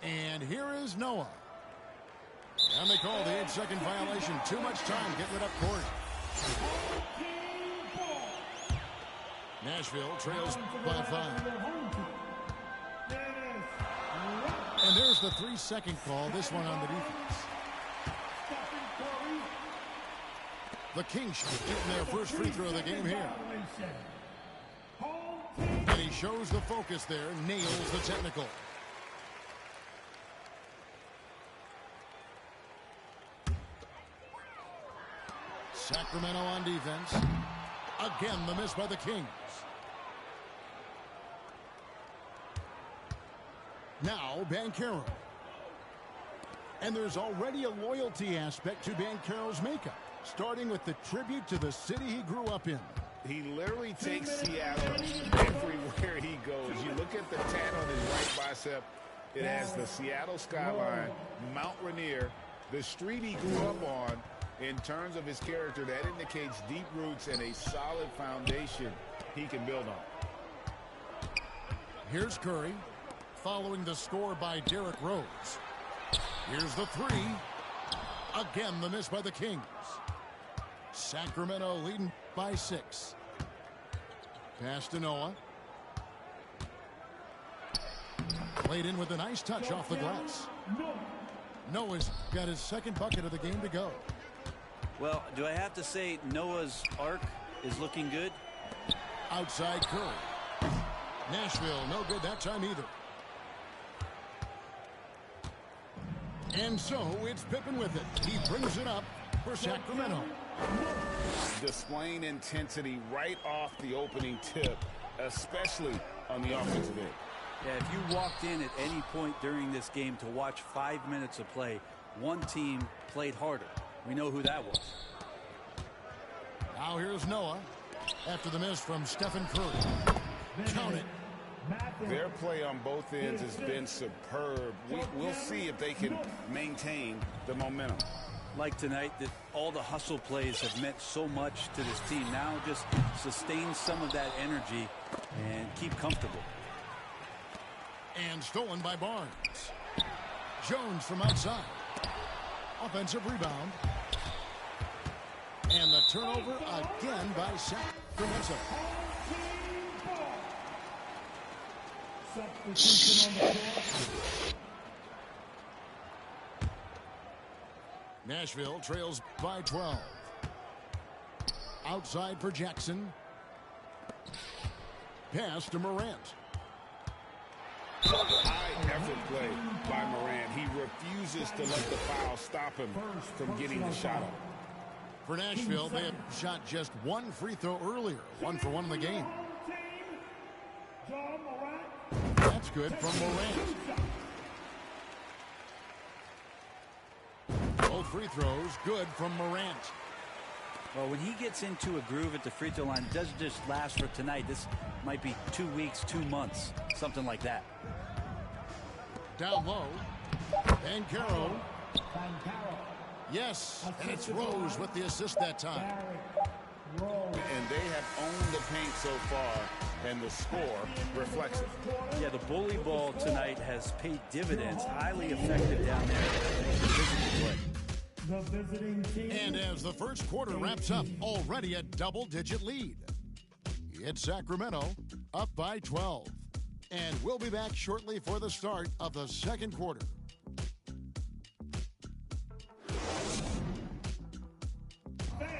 And here is Noah. And they call the 8-second violation. Too much time getting it up court. Nashville trails by 5. And there's the 3-second call, this one on the defense. The Kings getting their first free throw of the game here. And he shows the focus there, nails the technical. Sacramento on defense. Again, the miss by the Kings. Now, Banchero. And there's already a loyalty aspect to Banchero's makeup, starting with the tribute to the city he grew up in.
He literally takes Seattle everywhere he goes. You look at the tat on his right bicep. It has the Seattle skyline, Mount Rainier, the street he grew up on. In terms of his character, that indicates deep roots and a solid foundation he can build on.
Here's Curry, following the score by Derrick Rose. Here's the 3. Again, the miss by the Kings. Sacramento leading by 6. Pass to Noah. Played in with a nice touch off the glass. Noah's got his second bucket of the game to go.
Well, do I have to say Noah's arc is looking good?
Outside Curry. Nashville, no good that time either. And so it's Pippen with it. He brings it up for Sacramento.
Displaying intensity right off the opening tip, especially on the offensive end.
Yeah, if you walked in at any point during this game to watch 5 minutes of play, one team played harder. We know who that was.
Now here's Noah after the miss from Stephen Curry. Count it.
Their play on both ends has been superb. We'll see if they can maintain the momentum.
Like tonight, that all the hustle plays have meant so much to this team. Now just sustain some of that energy and keep comfortable.
And stolen by Barnes. Jones from outside. Offensive rebound. And the turnover again by Sacramento. Nashville trails by 12. Outside for Jackson. Pass to Morant.
High effort play by Morant. He refuses to let the foul stop him from getting the shot up.
For Nashville, they had shot just one free throw earlier. 1 for 1 in the game. That's good from Morant. Both free throws good from Morant.
Well, when he gets into a groove at the free throw line, it doesn't just last for tonight. This might be 2 weeks, 2 months, something like that.
Down low. Banchero. Yes, and it's Rose with the assist that time.
And they have owned the paint so far, and the score reflects it.
Yeah, the bully ball tonight has paid dividends. Highly effective down there.
And as the first quarter wraps up, already a double-digit lead. It's Sacramento up by 12. And we'll be back shortly for the start of the second quarter. And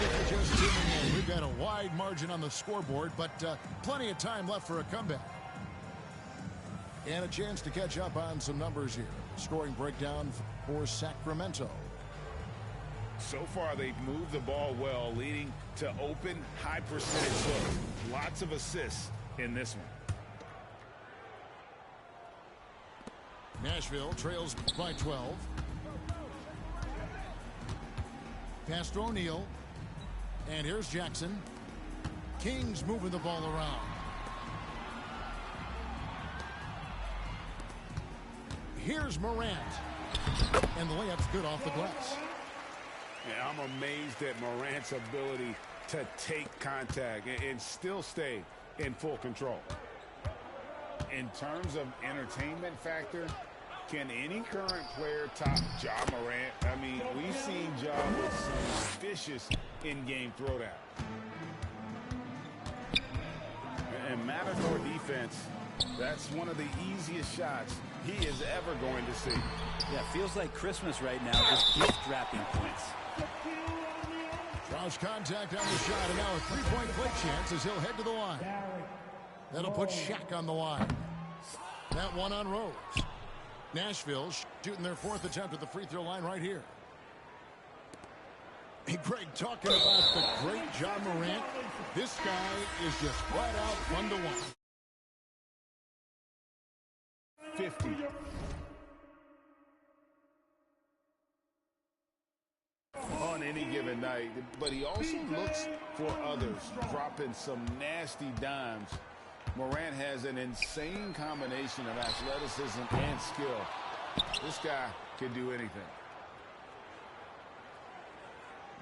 if you're just tuning in, we've got a wide margin on the scoreboard, but plenty of time left for a comeback. And a chance to catch up on some numbers here. Scoring breakdown for Sacramento.
So far, they've moved the ball well, leading to open, high percentage looks. Lots of assists in this one.
Nashville trails by 12. Pass to O'Neal. And here's Jackson. Kings moving the ball around. Here's Morant. And the layup's good off the glass.
Yeah, I'm amazed at Morant's ability to take contact and still stay in full control. In terms of entertainment factor, can any current player top Ja Morant? I mean, we've seen Ja with some vicious in-game throwdown. And Matador defense, that's one of the easiest shots he is ever going to see.
Yeah, feels like Christmas right now, just gift wrapping points.
Draws contact on the shot, and now a three-point play chance as he'll head to the line. That'll put Shaq on the line. That one on Rose. Nashville shooting their fourth attempt at the free throw line right here. Hey, Greg, talking about the great Ja Morant, this guy is just flat out fun to watch.
50. On any given night, but he also looks for others, dropping some nasty dimes. Morant has an insane combination of athleticism and skill. This guy can do anything.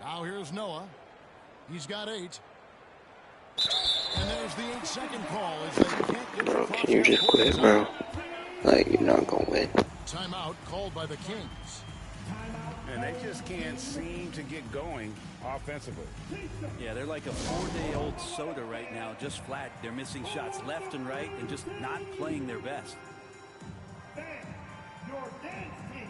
Now here's Noah. He's got 8. And there's the 8-second call as they can't get
Bro, can you just quit, bro? Like, you're not going to win.
Timeout called by the Kings.
And they just can't seem to get going offensively.
Yeah, they're like a 4-day-old soda right now, just flat. They're missing shots left and right and just not playing their best.
Your dance team.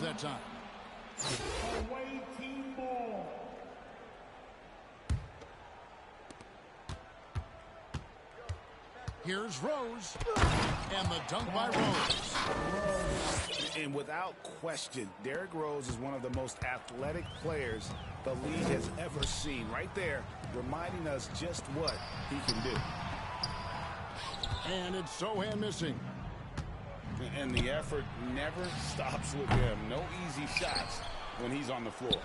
That time.
Away team ball.
Here's Rose. And the dunk by Rose.
And without question, Derrick Rose is one of the most athletic players the league has ever seen. Right there, reminding us just what he can do.
And it's Sohan missing.
And the effort never stops with him. No easy shots when he's on the floor.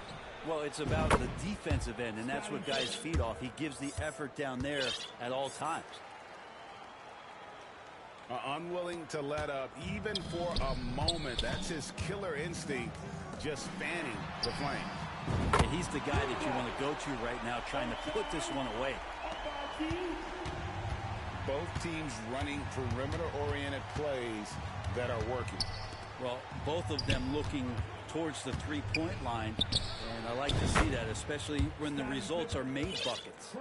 Well, it's about the defensive end, and that's what guys feed off. He gives the effort down there at all times.
Unwilling to let up even for a moment. That's his killer instinct, just fanning the flame.
And he's the guy that you want to go to right now, trying to put this one away.
Both teams running perimeter-oriented plays that are working.
Well, both of them looking towards the three-point line, and I like to see that, especially when the results are made buckets.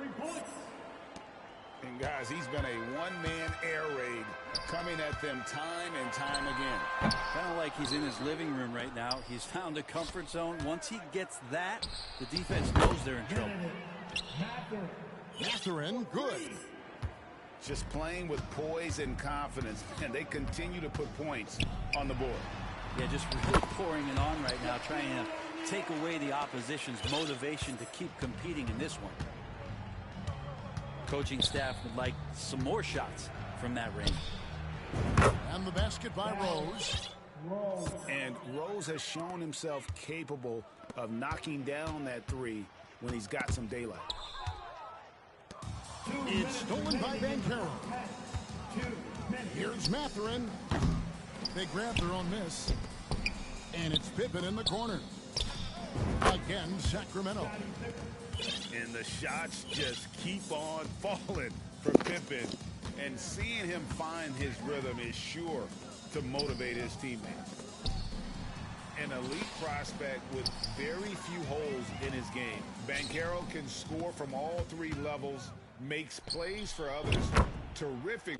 And guys, he's been a one-man air raid coming at them time and time again.
Kind of like he's in his living room right now. He's found a comfort zone. Once he gets that, the defense knows they're in trouble.
Mathurin, good.
Just playing with poise and confidence, and they continue to put points on the board.
Yeah, just really pouring it on right now, trying to take away the opposition's motivation to keep competing in this one. Coaching staff would like some more shots from that range.
And the basket by Rose.
And Rose has shown himself capable of knocking down that three when he's got some daylight.
It's stolen by Banchero. Here's Mathurin. They grab their own miss. And it's Pippen in the corner. Again, Sacramento.
And the shots just keep on falling for Pippen. And seeing him find his rhythm is sure to motivate his teammates. An elite prospect with very few holes in his game. Banchero can score from all 3 levels makes plays for others. Terrific.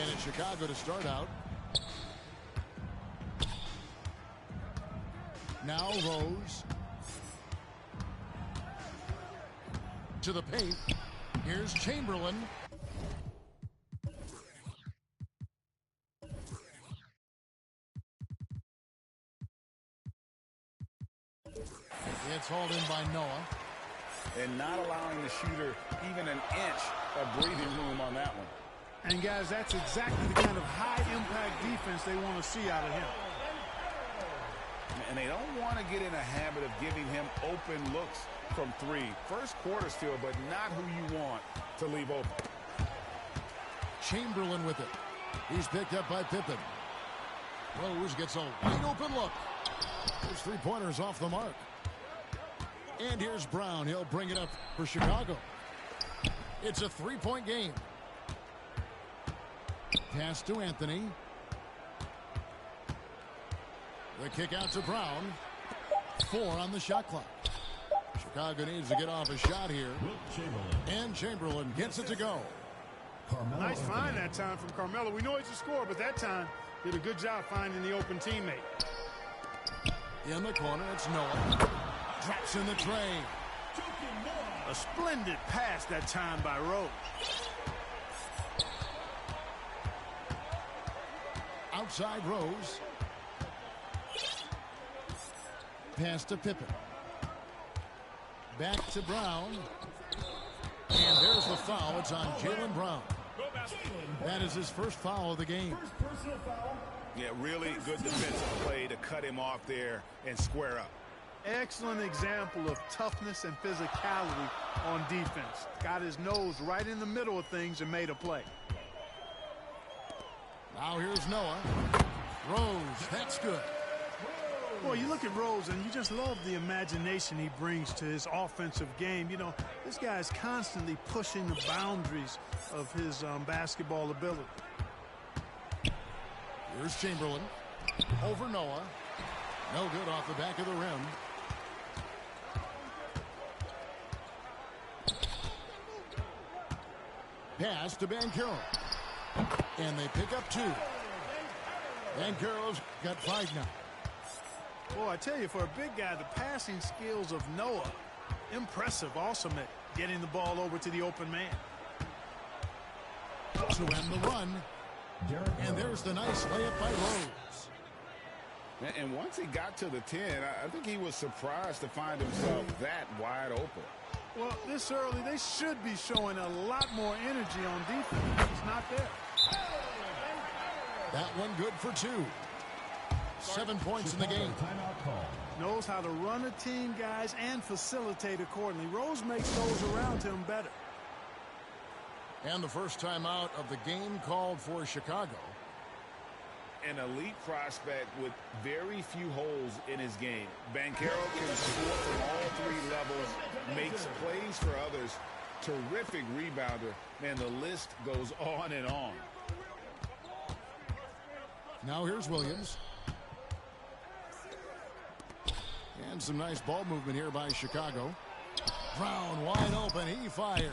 And it's Chicago to start out. Now Rose. To the paint. Here's Chamberlain. It's hauled in by Noah.
And not allowing the shooter even an inch of breathing room on that one.
And, guys, that's exactly the kind of high-impact defense they want to see out of him.
And they don't want to get in a habit of giving him open looks from three. First quarter still, but not who you want to leave open.
Chamberlain with it. He's picked up by Pippen. Rose gets a wide open look. Those three-pointers off the mark. And here's Brown. He'll bring it up for Chicago. It's a three-point game. Pass to Anthony. The kick out to Brown. 4 on the shot clock. Chicago needs to get off a shot here. And Chamberlain gets it to go.
Nice find that time from Carmelo. We know he's a scorer, but that time did a good job finding the open teammate.
In the corner, it's Noah. Drops in the tray.
A splendid pass that time by Rose.
Outside Rose. Pass to Pippen. Back to Brown. And there's the foul. It's on Jaylen Brown. That is his first foul of the game.
Yeah, really good defensive play to cut him off there and square up.
Excellent example of toughness and physicality on defense. Got his nose right in the middle of things and made a play.
Now here's Noah. Rose, that's good.
Boy, you look at Rose and you just love the imagination he brings to his offensive game. You know, this guy is constantly pushing the boundaries of his basketball ability.
Here's Chamberlain. Over Noah. No good off the back of the rim. Pass to Banchero. And they pick up 2. Banchero's got 5 now.
Boy, I tell you, for a big guy, the passing skills of Noah, impressive. Awesome at getting the ball over to the open man.
To end the run. And there's the nice layup by Rose.
And once he got to the 10, I think he was surprised to find himself that wide open.
Well, this early, they should be showing a lot more energy on defense. It's not there.
That one good for 2. 7 points in the game.
Knows how to run a team, guys, and facilitate accordingly. Rose makes those around him better.
And the first timeout of the game called for Chicago.
An elite prospect with very few holes in his game. Banchero can score from all 3 levels, makes plays for others. Terrific rebounder. Man, the list goes on and on.
Now here's Williams. And some nice ball movement here by Chicago. Brown wide open. He fires.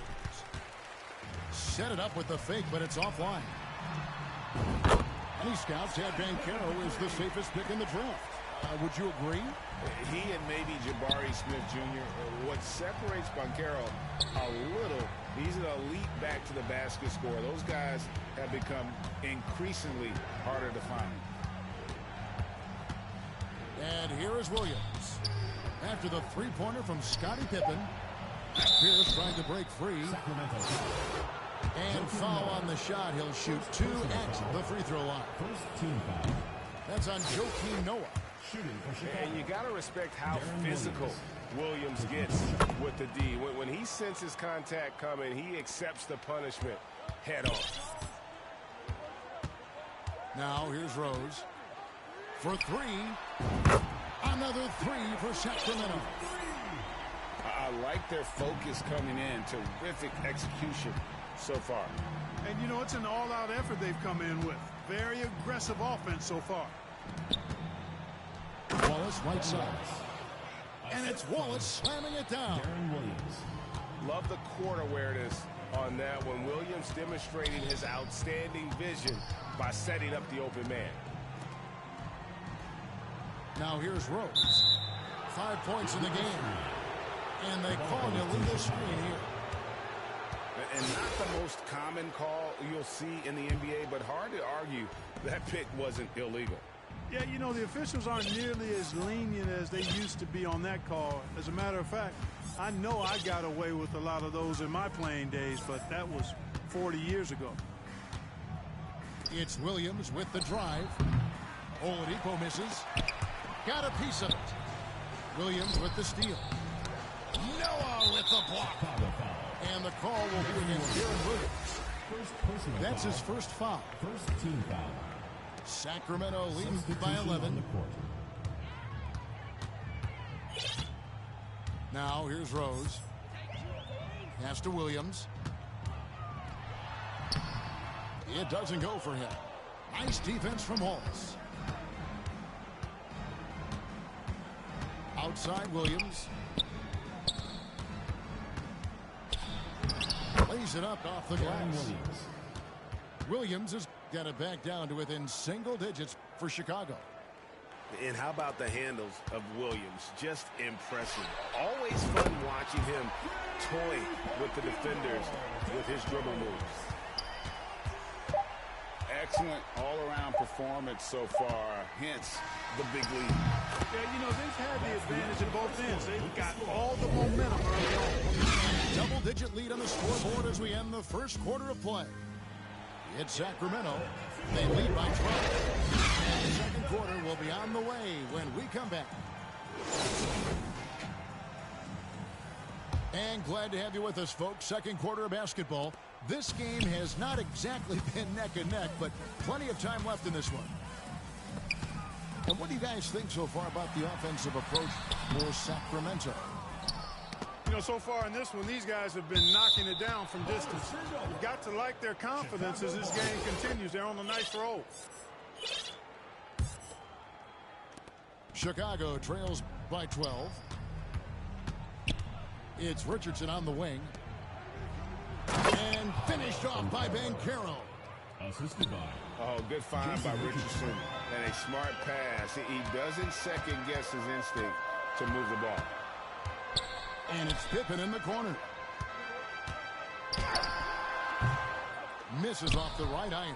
Set it up with the fake, but it's offline. Any scouts had Banchero as the safest pick in the draft. Would you agree?
He and maybe Jabari Smith Jr. What separates Banchero a little, he's an elite back to the basket scorer. Those guys have become increasingly harder to find.
And here is Williams. After the three-pointer from Scottie Pippen, Pierce trying to break free. And foul on the shot. He'll shoot 2 at the free throw line. That's on Joakim Noah.
And you got to respect how physical Williams gets with the D. When he senses contact coming, he accepts the punishment head on.
Now here's Rose. For 3. Another 3 for Sacramento.
I like their focus coming in. Terrific execution so far.
And, you know, it's an all-out effort they've come in with. Very aggressive offense so far.
Wallace right side. And it's Wallace slamming it down.
Love the court awareness on that one. Williams demonstrating his outstanding vision by setting up the open man.
Now here's Rose. 5 points in the game. And they call an illegal screen here.
And not the most common call you'll see in the NBA, but hard to argue that pick wasn't illegal.
Yeah, you know, the officials aren't nearly as lenient as they used to be on that call. As a matter of fact, I know I got away with a lot of those in my playing days, but that was 40 years ago.
It's Williams with the drive. Oladipo misses. Got a piece of it. Williams with the steal. Noah with the block. And the call will be against Darren Williams. That's his first foul.
First team foul.
Sacramento leads by 11. Now here's Rose. Pass to Williams. It doesn't go for him. Nice defense from Wallace. Outside Williams. Lays it up off the glass. Williams has got it back down to within single digits for Chicago.
And how about the handles of Williams? Just impressive. Always fun watching him toy with the defenders with his dribble moves.
Excellent all-around performance so far, hence the big lead.
Yeah, you know, they've had the advantage in both ends. They've got all the momentum early on.
Double-digit lead on the scoreboard as we end the first quarter of play. It's Sacramento. They lead by 12. And the second quarter will be on the way when we come back. And glad to have you with us, folks. Second quarter of basketball. This game has not exactly been neck and neck, but plenty of time left in this one. And what do you guys think so far about the offensive approach for Sacramento?
You know, so far in this one, these guys have been knocking it down from distance. You've got to like their confidence as this game continues. They're on a nice roll.
Chicago trails by 12. It's Richardson on the wing. And finished off by Banchero.
Assisted by.
Oh, good find by Richardson. And a smart pass. He doesn't second guess his instinct to move the ball.
And it's Pippen in the corner. Misses off the right iron.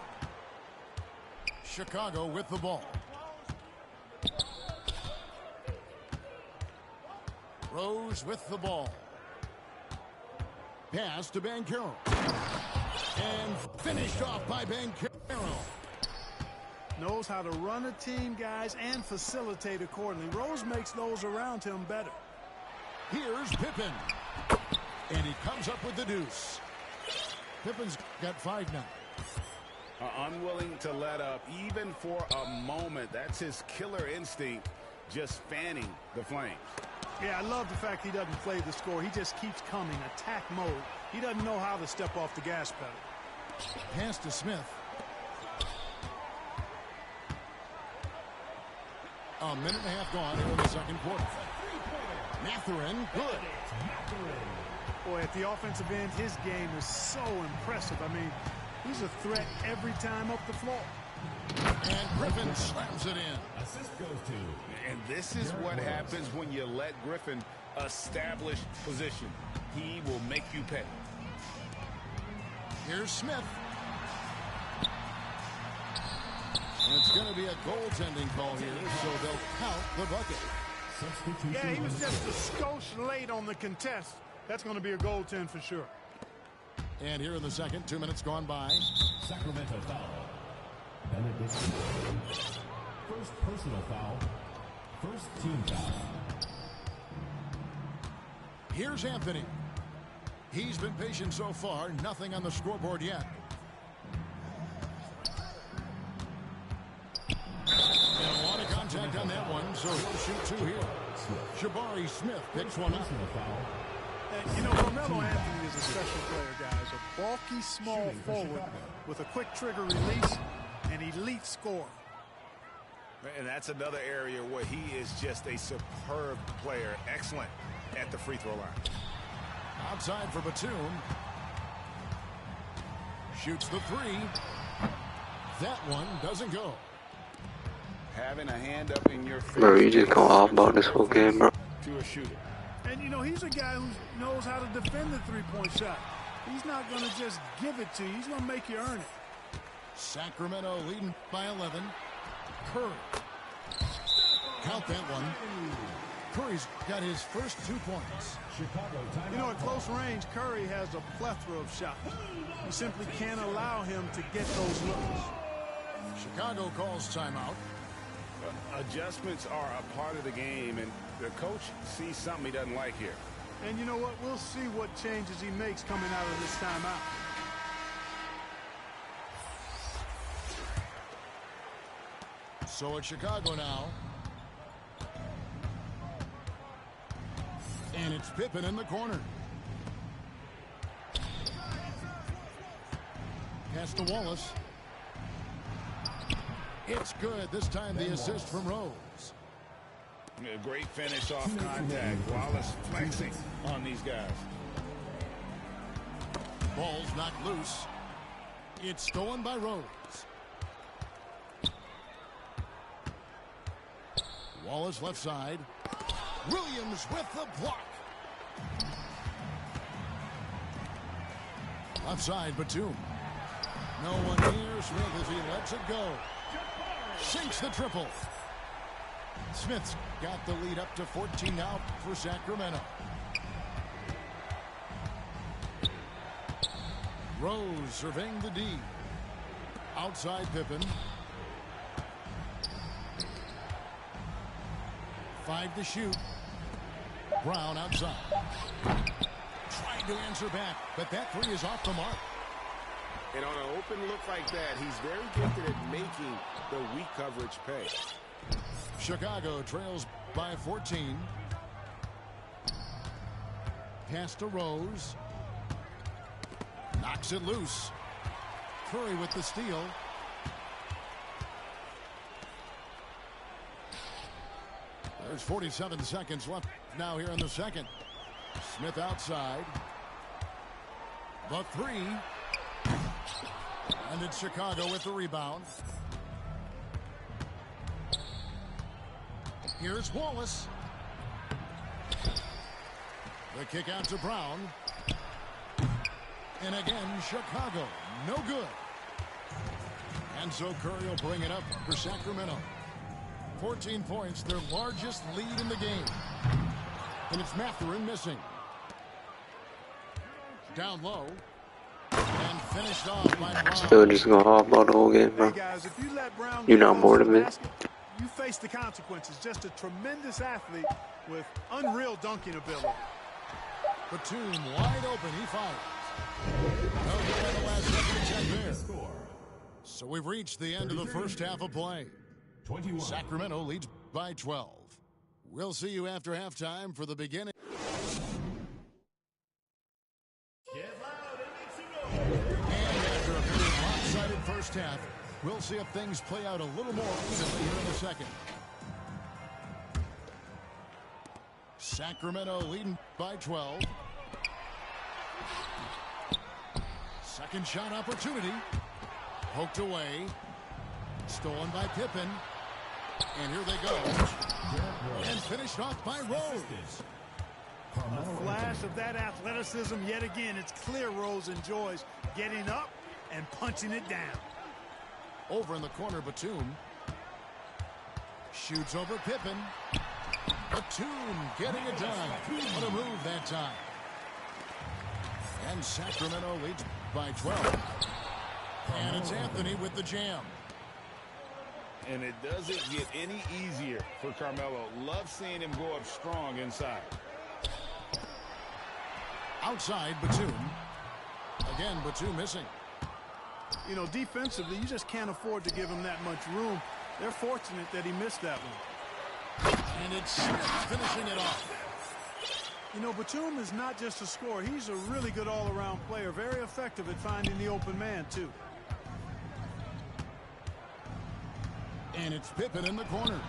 Chicago with the ball. Rose with the ball. Pass to Banchero. And finished off by Banchero.
Knows how to run a team, guys, and facilitate accordingly. Rose makes those around him better.
Here's Pippen. And he comes up with the deuce. Pippen's got 5 now.
Unwilling to let up even for a moment. That's his killer instinct, just fanning the flames.
Yeah, I love the fact he doesn't play the score. He just keeps coming, attack mode. He doesn't know how to step off the gas pedal.
Pass to Smith. A minute and a half gone here in the second quarter. Mathurin, good.
Boy, at the offensive end, his game is so impressive. I mean, he's a threat every time up the floor.
And Griffin slams it in.
Assist goes to.
And this is what happens when you let Griffin establish position. He will make you pay.
Here's Smith. And it's going to be a goaltending call here, so they'll count the bucket.
Yeah, he was just a skosh late on the contest. That's going to be a goaltend for sure.
And here in the second, 2 minutes gone by.
Sacramento foul. Benediction. First personal foul. First team foul.
Here's Anthony. He's been patient so far. Nothing on the scoreboard yet. And a lot of contact on that one, so he'll shoot 2 here. Jabari Smith picks one up.
You know, Carmelo Anthony is a special player, guys. A bulky, small forward with a quick trigger release, an elite scorer.
And that's another area where he is just a superb player. Excellent at the free throw line.
Outside for Batum. Shoots the 3. That one doesn't go.
Having a hand up in your face.
Bro, you just go off about this whole game, bro.
To a shooter.
And, you know, he's a guy who knows how to defend the three-point shot. He's not going to just give it to you. He's going to make you earn it.
Sacramento leading by 11. Curry. Count that one. Curry's got his first 2 points.
You know, at close range, Curry has a plethora of shots. You simply can't allow him to get those looks.
Chicago calls timeout.
Adjustments are a part of the game, and the coach sees something he doesn't like here.
And you know what? We'll see what changes he makes coming out of this timeout.
So it's Chicago now. And it's Pippen in the corner. Pass to Wallace. It's good. This time the assist from Rose.
A great finish off contact. Wallace flexing on these guys.
Ball's knocked loose. It's stolen by Rose. Wallace left side. Williams with the block. Left side, Batum. No one near Smith as he lets it go. Sinks the triple. Smith's got the lead up to 14 now for Sacramento. Rose surveying the D. Outside Pippen. 5 to shoot. Brown outside. Trying to answer back, but that three is off the mark.
And on an open look like that, he's very gifted at making the weak coverage pay.
Chicago trails by 14. Pass to Rose. Knocks it loose. Curry with the steal. There's 47 seconds left now here in the second. Smith outside. The three. And it's Chicago with the rebound. Here's Wallace. The kick out to Brown. And again, Chicago. No good. And so Curry will bring it up for Sacramento. 14 points, their largest lead in the game. And it's Mathurin missing. Down low. And finished off by Brown.
Still just going off about the whole game, bro.
Hey guys, if you let Brown
You're not bored of it?
basket, you face the consequences. Just a tremendous athlete with unreal dunking ability.
Batum wide open. He fires. No good in the last second check there. So we've reached the end of the first half of play. Sacramento leads by 12. We'll see you after halftime for the beginning. And after a very lopsided first half, we'll see if things play out a little more evenly here in the second. Sacramento leading by 12. Second shot opportunity. Poked away. Stolen by Pippen. And here they go. And finished off by Rose.
A flash of that athleticism yet again. It's clear Rose enjoys getting up and punching it down.
Over in the corner, Batum. Shoots over Pippen. Batum getting it done. What a move that time. And Sacramento leads by 12. And it's Anthony with the jam.
And it doesn't get any easier for Carmelo. Love seeing him go up strong inside.
Outside, Batum. Again, Batum missing.
You know, defensively, you just can't afford to give him that much room. They're fortunate that he missed that one.
And it's Smith finishing it off.
You know, Batum is not just a scorer. He's a really good all-around player. Very effective at finding the open man, too.
And it's Pippen in the corner.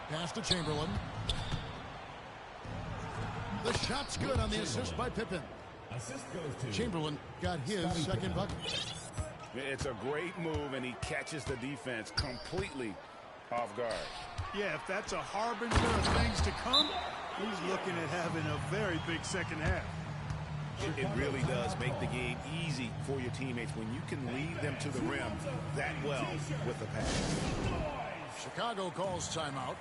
Pass to Chamberlain. The shot's good on the assist by Pippen. Chamberlain got his second bucket.
It's a great move, and he catches the defense completely off guard.
Yeah, if that's a harbinger of things to come, he's looking at having a very big second half.
It really does make the game easy for your teammates when you can lead them to the rim that well with the pass.
Chicago calls timeout.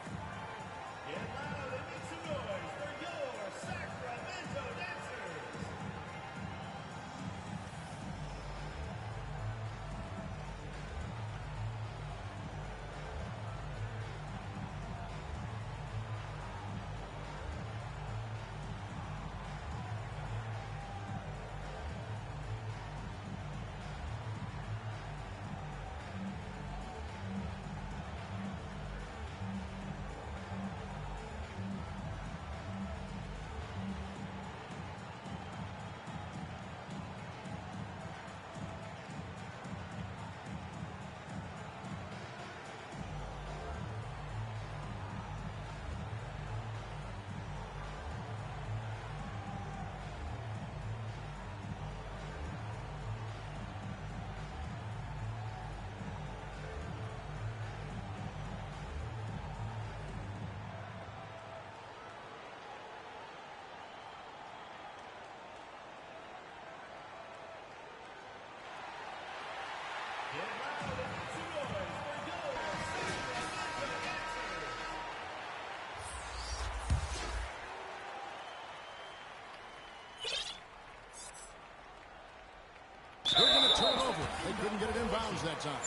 They couldn't get it in bounds that time.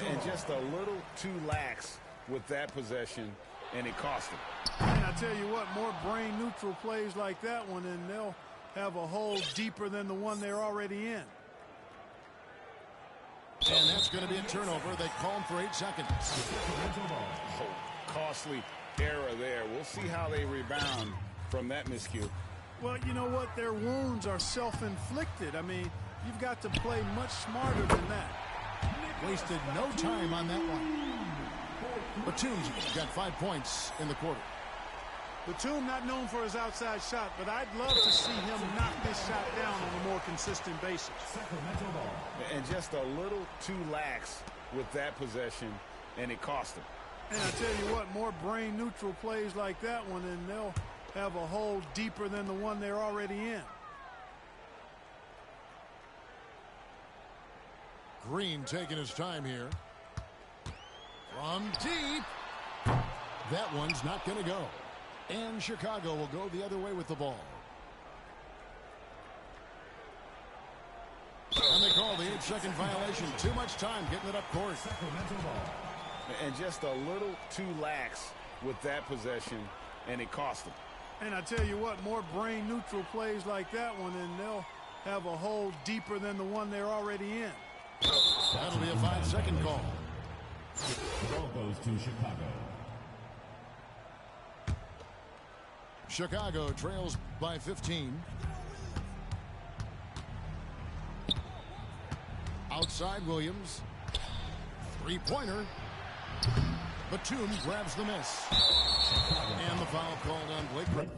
And just a little too lax with that possession, and it cost them.
And I tell you what, more brain-neutral plays like that one, and they'll have a hole deeper than the one they're already in.
And that's going to be a turnover. They call him for 8 seconds.
Oh, costly error there. We'll see how they rebound from that miscue.
Well, you know what? Their wounds are self-inflicted. I mean, you've got to play much smarter than that.
Wasted no time on that one. Batum's got 5 points in the quarter.
Batum not known for his outside shot, but I'd love to see him knock this shot down on a more consistent basis.
And just a little too lax with that possession, and it cost them.
And I tell you what, more brain-neutral plays like that one, and they'll have a hole deeper than the one they're already in.
Green taking his time here. From deep. That one's not going to go. And Chicago will go the other way with the ball. And they call the 8-second violation. Too much time getting it up court.
And just a little too lax with that possession, and it cost them.
And I tell you what, more brain-neutral plays like that one, and they'll have a hole deeper than the one they're already in.
That'll be a 5-second call.
The ball goes to Chicago.
Chicago trails by 15. Outside Williams. Three-pointer. Batum grabs the miss. And the foul called on Blake Griffin.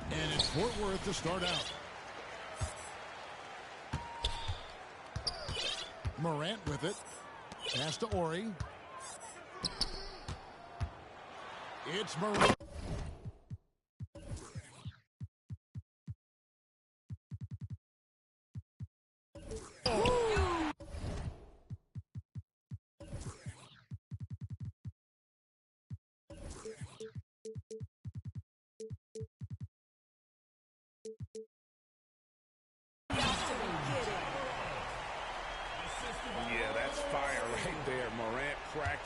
And it's Fort Worth to start out. Morant with it. Pass to Ori. It's Morant.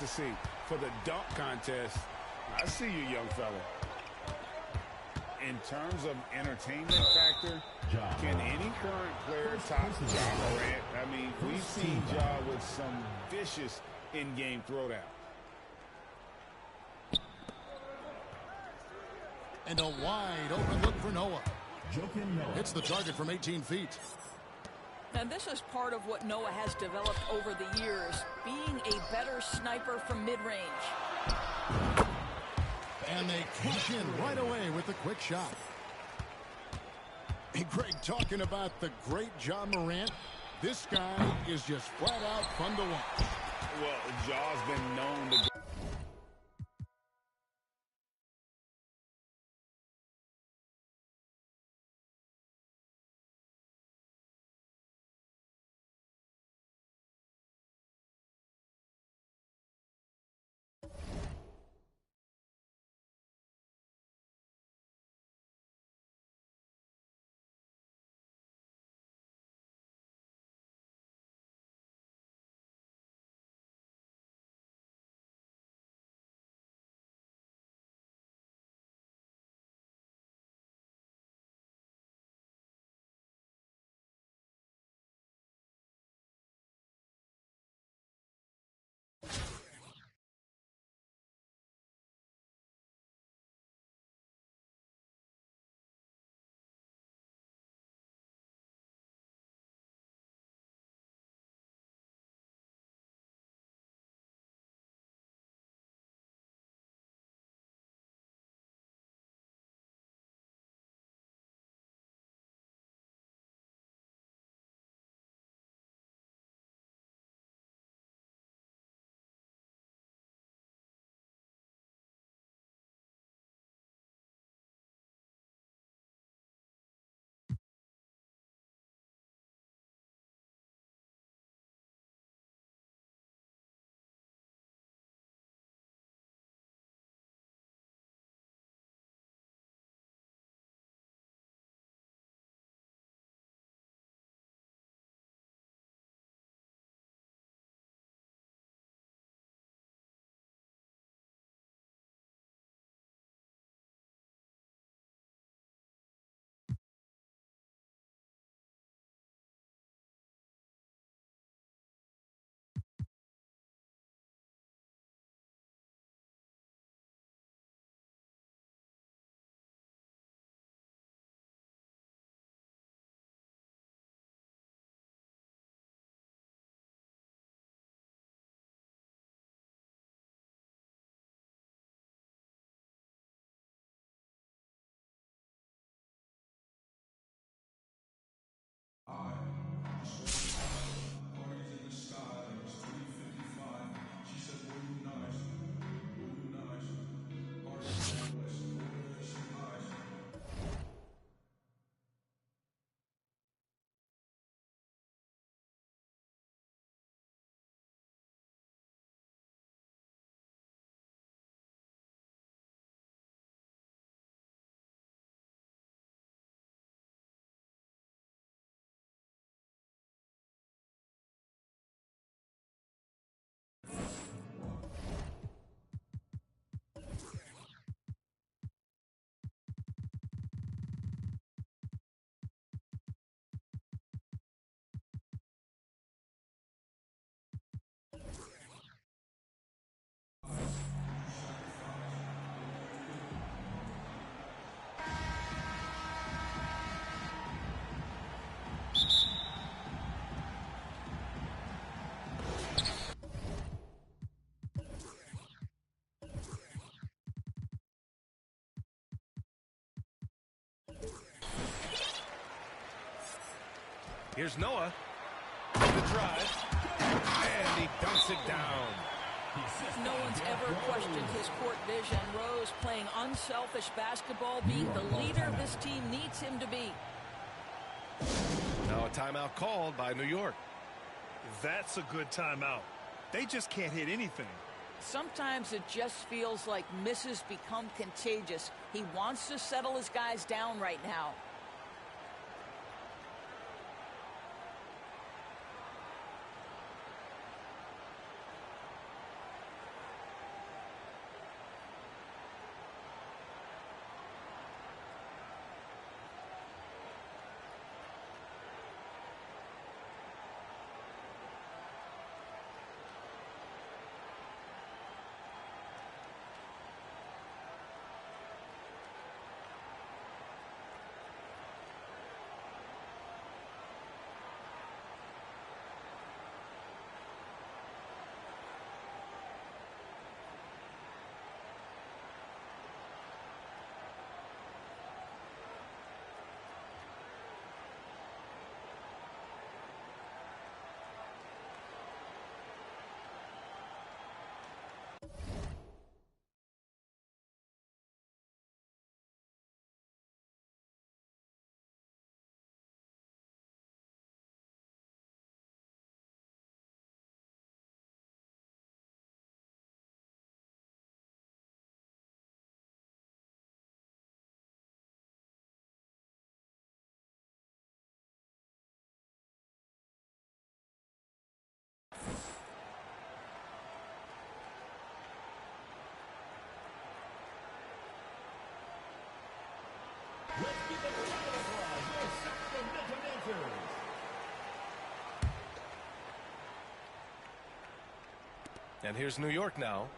to see. For the dunk contest, I see you, young fella. In terms of entertainment factor, can any current player top Ja Morant? I mean, we've seen Ja with some vicious in-game throwdown.
And a wide open look for Noah. Hits the target from 18 feet.
And this is part of what Noah has developed over the years, being a better sniper from mid-range.
And they cash in right away with the quick shot. Hey, Greg, talking about the great Ja Morant, this guy is just flat out fun to watch.
Well, Ja's been known to go.
Here's Noah. The drive. And he dunks it down.
No one's ever questioned his court vision. Rose playing unselfish basketball, being the leader this team needs him to be.
Now a timeout called by New York.
That's a good timeout. They just can't hit anything.
Sometimes it just feels like misses become contagious. He wants to settle his guys down right now.
And here's New York now.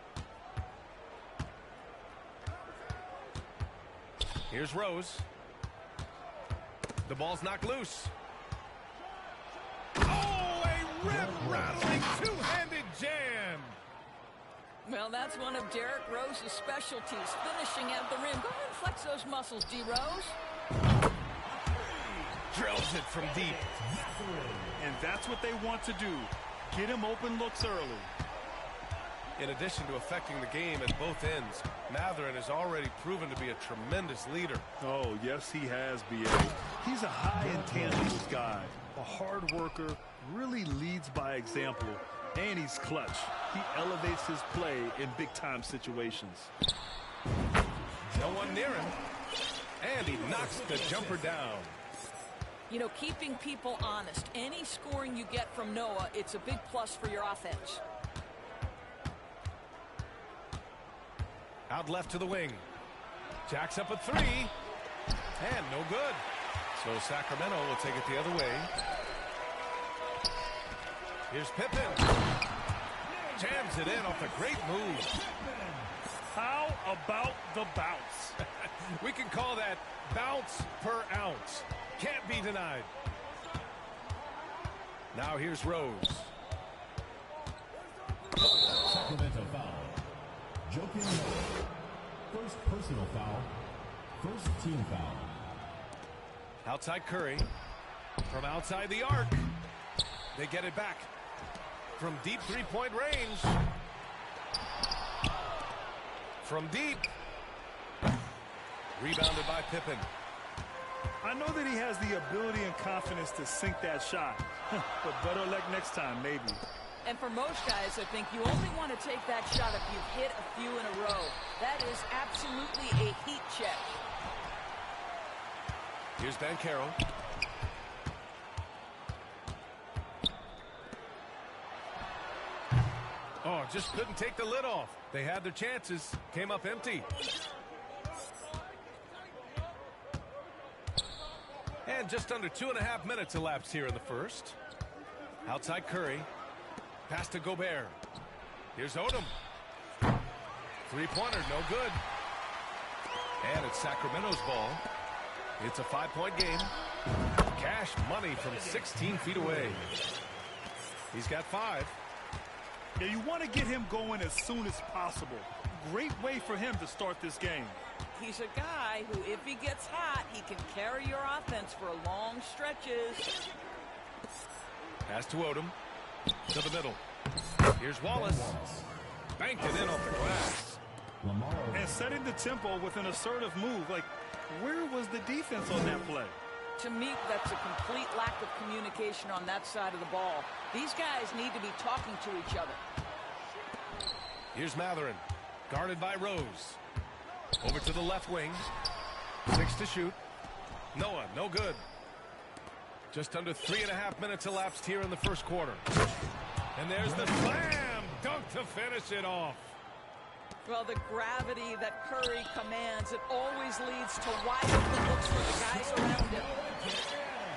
Here's Rose. The ball's knocked loose. Oh, a rib-rattling two-handed jam.
Well, that's one of Derrick Rose's specialties, finishing at the rim. Go ahead and flex those muscles, D. Rose.
Drills it from deep.
And that's what they want to do. Get him open looks early.
In addition to affecting the game at both ends, Mathurin has already proven to be a tremendous leader.
Oh, yes, he has, B.A. He's a high intangibles guy, a hard worker, really leads by example, and he's clutch. He elevates his play in big-time situations.
No one near him, and he knocks the jumper down.
You know, keeping people honest. Any scoring you get from Noah, it's a big plus for your offense.
Out left to the wing. Jacks up a three. And no good. So Sacramento will take it the other way. Here's Pippen. Jams it in off a great move.
How about the bounce?
We can call that bounce per ounce. Can't be denied. Now here's Rose.
Sacramento foul. Joking Noah. First personal foul. First team foul.
Outside Curry. From outside the arc. They get it back. From deep three-point range. From deep. Rebounded by Pippen.
I know that he has the ability and confidence to sink that shot. But better luck next time, maybe.
And for most guys, I think you only want to take that shot if you've hit a few in a row. That is absolutely a heat check.
Here's Banchero. Oh, just couldn't take the lid off. They had their chances. Came up empty. And just under 2.5 minutes elapsed here in the first. Outside Curry. Pass to Gobert. Here's Odom. Three-pointer, no good. And it's Sacramento's ball. It's a 5-point game. Cash money from 16 feet away. He's got 5.
Yeah, you want to get him going as soon as possible. Great way for him to start this game.
He's a guy who, if he gets hot, he can carry your offense for long stretches.
Pass to Odom. To the middle. Here's Wallace. Banked it in off the glass.
And setting the tempo with an assertive move. Like, where was the defense on that play?
To me, that's a complete lack of communication on that side of the ball. These guys need to be talking to each other.
Here's Mathurin. Guarded by Rose. Over to the left wing. 6 to shoot. Noah, no good. Just under 3.5 minutes elapsed here in the first quarter. And there's the slam dunk to finish it off.
Well, the gravity that Curry commands, it always leads to wide open looks for the guys around him.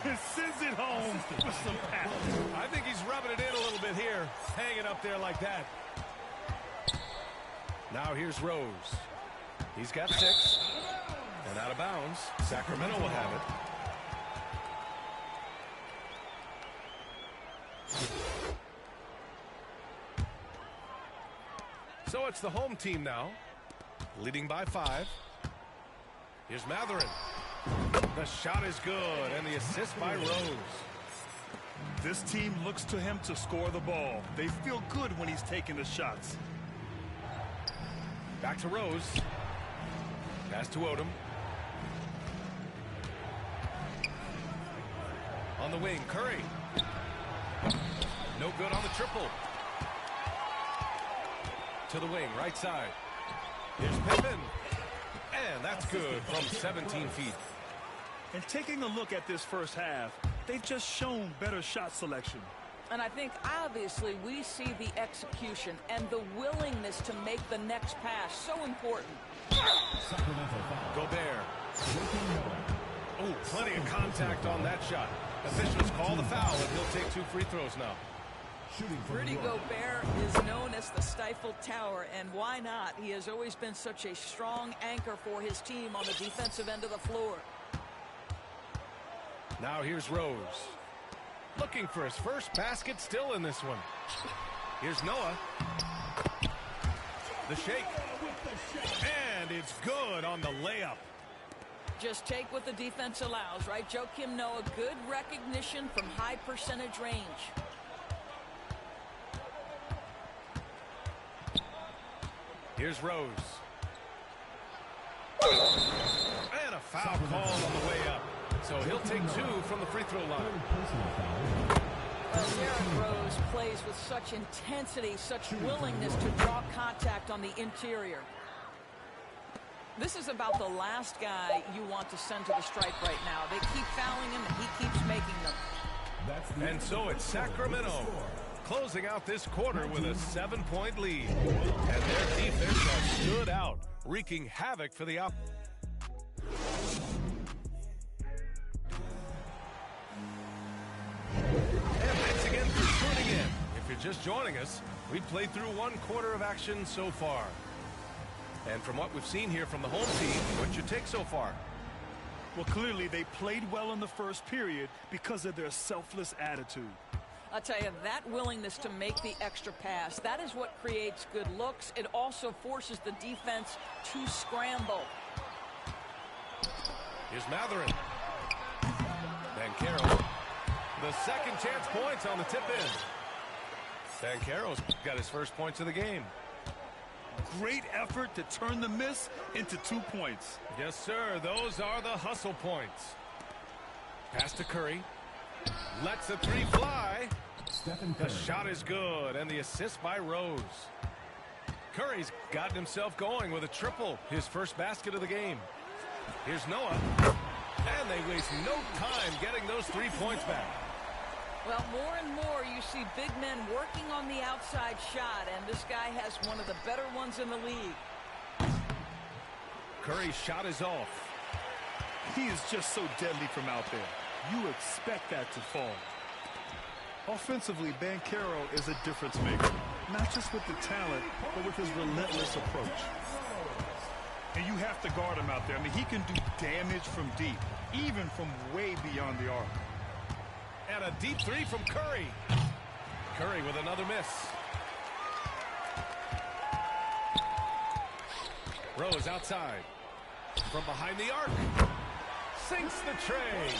He sends it home with some power.
I think he's rubbing it in a little bit here, hanging up there like that. Now here's Rose. He's got 6. And out of bounds. Sacramento will have it. So it's the home team now, leading by 5. Here's Mathurin. The shot is good, and the assist by Rose.
This team looks to him to score the ball. They feel good when he's taking the shots.
Back to Rose. Pass to Odom. On the wing, Curry. No good on the triple. To the wing, right side. Here's Pippen. And that's good from 17 feet.
And taking a look at this first half, they've just shown better shot selection.
And I think, obviously, we see the execution and the willingness to make the next pass so important.
Gobert. Oh, plenty of contact on that shot. Officials call the foul, and he'll take 2 free throws now.
Rudy Gobert is known as the stifled tower, and why not? He has always been such a strong anchor for his team on the defensive end of the floor.
Now here's Rose. Looking for his first basket, still in this one. Here's Noah. The shake. And it's good on the layup.
Just take what the defense allows, right? Joakim Noah, good recognition from high percentage range.
Here's Rose. And a foul call on the way up. So he'll take 2 from the free throw line.
Derrick Rose plays with such intensity, such willingness to draw contact on the interior. This is about the last guy you want to send to the stripe right now. They keep fouling him, and he keeps making them.
And so it's Sacramento closing out this quarter with a 7-point lead. And their defense has stood out, wreaking havoc for the opposition. And thanks again for tuning in. If you're just joining us, we've played through 1 quarter of action so far. And from what we've seen here from the home team, what's your take so far?
Well, clearly they played well in the first period because of their selfless attitude.
I'll tell you, that willingness to make the extra pass, that is what creates good looks. It also forces the defense to scramble.
Here's Matherin. Banchero. The second chance points on the tip in. Banchero's got his first points of the game.
Great effort to turn the miss into 2 points.
Yes, sir. Those are the hustle points. Pass to Curry. Lets the 3 fly. The shot is good, and the assist by Rose. Curry's gotten himself going with a triple, his first basket of the game. Here's Noah. And they waste no time getting those 3 points back.
Well, more and more you see big men working on the outside shot, and this guy has one of the better ones in the league.
Curry's shot is off.
He is just so deadly from out there. You expect that to fall. Offensively, Banchero is a difference maker. Not just with the talent, but with his relentless approach. And you have to guard him out there. I mean, he can do damage from deep, even from way beyond the arc.
And a deep 3 from Curry. Curry with another miss. Rose outside. From behind the arc. Sinks the tray.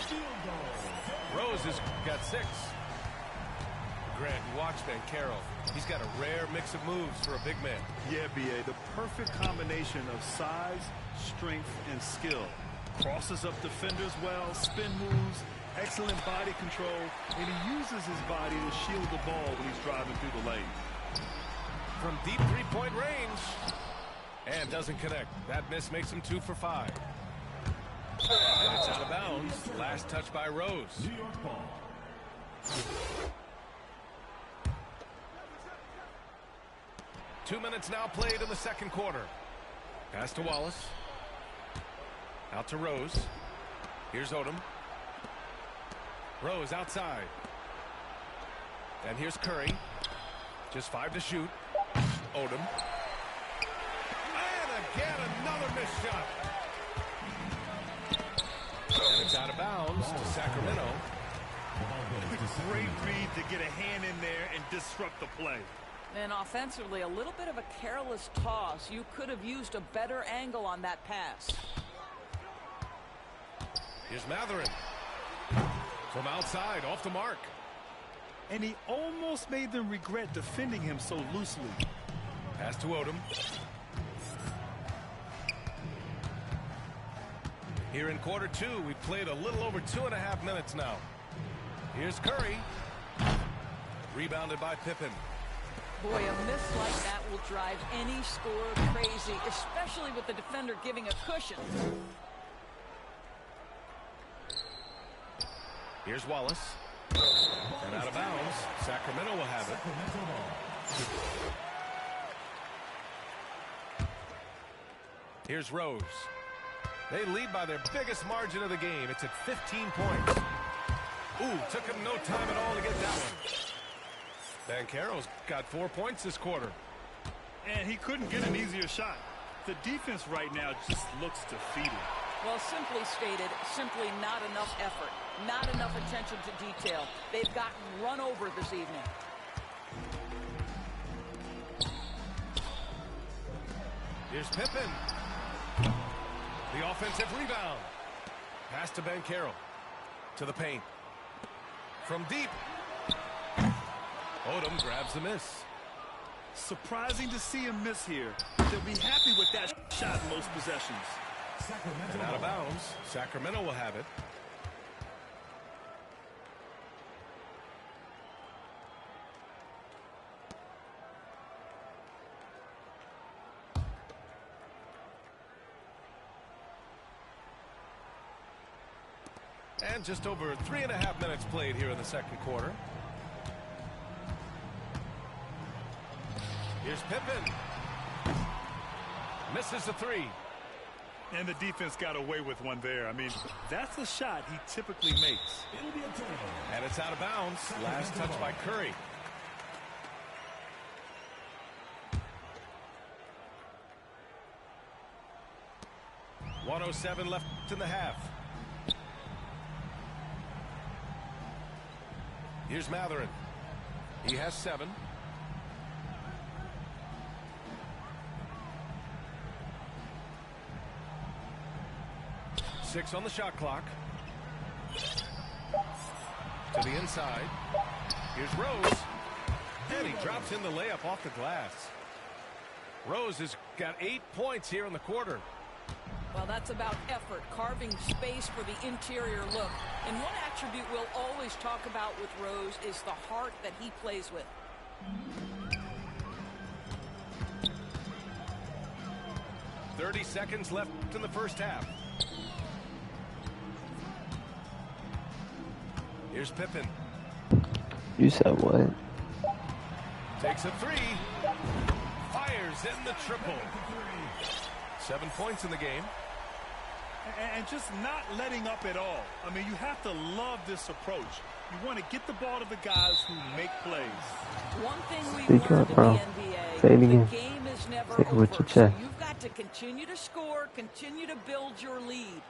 Rose has got 6. Grant, watch Banchero. He's got a rare mix of moves for a big man.
Yeah, B.A., the perfect combination of size, strength, and skill. Crosses up defenders well, spin moves, excellent body control, and he uses his body to shield the ball when he's driving through the lane.
From deep 3-point range. And doesn't connect. That miss makes him 2 for 5. And it's out of bounds. Last touch by Rose.
New York ball.
2 minutes now played in the second quarter. Pass to Wallace. Out to Rose. Here's Odom. Rose outside. And here's Curry. Just 5 to shoot. Odom. And again, another missed shot. And it's out of bounds to Sacramento.
Great read to get a hand in there and disrupt the play.
And offensively, a little bit of a careless toss. You could have used a better angle on that pass.
Here's Matherin. From outside, off the mark.
And he almost made them regret defending him so loosely.
Pass to Odom. Here in quarter 2, we've played a little over 2.5 minutes now. Here's Curry. Rebounded by Pippen.
Boy, a miss like that will drive any scorer crazy, especially with the defender giving a cushion.
Here's Wallace. And out of bounds. Sacramento will have it. Here's Rose. They lead by their biggest margin of the game. It's at 15 points. Ooh, took him no time at all to get that one. Banchero's got 4 points this quarter.
And he couldn't get an easier shot. The defense right now just looks defeated.
Well, simply stated, simply not enough effort, not enough attention to detail. They've gotten run over this evening.
Here's Pippen. The offensive rebound. Pass to Banchero. To the paint. From deep. Odom grabs the miss.
Surprising to see him miss here. They'll be happy with that shot in most possessions.
And out of bounds. Sacramento will have it. And just over 3.5 minutes played here in the second quarter. Here's Pippen. Misses the three.
And the defense got away with one there. I mean, that's a shot he typically makes.
And it's out of bounds. Last touch by Curry. .107 left in the half. Here's Matherin. He has 7. Six on the shot clock. To the inside. Here's Rose. And he drops in the layup off the glass. Rose has got 8 points here in the quarter.
Well, that's about effort, carving space for the interior look. And one attribute we'll always talk about with Rose is the heart that he plays with.
.30 seconds left in the first half. Here's Pippen.
You said what?
Takes a three. Fires in the triple. 7 points in the game.
And just not letting up at all. I mean, you have to love this approach. You want to get the ball to the guys who make plays.
One thing we've
Speak
learned
up,
in
bro.
the NBA,
Say it again.
the game is never
Say it with
over.
your
So
chest.
you've got to continue to score, continue to build your lead.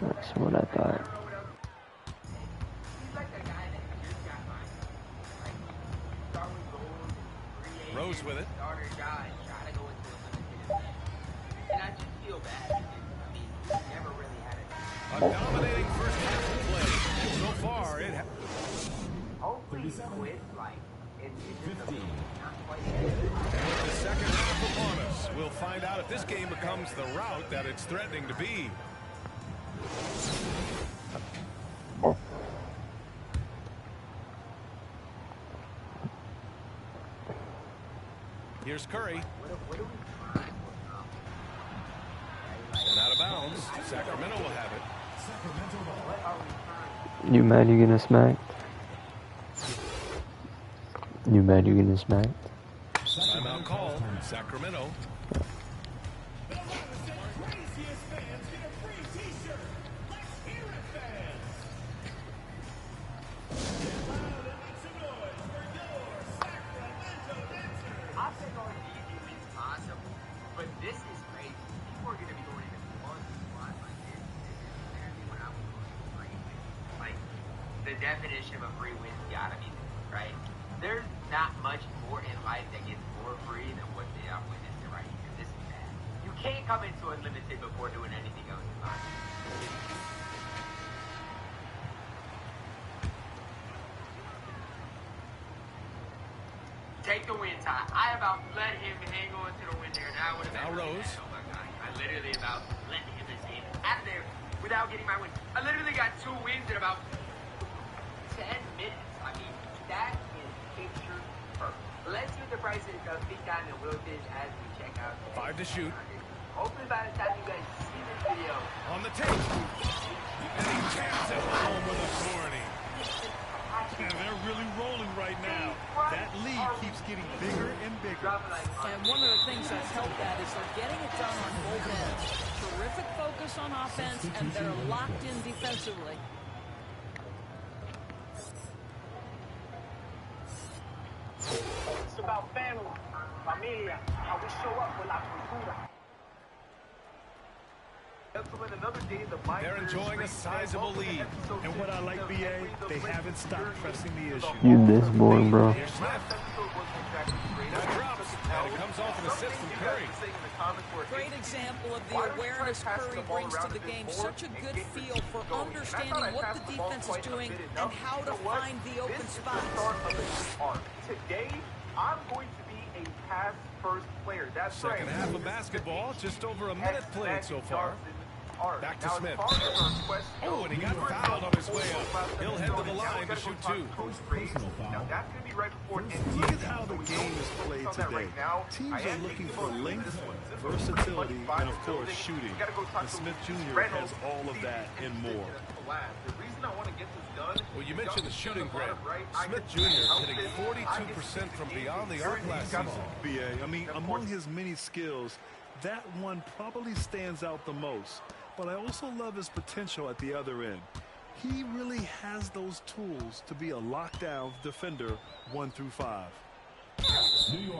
That's what I thought.
Rose with it. A dominating first half of play. So far, it has. With the second half upon us, we'll find out if this game becomes the route that it's threatening to be. Here's Curry. And out of bounds. Sacramento will have it.
You mad you getting smacked? You mad you getting smacked?
Timeout call. Sacramento.
The definition of a free win's gotta be this, right? There's not much more in life that gets more free than what they are witnessing right here. This is bad. You can't come into unlimited before doing anything else in life. Take the win, Ty. I about let him hang on to the win there. Now I would have been
Rose.
Oh my God. I literally about letting him just hang out of there without getting my win. I literally got 2 wins in about 10 minutes. I mean, that is picture perfect. Let's see what the price is of Big Time and Will Fish as we check out.
5 to shoot.
Hopefully by the time you guys see this video.
On the tape. And he jams it home with authority.
And they're really rolling right now. That lead keeps getting bigger and bigger.
And one of the things that's helped that is they're getting it done on both ends. Terrific focus on offense, and they're locked in defensively.
about family, familia, how we show up with la cultura.
They're enjoying a sizable lead.
And what I like, BA, they haven't stopped pressing the issue.
You this boy, bro.
Here's Smith. That drops, and it comes off an assist from Curry.
Great example of the awareness Curry brings to the game. Such a good feel for understanding what the defense is doing and how to find the open spots.
Today, I'm going to be a pass-first player. That's
Second half of basketball, just over a minute played so far. Back to Smith. Oh, and he got fouled on his way up. He'll head to the line to shoot two.
Look at how the game is played today. Teams are looking for length, versatility, and, of course, shooting. And Smith Jr. has all of that and more.
Well, you mentioned the shooting, Grant. Smith Jr. hitting 42% from beyond the arc last season.
BA, I mean, among his many skills, that one probably stands out the most. But I also love his potential at the other end. He really has those tools to be a lockdown defender 1 through 5.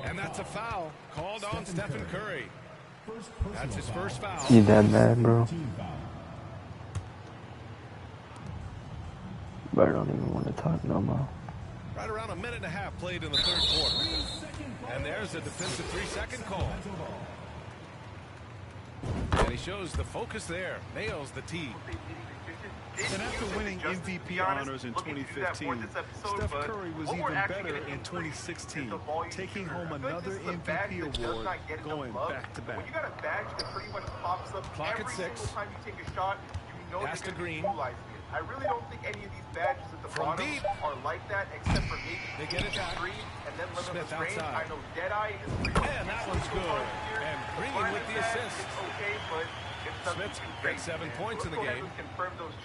And that's a foul called on Stephen Curry. That's his first foul.
You that bad, bro? But I don't even want to talk no more.
Right around a minute and a half played in the third quarter. And there's a defensive 3-second call. And he shows the focus there. Nails the tee.
And after winning MVP honors in 2015, Steph Curry was even better in 2016, taking home another MVP award, going back-to-back.
You got a badge that pretty much pops up
Clock at
every
6.
single time you take a shot. You know
Pass to Green.
I really don't think any of these badges at the bottom are like that, except for maybe
they get it back.
Green and then
Smith
range.
outside.
I know Deadeye is
and that one's good. And Green with the assist.
Okay, but
Smith's got 7 points in the game.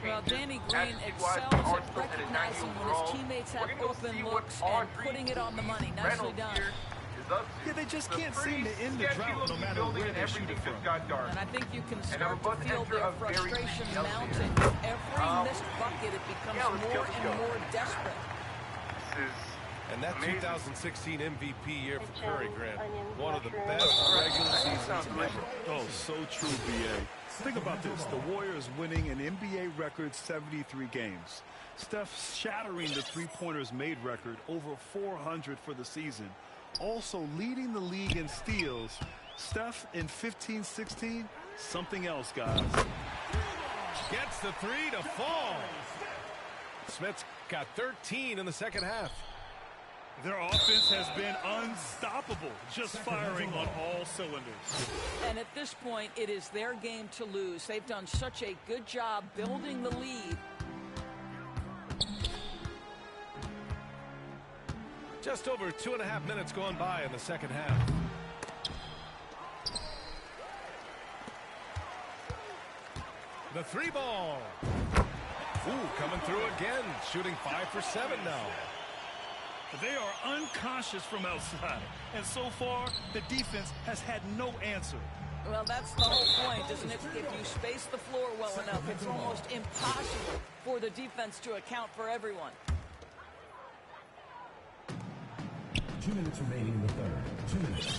Well, Danny Green excels at recognizing when his teammates have open looks and putting it on the money. Nicely done.
Yeah, they just can't seem to end the drought no matter where they shoot it from.
And I think you can start to feel their frustration mounting. Every missed bucket, it becomes more and more desperate.
And that 2016 MVP year for Curry, Grant, one of the best regular seasons ever.
Oh, so true, BA. Think about this. The Warriors winning an NBA record 73 games. Steph shattering the three-pointers made record, over 400 for the season. Also leading the league in steals. Steph in 15-16, something else, guys.
Gets the three to fall. Smith's got 13 in the second half.
Their offense has been unstoppable, just firing on all cylinders.
And at this point, it is their game to lose. They've done such a good job building the lead.
Just over 2.5 minutes going by in the second half. The three ball. Ooh, coming through again, shooting 5 for 7 now.
They are unconscious from outside, and so far, the defense has had no answer.
Well, that's the whole point, isn't it? If you space the floor well enough, it's almost impossible for the defense to account for everyone.
2 minutes remaining in the third. 2 minutes.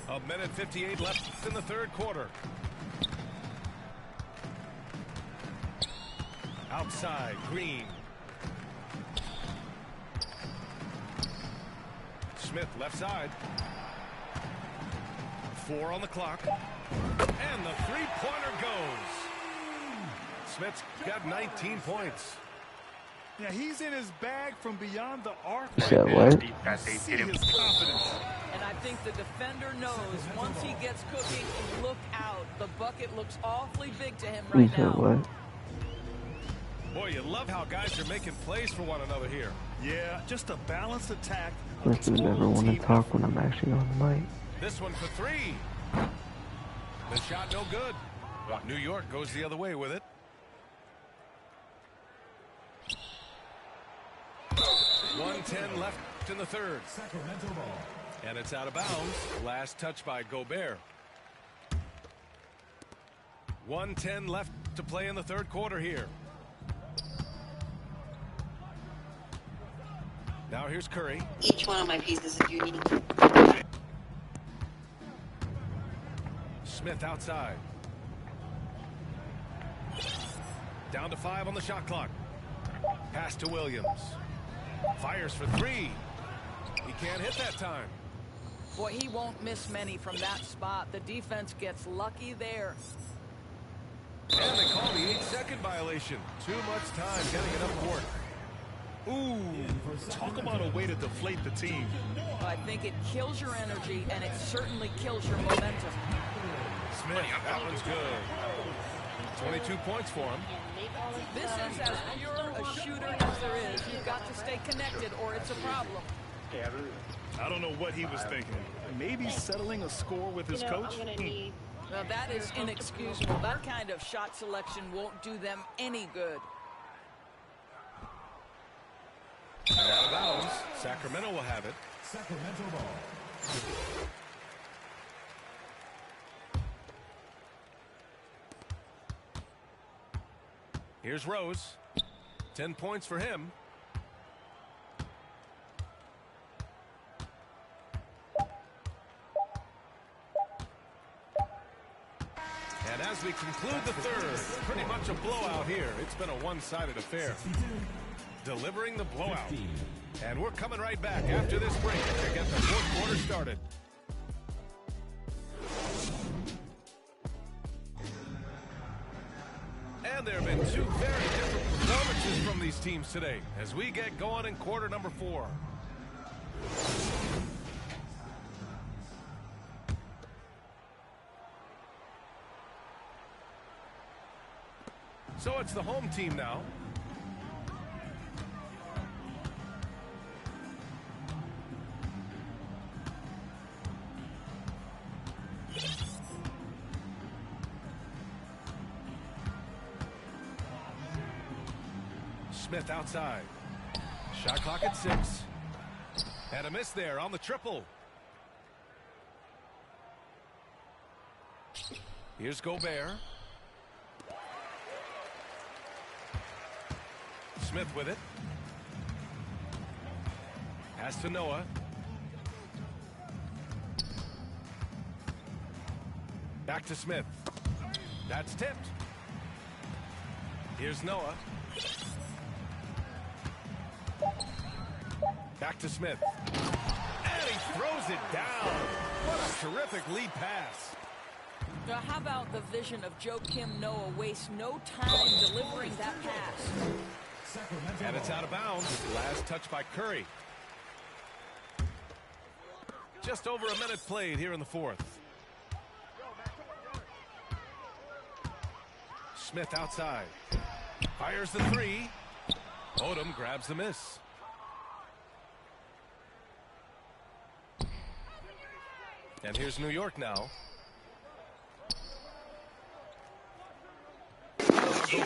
A minute 58 left in the third quarter. Outside, Green. Smith left side. 4 on the clock. And the three-pointer goes. Smith's got 19 points.
Yeah, he's in his bag from beyond the arc.
Said what?
See his confidence.
And I think the defender knows once he gets cooking, look out. The bucket looks awfully big to him right
Said
now.
what?
Boy, you love how guys are making plays for one another here.
Yeah, just a balanced attack.
Must never want to talk when I'm actually on the mic.
This one for 3. The shot no good. New York goes the other way with it. .110 left in the third.
Sacramento ball.
And it's out of bounds. Last touch by Gobert. 1:10 left to play in the third quarter here. Now here's Curry.
Each one of my pieces is unique.
Smith outside. Down to 5 on the shot clock. Pass to Williams. Fires for 3. He can't hit that time.
Boy, he won't miss many from that spot. The defense gets lucky there.
And they call the 8-second violation. Too much time getting it up court.
Ooh, talk about a way to deflate the team.
I think it kills your energy, and it certainly kills your momentum.
Smith, that one's good. 22 points for him.
This is as pure a shooter as there is. You've got to stay connected, or it's a problem.
I don't know what he was thinking. Maybe settling a score with his coach?
Now, that is inexcusable. That kind of shot selection won't do them any good.
Out of bounds. Sacramento will have it.
Sacramento ball.
Here's Rose. 10 points for him. And as we conclude the third, pretty much a blowout here. It's been a one-sided affair. Delivering the blowout. And we're coming right back after this break to get the fourth quarter started. And there have been two very different performances from these teams today as we get going in quarter number 4. So it's the home team now. Smith outside. Shot clock at 6. And a miss there on the triple. Here's Gobert. Smith with it. Pass to Noah. Back to Smith. That's tipped. Here's Noah. Back to Smith. And he throws it down. What a terrific lead pass.
Now, how about the vision of Joakim Noah waste no time delivering that pass?
And it's out of bounds. Last touch by Curry. Just over a minute played here in the fourth. Smith outside. Fires the 3. Odom grabs the miss. And here's New York now.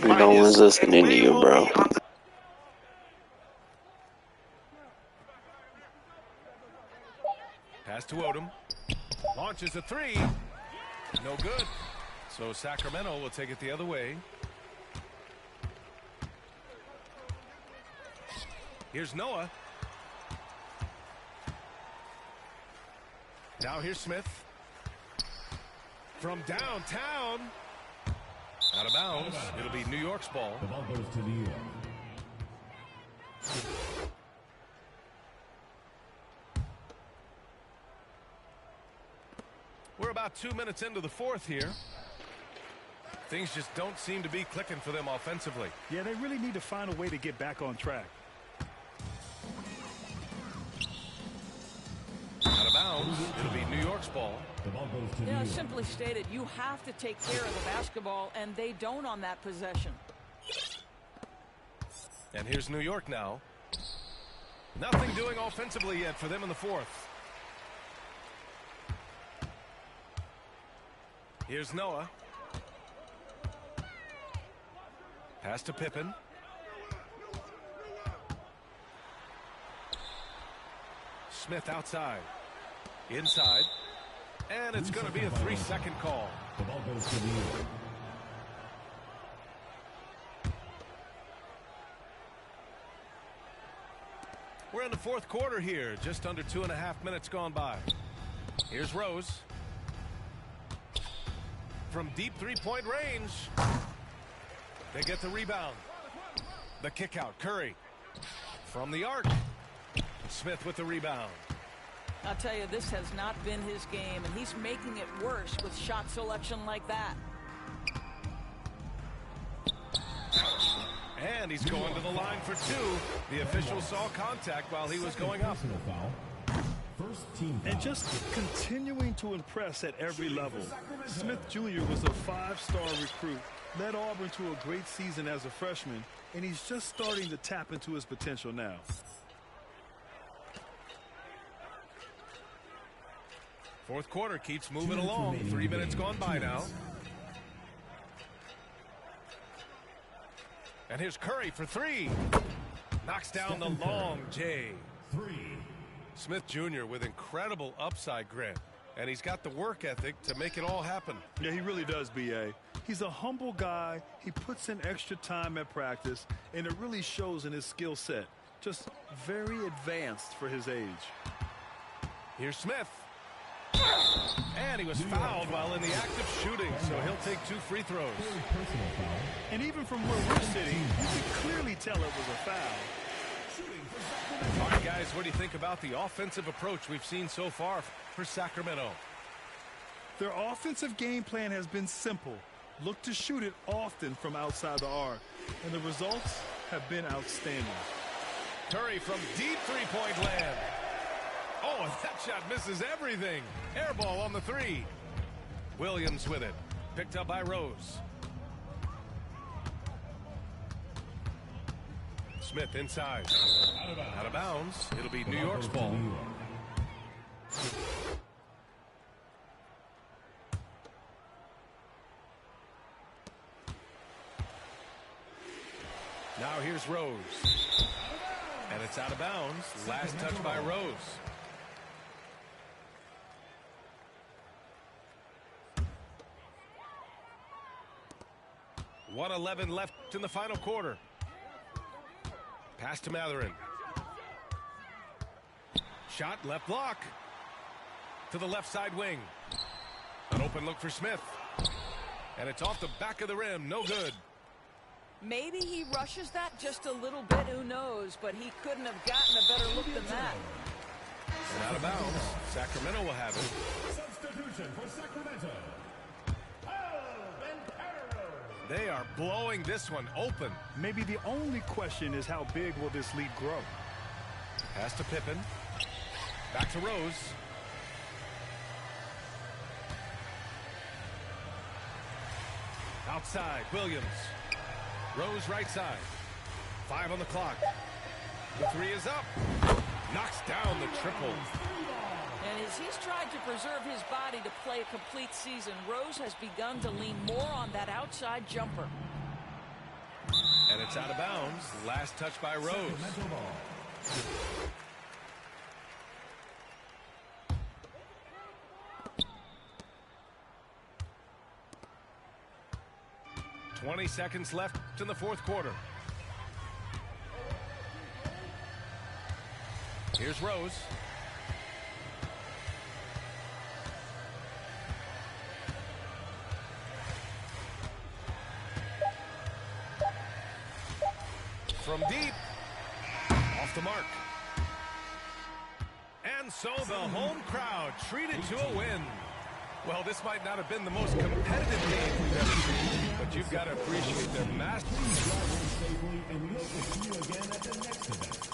No one's listening to you, bro.
Pass to Odom. Launches a 3. No good. So Sacramento will take it the other way. Here's Noah. Now here's Smith. From downtown. Out of bounds. It'll be New York's ball.
The ball goes to New York.
We're about 2 minutes into the fourth here. Things just don't seem to be clicking for them offensively.
Yeah, they really need to find a way to get back on track.
Out of bounds. It'll be New York's ball.
The ball goes to New
You know,
York.
simply stated, you have to take care of the basketball, and they don't on that possession.
And here's New York now. Nothing doing offensively yet for them in the fourth. Here's Noah. Pass to Pippen. Smith outside. Inside. And it's going to be a 3-second call.
The ball goes to New York.
We're in the fourth quarter here. Just under 2.5 minutes gone by. Here's Rose. From deep three-point range. They get the rebound. The kick out. Curry. From the arc. Smith with the rebound.
I'll tell you, this has not been his game, and he's making it worse with shot selection like that.
And he's going to the line for two. The official saw contact while he was going up.
And just continuing to impress at every level. Smith Jr. was a 5-star recruit, led Auburn to a great season as a freshman, and he's just starting to tap into his potential now.
Fourth quarter keeps moving along. 3 minutes gone by now. And here's Curry for three. Knocks down the long J. Smith Jr. with incredible upside grit. And he's got the work ethic to make it all happen.
Yeah, he really does, B.A. He's a humble guy. He puts in extra time at practice, and it really shows in his skill set. Just very advanced for his age.
Here's Smith. And he was fouled while in the act of shooting, so he'll take 2 free throws.
And even from where we're sitting, you can clearly tell it was a foul.
All right, guys, what do you think about the offensive approach we've seen so far for Sacramento?
Their offensive game plan has been simple. Look to shoot it often from outside the arc, and the results have been outstanding.
Curry from deep three-point land. Oh, and that shot misses everything. Air ball on the three. Williams with it. Picked up by Rose. Smith inside. Out of bounds. It'll be New York's ball. Now here's Rose. And it's out of bounds. Last touch by Rose. .111 left in the final quarter. Pass to Matherin. Shot left block. To the left side wing. An open look for Smith. And it's off the back of the rim. No good.
Maybe he rushes that just a little bit. Who knows? But he couldn't have gotten a better look than that.
And out of bounds. Sacramento will have it.
Substitution for Sacramento.
They are blowing this one open.
Maybe the only question is how big will this lead grow?
Pass to Pippen. Back to Rose. Outside, Williams. Rose right side. 5 on the clock. The three is up. Knocks down the triple.
And as he's tried to preserve his body to play a complete season, Rose has begun to lean more on that outside jumper.
And it's out of bounds. Last touch by Rose. 20 seconds left in the fourth quarter. Here's Rose. From deep. Off the mark. And so the home crowd treated to a win. Well, this might not have been the most competitive game we've ever seen, but you've got to appreciate their master.
And we hope to see you again at the next event.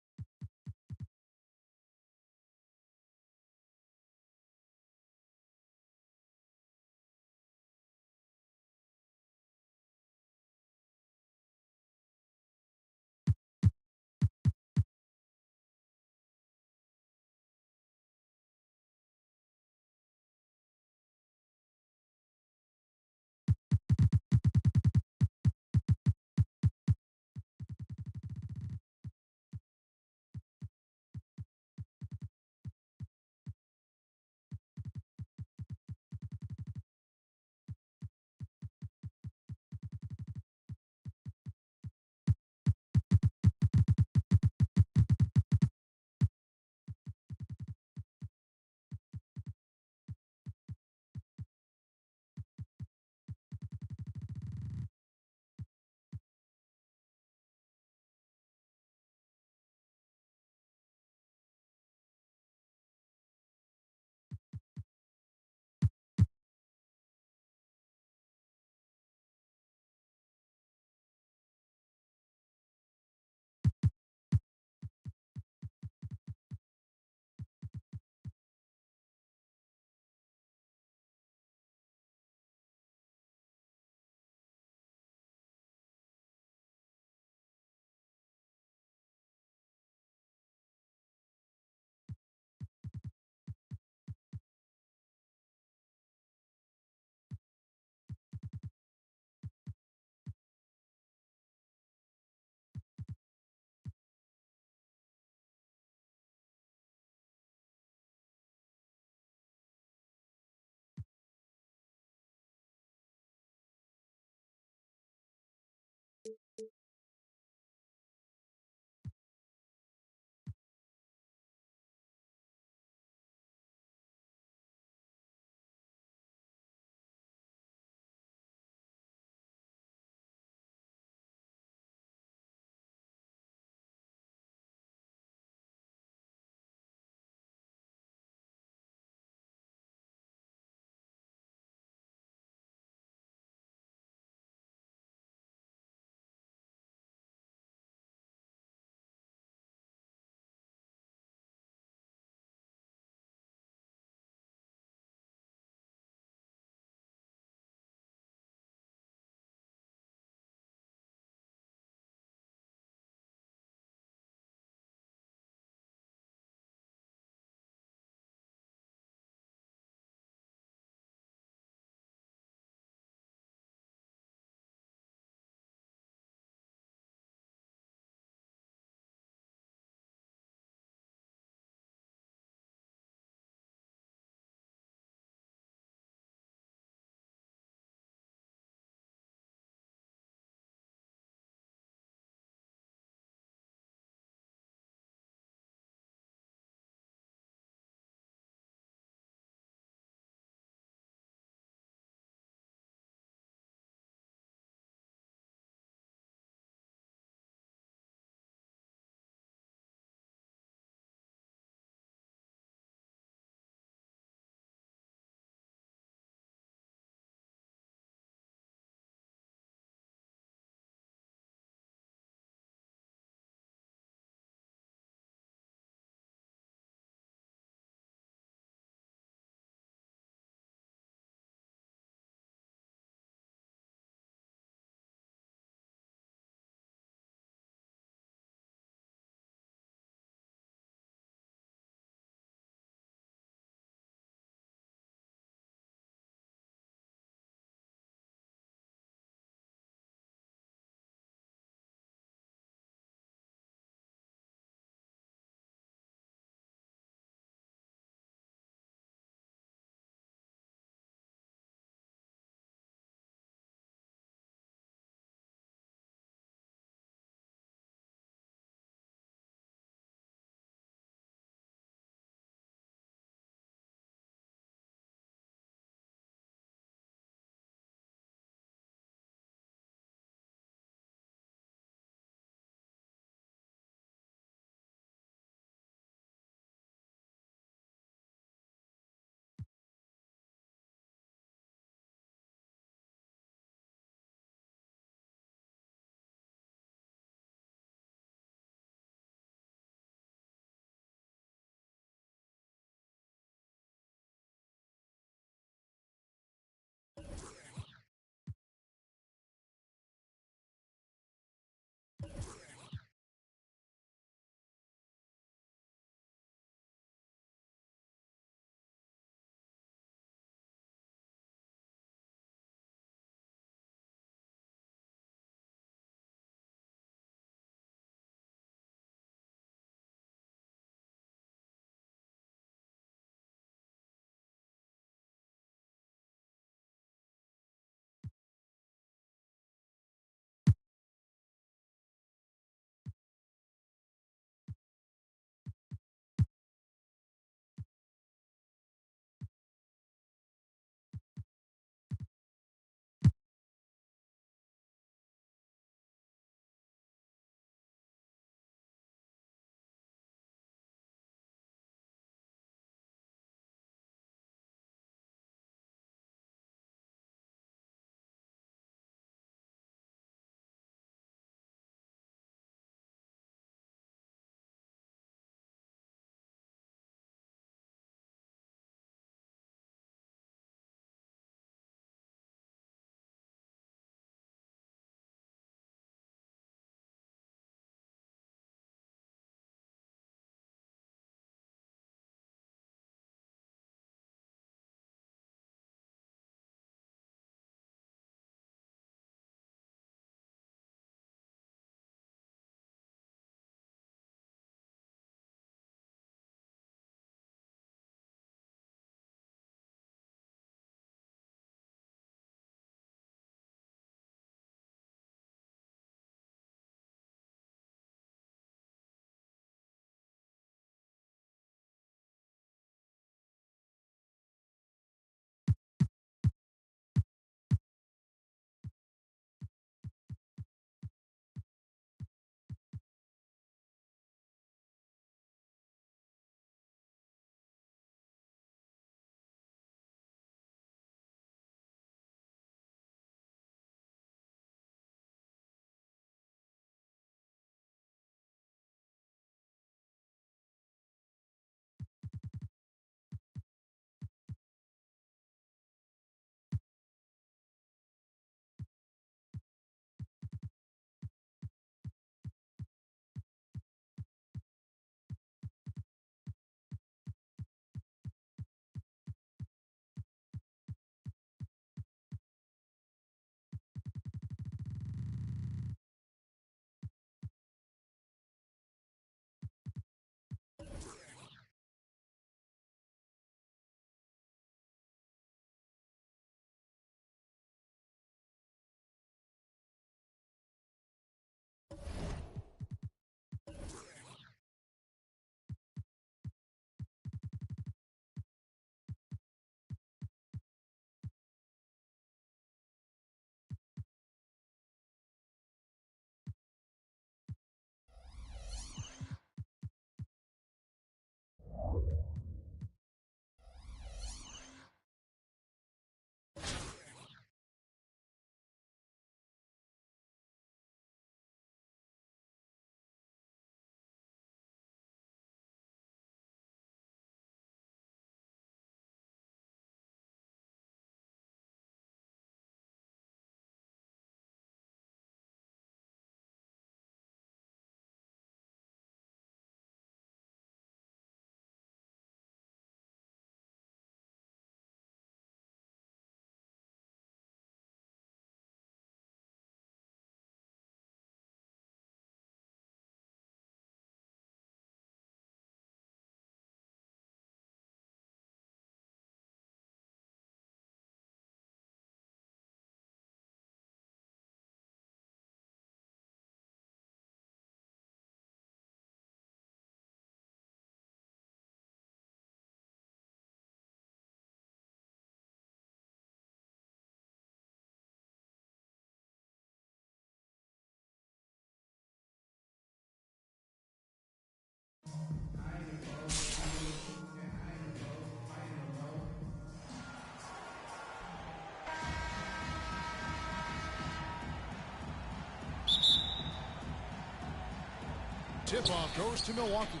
tip-off goes to Milwaukee.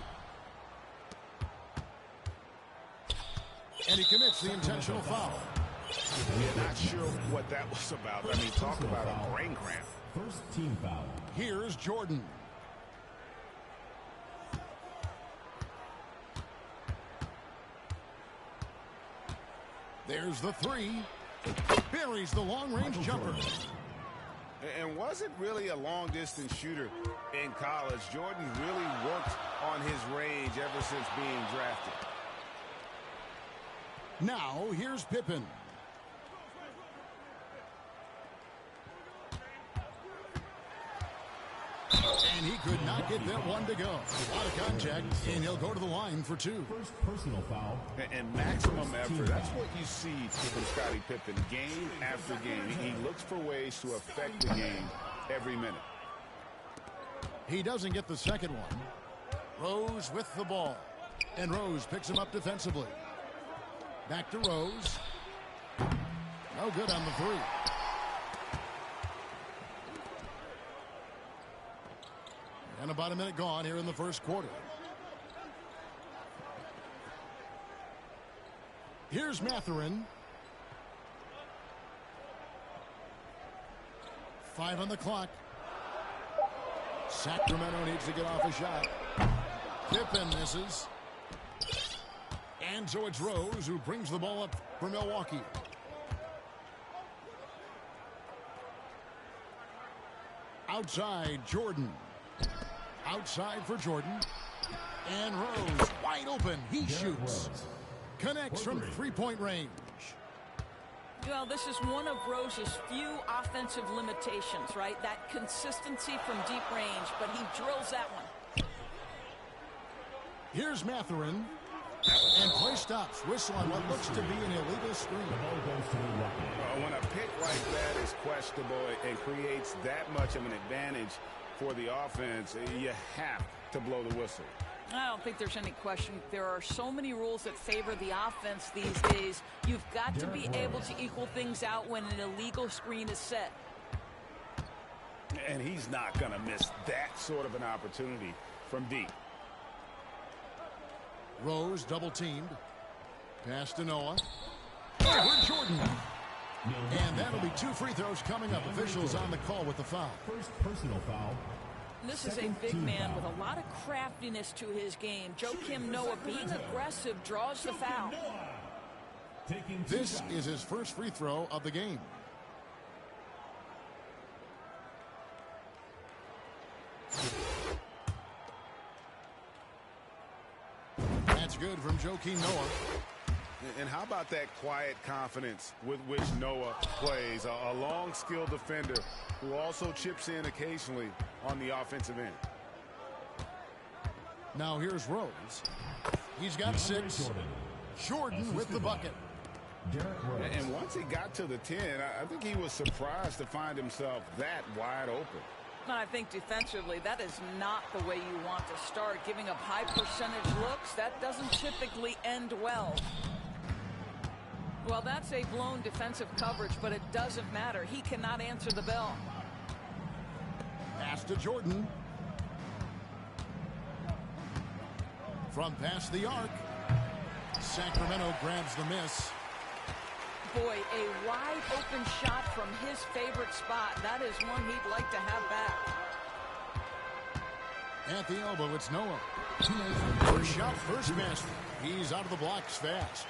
And he commits the intentional foul.
Yeah, not sure what that was about. I mean, talk about a brain cramp.
First team foul.
Here's Jordan. There's the three. Buries the long-range jumper.
And wasn't really a long-distance shooter in college. Jordan really worked on his range ever since being drafted.
Now, here's Pippen. And he could not get that one to go. A lot of contact, and he'll go to the line for two.
First personal foul.
And maximum effort. That's what you see from Scottie Pippen game after game. He looks for ways to affect the game every minute.
He doesn't get the second one. Rose with the ball. And Rose picks him up defensively. Back to Rose. No good on the three. And about a minute gone here in the first quarter. Here's Mathurin. 5 on the clock. Sacramento needs to get off a shot. Pippen misses. And so it's Rose who brings the ball up for Milwaukee. Outside, Jordan. Outside for Jordan. And Rose wide open. He shoots. Connects from three-point range.
Well, this is one of Rose's few offensive limitations, right? That consistency from deep range, but he drills that one.
Here's Mathurin. And play stops. Whistle on what looks to be an illegal screen.
When a pick like that is questionable and creates that much of an advantage for the offense, you have to blow the whistle.
I don't think there's any question. There are so many rules that favor the offense these days. You've got to be able to equal things out when an illegal screen is set.
And he's not going to miss that sort of an opportunity from deep.
Rose double-teamed. Pass to Noah. Over Jordan. And that'll be 2 free throws coming up. Officials on the call with the foul.
First personal foul.
This is a big man with a lot of craftiness to his game. Joakim Noah being aggressive draws the foul.
This is his first free throw of the game. That's good from Joakim Noah.
And how about that quiet confidence with which Noah plays? A long, skilled defender who also chips in occasionally on the offensive end.
Now here's Rose. He's got 6. Jordan with the bucket.
And once he got to the 10, I think he was surprised to find himself that wide open.
I think defensively, that is not the way you want to start. Giving up high percentage looks, that doesn't typically end well. Well, that's a blown defensive coverage, but it doesn't matter. He cannot answer the bell.
Pass to Jordan. From past the arc. Sacramento grabs the miss.
Boy, a wide open shot from his favorite spot. That is one he'd like to have back.
At the elbow, it's Noah. First shot, first miss. He's out of the blocks fast.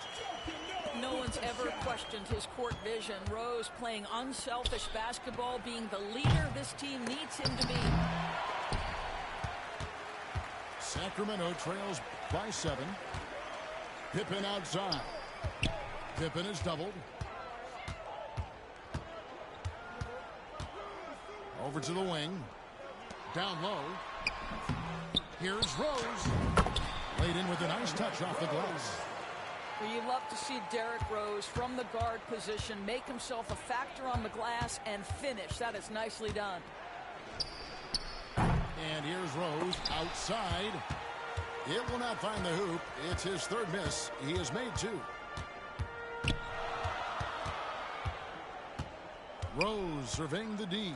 No one's ever questioned his court vision. Rose playing unselfish basketball, being the leader this team needs him to be.
Sacramento trails by 7. Pippen outside. Pippen is doubled. Over to the wing. Down low. Here's Rose. Laid in with a nice touch off the glass.
Well, you love to see Derrick Rose from the guard position make himself a factor on the glass and finish. That is nicely done.
And here's Rose outside. It will not find the hoop. It's his 3rd miss. He has made 2. Rose surveying the D.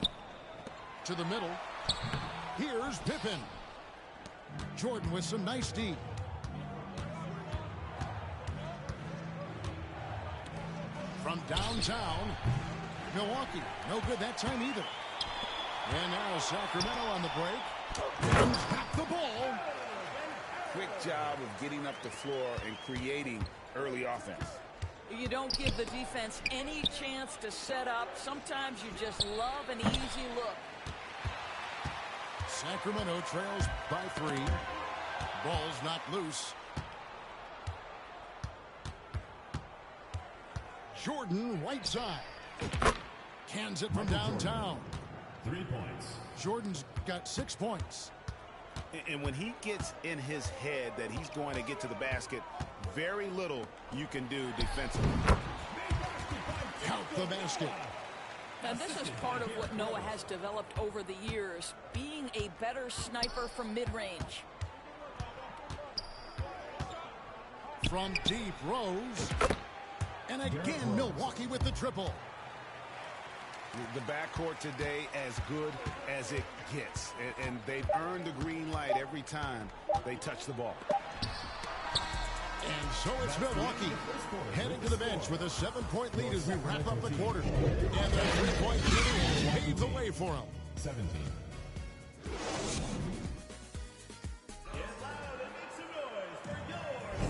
To the middle. Here's Pippen. Jordan with some nice D. From downtown, Milwaukee. No good that time either. And now Sacramento on the break. Got the ball.
Quick job of getting up the floor and creating early offense.
You don't give the defense any chance to set up. Sometimes you just love an easy look.
Sacramento trails by 3. Ball's not loose. Jordan, right side. Cans it from downtown.
3 points.
Jordan's got 6 points.
And when he gets in his head that he's going to get to the basket, very little you can do defensively.
Count the basket.
And this is part of what Noah has developed over the years, being a better sniper from mid-range.
From deep, Rose. And again, Milwaukee with the triple.
The backcourt today as good as it gets. And they've earned the green light every time they touch the ball.
And so it's Milwaukee heading to the bench with a 7-point lead as we wrap up the quarter. And their 3-point shooting has paved the way for them.
17.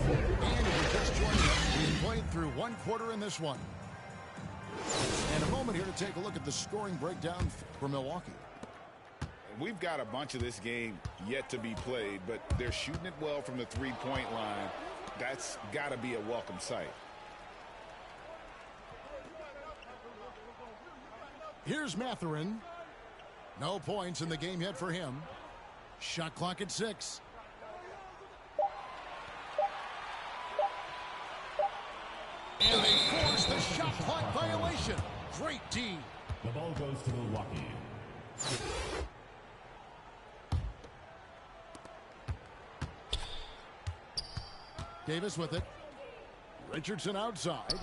And if you're just joining us, we've played through 1 quarter in this one. And a moment here to take a look at the scoring breakdown for Milwaukee.
We've got a bunch of this game yet to be played, but they're shooting it well from the 3-point line. That's got to be a welcome sight.
Here's Mathurin. No points in the game yet for him. Shot clock at 6. And they force the shot clock violation. Great D.
The ball goes to Milwaukee.
Davis with it. Richardson outside.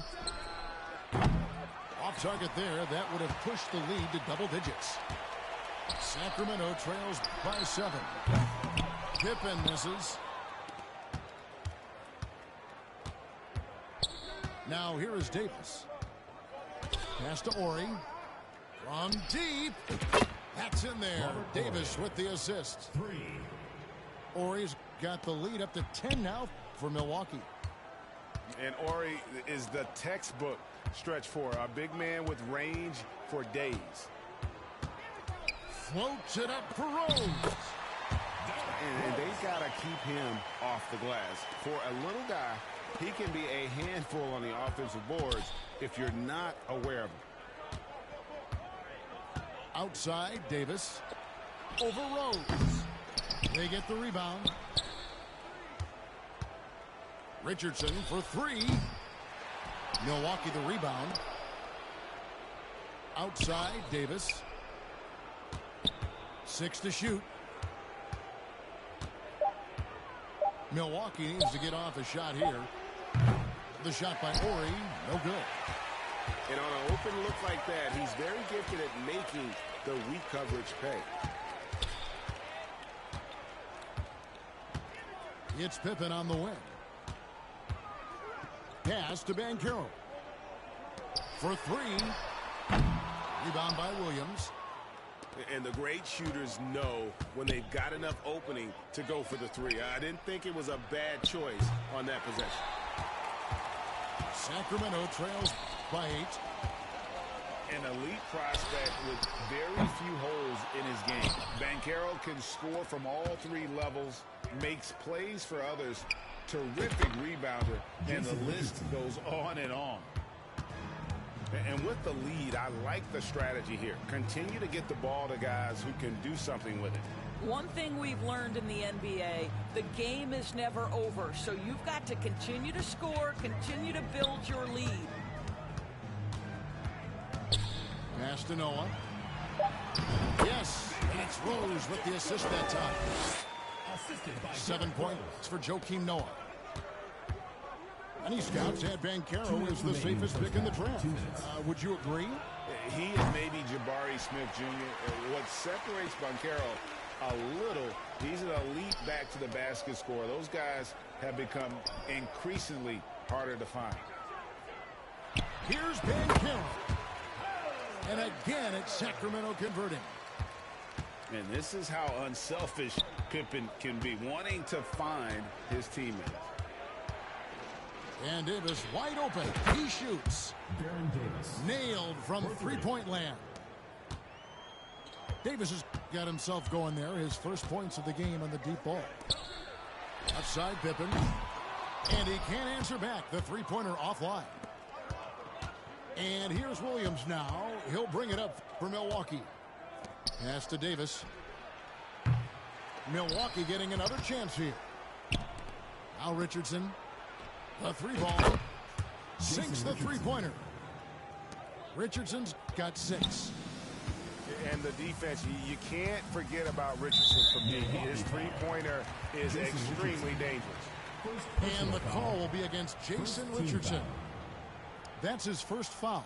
Off target there. That would have pushed the lead to double digits. Sacramento trails by 7. Pippen misses. Now here is Davis. Pass to Ori. From deep. That's in there. Davis with the assist.
3.
Ori's got the lead up to 10 now for Milwaukee.
And Ori is the textbook stretch four. A big man with range for days.
Floats it up for Rose.
And they've got to keep him off the glass. For a little guy, he can be a handful on the offensive boards if you're not aware of him.
Outside, Davis. Over Rose. They get the rebound. Richardson for 3. Milwaukee the rebound. Outside, Davis. 6 to shoot. Milwaukee needs to get off a shot here. The shot by Ori, no good.
And on an open look like that, he's very gifted at making the weak coverage pay.
It's Pippen on the wing. Pass to Banchero. For 3. Rebound by Williams.
And the great shooters know when they've got enough opening to go for the 3. I didn't think it was a bad choice on that possession.
Sacramento trails by 8.
An elite prospect with very few holes in his game. Banchero can score from all 3 levels, makes plays for others, terrific rebounder, and the list goes on and on. And with the lead, I like the strategy here. Continue to get the ball to guys who can do something with it.
One thing we've learned in the NBA, the game is never over. So you've got to continue to score, continue to build your lead.
Pass to Noah. Yes, and it's Rose with the assist that time. 7 points for Joakim Noah. Many scouts had Banchero as the safest pick in the draft. Would you agree?
He and maybe Jabari Smith Jr. What separates Banchero a little. He's an elite back to the basket scorer. Those guys have become increasingly harder to find.
Here's Ben Carroll. And again, it's Sacramento converting.
And this is how unselfish Pippen can be, wanting to find his teammates.
And Davis wide open. He shoots.
Baron Davis.
Nailed from three-point land. Davis has got himself going there. His first points of the game on the deep ball. Outside Pippen. And he can't answer back. The three-pointer offline. And here's Williams now. He'll bring it up for Milwaukee. Pass to Davis. Milwaukee getting another chance here. Al Richardson. The three ball. Sinks the three-pointer. Richardson's got 6.
And the defense, you can't forget about Richardson from me. His three-pointer is extremely dangerous.
And the call will be against Jason Richardson. That's his first foul.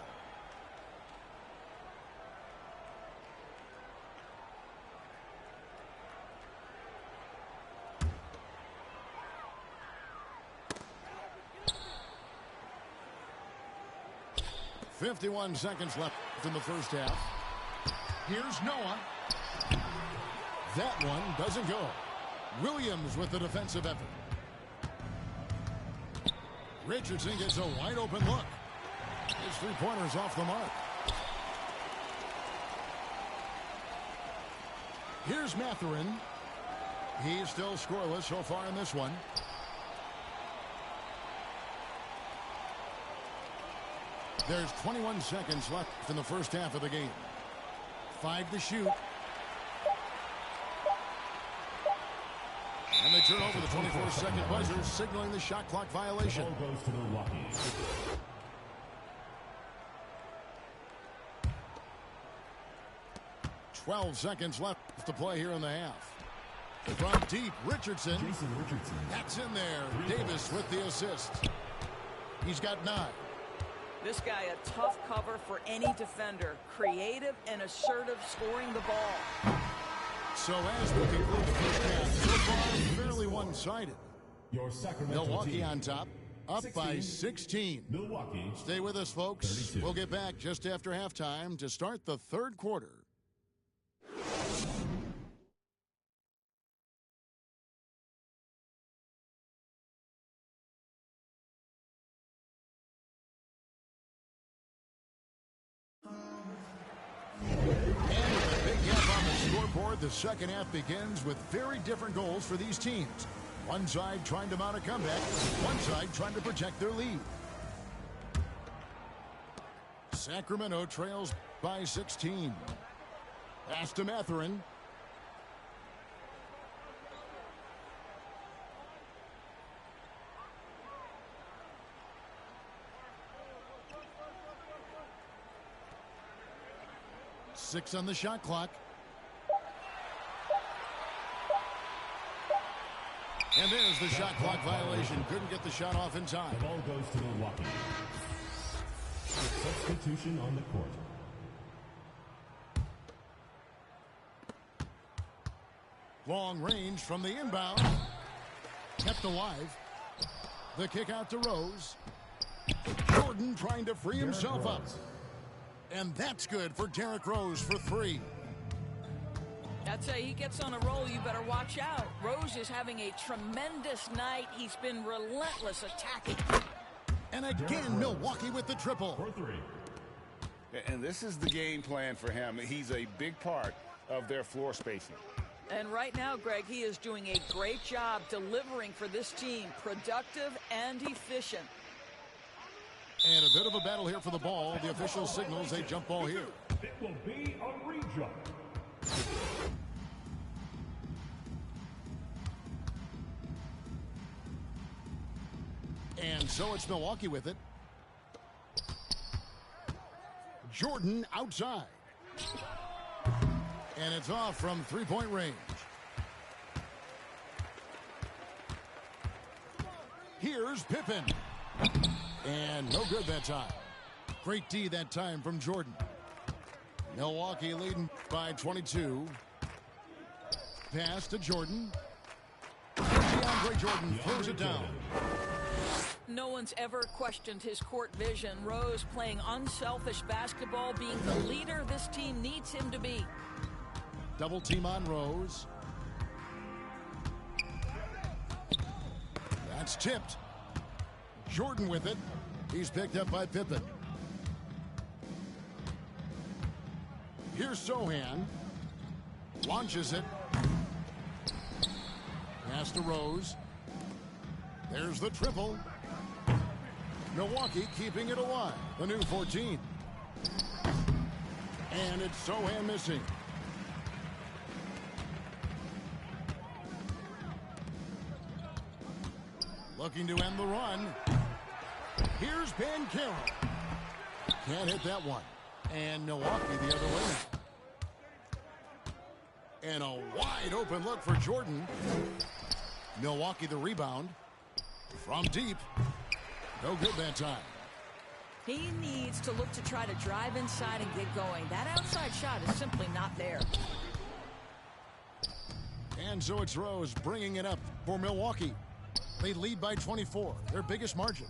.51 seconds left in the first half. Here's Noah. That one doesn't go. Williams with the defensive effort. Richardson gets a wide open look. His three-pointer's off the mark. Here's Mathurin. He's still scoreless so far in this one. There's 21 seconds left in the first half of the game. 5 to shoot. And they turn over the 24-second buzzer, signaling the shot clock violation.
The ball goes to Milwaukee.
12 seconds left to play here in the half. From deep, Richardson.
Jason Richardson.
That's in there. Davis with the assist. He's got 9.
This guy a tough cover for any defender. Creative and assertive scoring the ball.
So as we conclude the first half, so far fairly one-sided.
Your Sacramento
Milwaukee
team.
on top, up
16.
by 16.
Milwaukee.
Stay with us, folks.
32.
We'll get back just after halftime to start the third quarter. The second half begins with very different goals for these teams. One side trying to mount a comeback, one side trying to protect their lead. Sacramento trails by 16. Pass to Mathurin. Six on the shot clock. And there's the shot clock violation. Couldn't get the shot off in time.
The ball goes to Milwaukee. Substitution on the court.
Long range from the inbound. Kept alive. The kick out to Rose. Jordan trying to free himself up. And that's good for Derrick Rose for 3.
I'd say he gets on a roll, you better watch out. Rose is having a tremendous night. He's been relentless attacking.
And again, Milwaukee with the triple.
For 3.
And this is the game plan for him. He's a big part of their floor spacing.
And right now, Greg, he is doing a great job delivering for this team. Productive and efficient.
And a bit of a battle here for the ball. The official signals a jump ball here.
It will be a re-jump.
And so it's Milwaukee with it. Jordan outside. And it's off from three-point range. Here's Pippen. And no good that time. Great D that time from Jordan. Milwaukee leading by 22. Pass to Jordan. DeAndre Jordan throws it down.
No one's ever questioned his court vision. Rose playing unselfish basketball, being the leader this team needs him to be.
Double team on Rose. That's tipped. Jordan with it. He's picked up by Pippen. Here's Sohan. Launches it. Pass to Rose. There's the triple. Milwaukee keeping it alive. The new 14. And it's Sohan missing. Looking to end the run. Here's Ben Carroll. Can't hit that one. And Milwaukee the other way now. And a wide open look for Jordan. Milwaukee the rebound. From deep. No good that time.
He needs to look to try to drive inside and get going. That outside shot is simply not there.
And so it's Rose bringing it up for Milwaukee. They lead by 24, their biggest margin.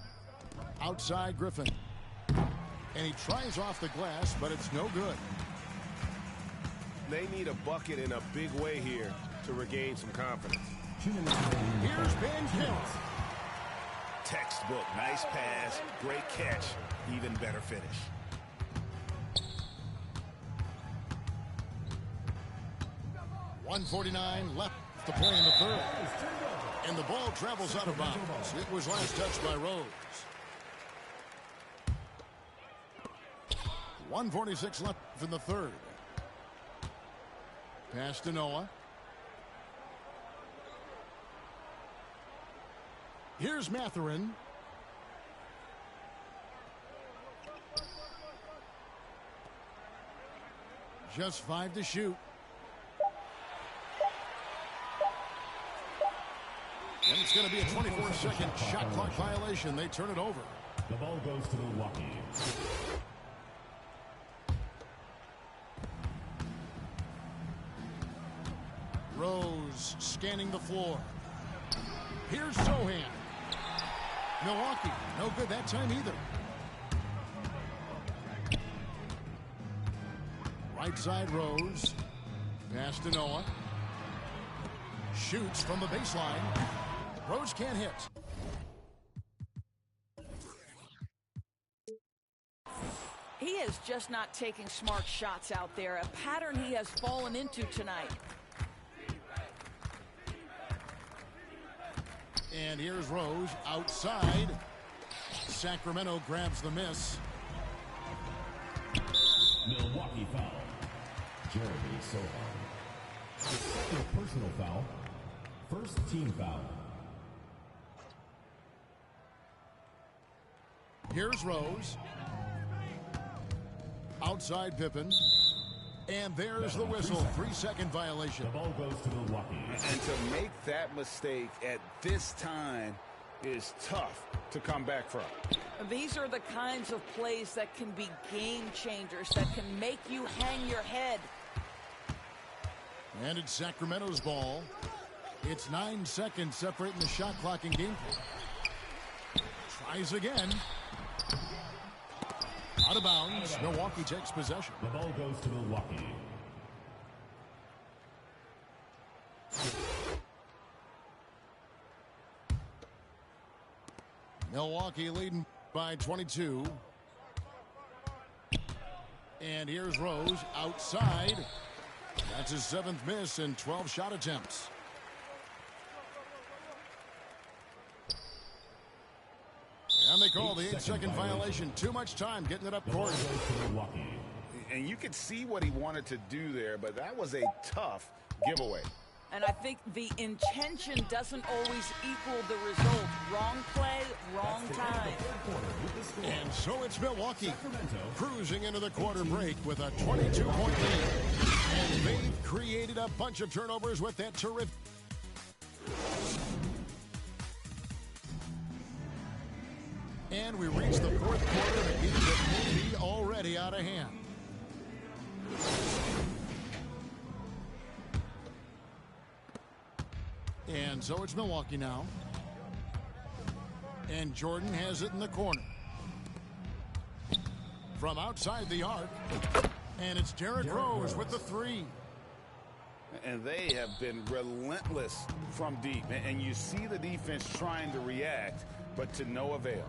Outside Griffin. And he tries off the glass, but it's no good.
They need a bucket in a big way here to regain some confidence.
Here's Ben Carroll.
Textbook. Nice pass. Great catch. Even better finish.
.149 left to play in the third. And the ball travels out of bounds. It was last touched by Rose. 1:46 left in the third. Pass to Noah. Here's Mathurin. Just 5 to shoot. And it's going to be a 24-second shot clock violation. They turn it over.
The ball goes to Milwaukee.
Rose scanning the floor. Here's Sohan. Milwaukee, no good that time either. Right side Rose. Pass to Noah. Shoots from the baseline. Rose can't hit.
He is just not taking smart shots out there, a pattern he has fallen into tonight.
And here's Rose outside. Sacramento grabs the miss.
Milwaukee foul. Jeremy Sohan. Second personal foul. First team foul.
Here's Rose. Outside Pippen. And there's the whistle. 3-second violation.
The ball goes to Milwaukee.
And to make that mistake at this time is tough to come back from.
These are the kinds of plays that can be game changers, that can make you hang your head.
And it's Sacramento's ball. It's 9 seconds separating the shot clock and game play. Tries again. Out of bounds. Milwaukee takes possession.
The ball goes to Milwaukee.
Milwaukee leading by 22. And here's Rose outside. That's his 7th miss in 12 shot attempts. And they call the 8-second violation. Too much time getting it up court.
And you could see what he wanted to do there, but that was a tough giveaway.
And I think the intention doesn't always equal the result. Wrong play, wrong time.
And so it's Milwaukee cruising into the quarter break with a 22-point lead. And they've created a bunch of turnovers with that terrific. And we reach the fourth quarter, a game that may be already out of hand. And so it's Milwaukee now. And Jordan has it in the corner. From outside the arc. And it's Derrick Rose with the three.
And they have been relentless from deep. And you see the defense trying to react, but to no avail.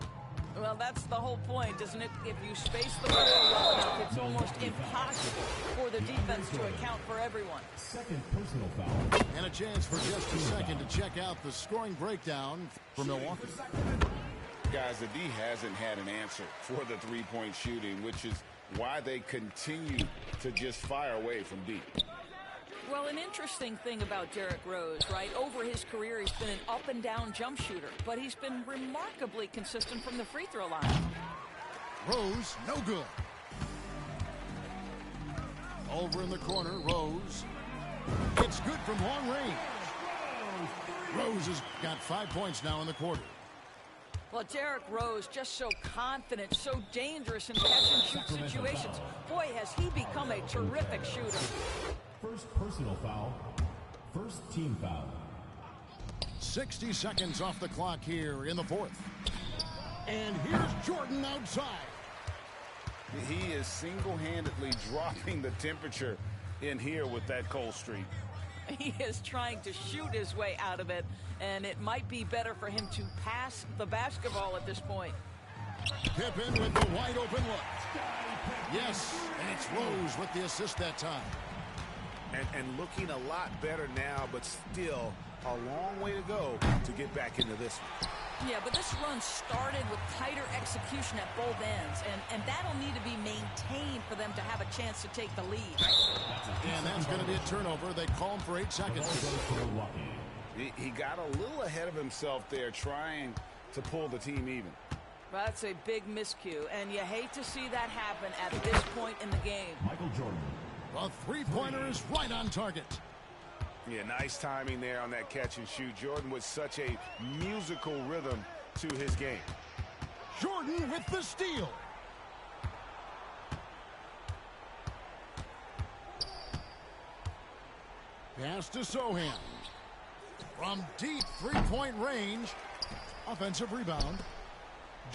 Well, that's the whole point, isn't it? If you space the floor well enough, it's almost impossible for the defense to account for everyone.
Second personal foul.
And a chance for just a second to check out the scoring breakdown for Milwaukee.
Guys, the D hasn't had an answer for the three-point shooting, which is why they continue to just fire away from deep.
Well, an interesting thing about Derrick Rose, right? Over his career, he's been an up-and-down jump shooter, but he's been remarkably consistent from the free throw line.
Rose, no good. Over in the corner, Rose. It's good from long range. Rose has got 5 points now in the quarter.
Well, Derrick Rose just so confident, so dangerous in catch-and-shoot situations. Boy, has he become a terrific shooter.
First personal foul. First team foul.
60 seconds off the clock here in the fourth. And here's Jordan outside.
He is single-handedly dropping the temperature in here with that cold streak.
He is trying to shoot his way out of it, and it might be better for him to pass the basketball at this point.
Pippen with the wide open look. Yes, and it's Rose with the assist that time.
And looking a lot better now, but still a long way to go to get back into this one.
Yeah, but this run started with tighter execution at both ends, and that'll need to be maintained for them to have a chance to take the lead.
And that's going to be a turnover. They call him for 8 seconds.
He got a little ahead of himself there, trying to pull the team even.
That's a big miscue, and you hate to see that happen at this point in the game.
Michael Jordan.
A three-pointer is right on target.
Yeah, nice timing there on that catch and shoot. Jordan with such a musical rhythm to his game.
Jordan with the steal. Pass to Sohan. From deep three-point range. Offensive rebound.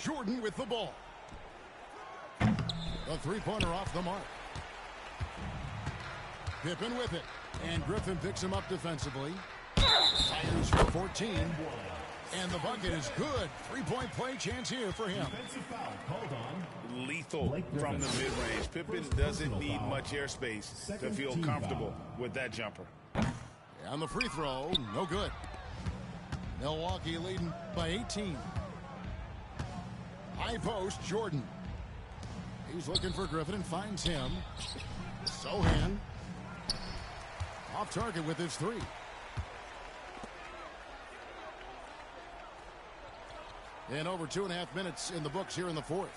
Jordan with the ball. A three-pointer off the mark. Pippen with it. And Griffin picks him up defensively. Fires for 14. And the bucket is good. Three-point play chance here for him.
Lethal from the mid-range. Pippen doesn't need much airspace to feel comfortable with that jumper.
And the free throw, no good. Milwaukee leading by 18. High post, Jordan. He's looking for Griffin and finds him. Sohan. Off target with his three. And over 2.5 minutes in the books here in the fourth.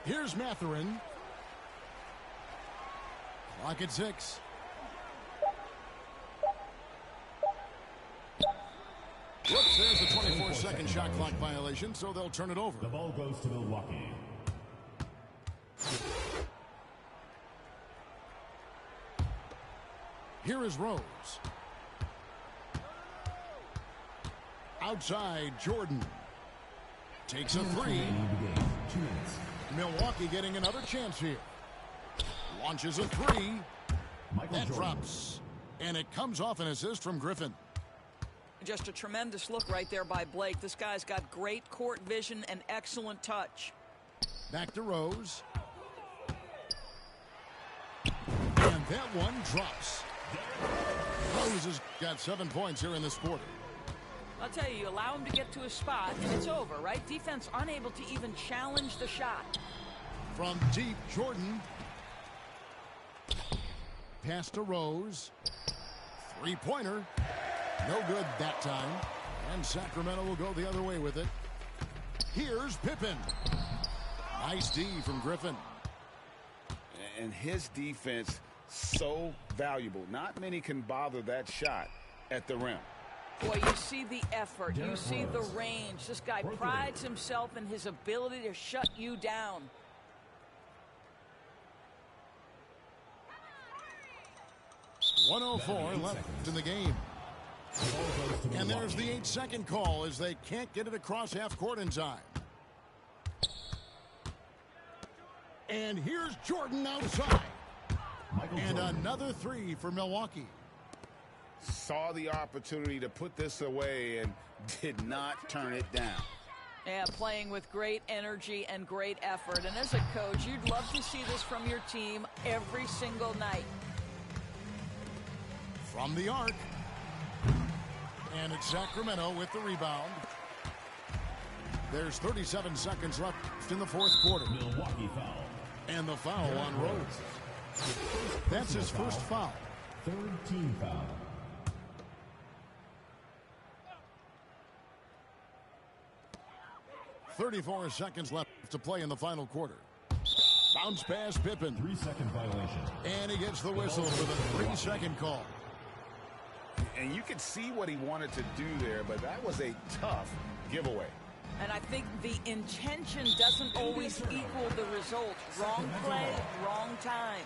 Here's Mathurin. Clock at 6. Whoops, there's a 24-second shot clock violation, so they'll turn it over.
The ball goes to Milwaukee.
Here is Rose. Outside, Jordan. Takes a three. Milwaukee getting another chance here. Launches a three. That drops. And it comes off an assist from Griffin.
Just a tremendous look right there by Blake. This guy's got great court vision and excellent touch.
Back to Rose. And that one drops. Rose has got 7 points here in this quarter.
I'll tell you, you allow him to get to his spot, and it's over, right? Defense unable to even challenge the shot.
From deep, Jordan. Pass to Rose. Three-pointer. No good that time. And Sacramento will go the other way with it. Here's Pippen. Nice D from Griffin.
And his defense so valuable. Not many can bother that shot at the rim.
Boy, you see the effort. You see the range. This guy prides himself in his ability to shut you down.
1:04 left in the game. And there's the 8-second call as they can't get it across half court in time. And here's Jordan outside. And another three for Milwaukee.
Saw the opportunity to put this away and did not turn it down.
Yeah, playing with great energy and great effort. And as a coach, you'd love to see this from your team every single night.
From the arc. And it's Sacramento with the rebound. There's 37 seconds left in the fourth quarter.
Milwaukee foul.
And the foul on Rose. That's his first foul.
Third team foul.
.34 seconds left to play in the final quarter. Bounce pass Pippen.
3-second violation.
And he gets the whistle for the 3-second call.
And you could see what he wanted to do there, but that was a tough giveaway.
And I think the intention doesn't always equal the result. Wrong play, wrong time.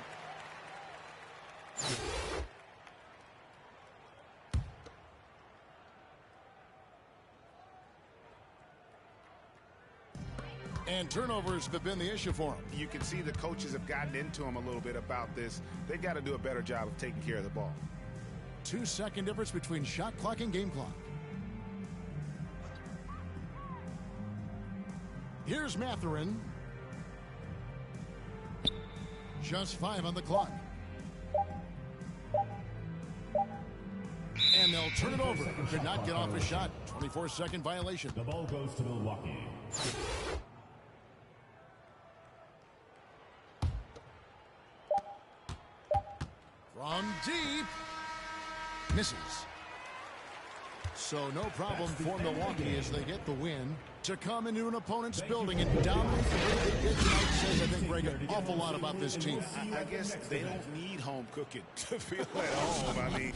And turnovers have been the issue for him.
You can see the coaches have gotten into him a little bit about this. They've got to do a better job of taking care of the ball.
2-second difference between shot clock and game clock. Here's Mathurin. Just 5 on the clock. And they'll turn it over. Could not get off a shot. 24-second violation.
The ball goes to Milwaukee.
From deep. Misses. So no problem for Milwaukee as they get the win. To come into an opponent's building and dominate the way they did tonight says, I think, Greg, an awful lot about this team.
I guess they don't need home cooking to feel at home. I mean...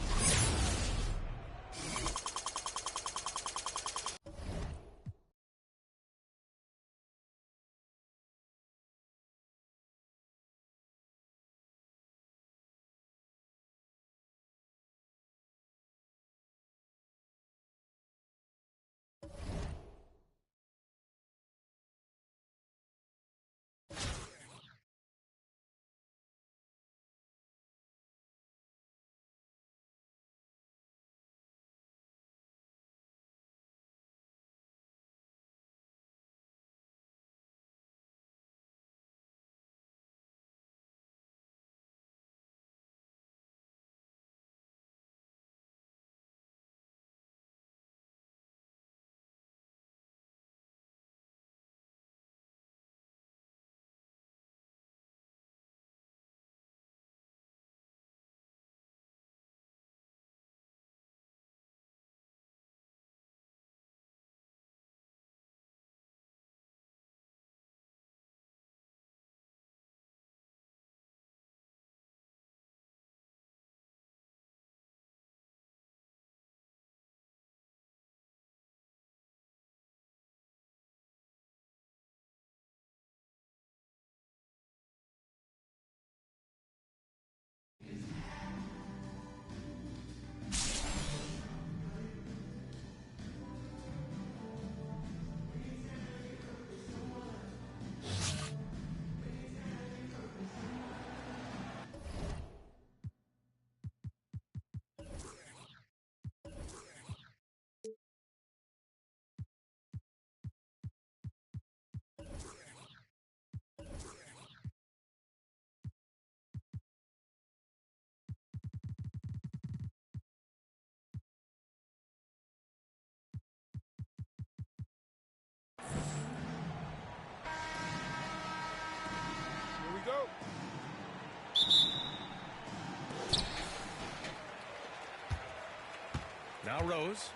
Now Rose.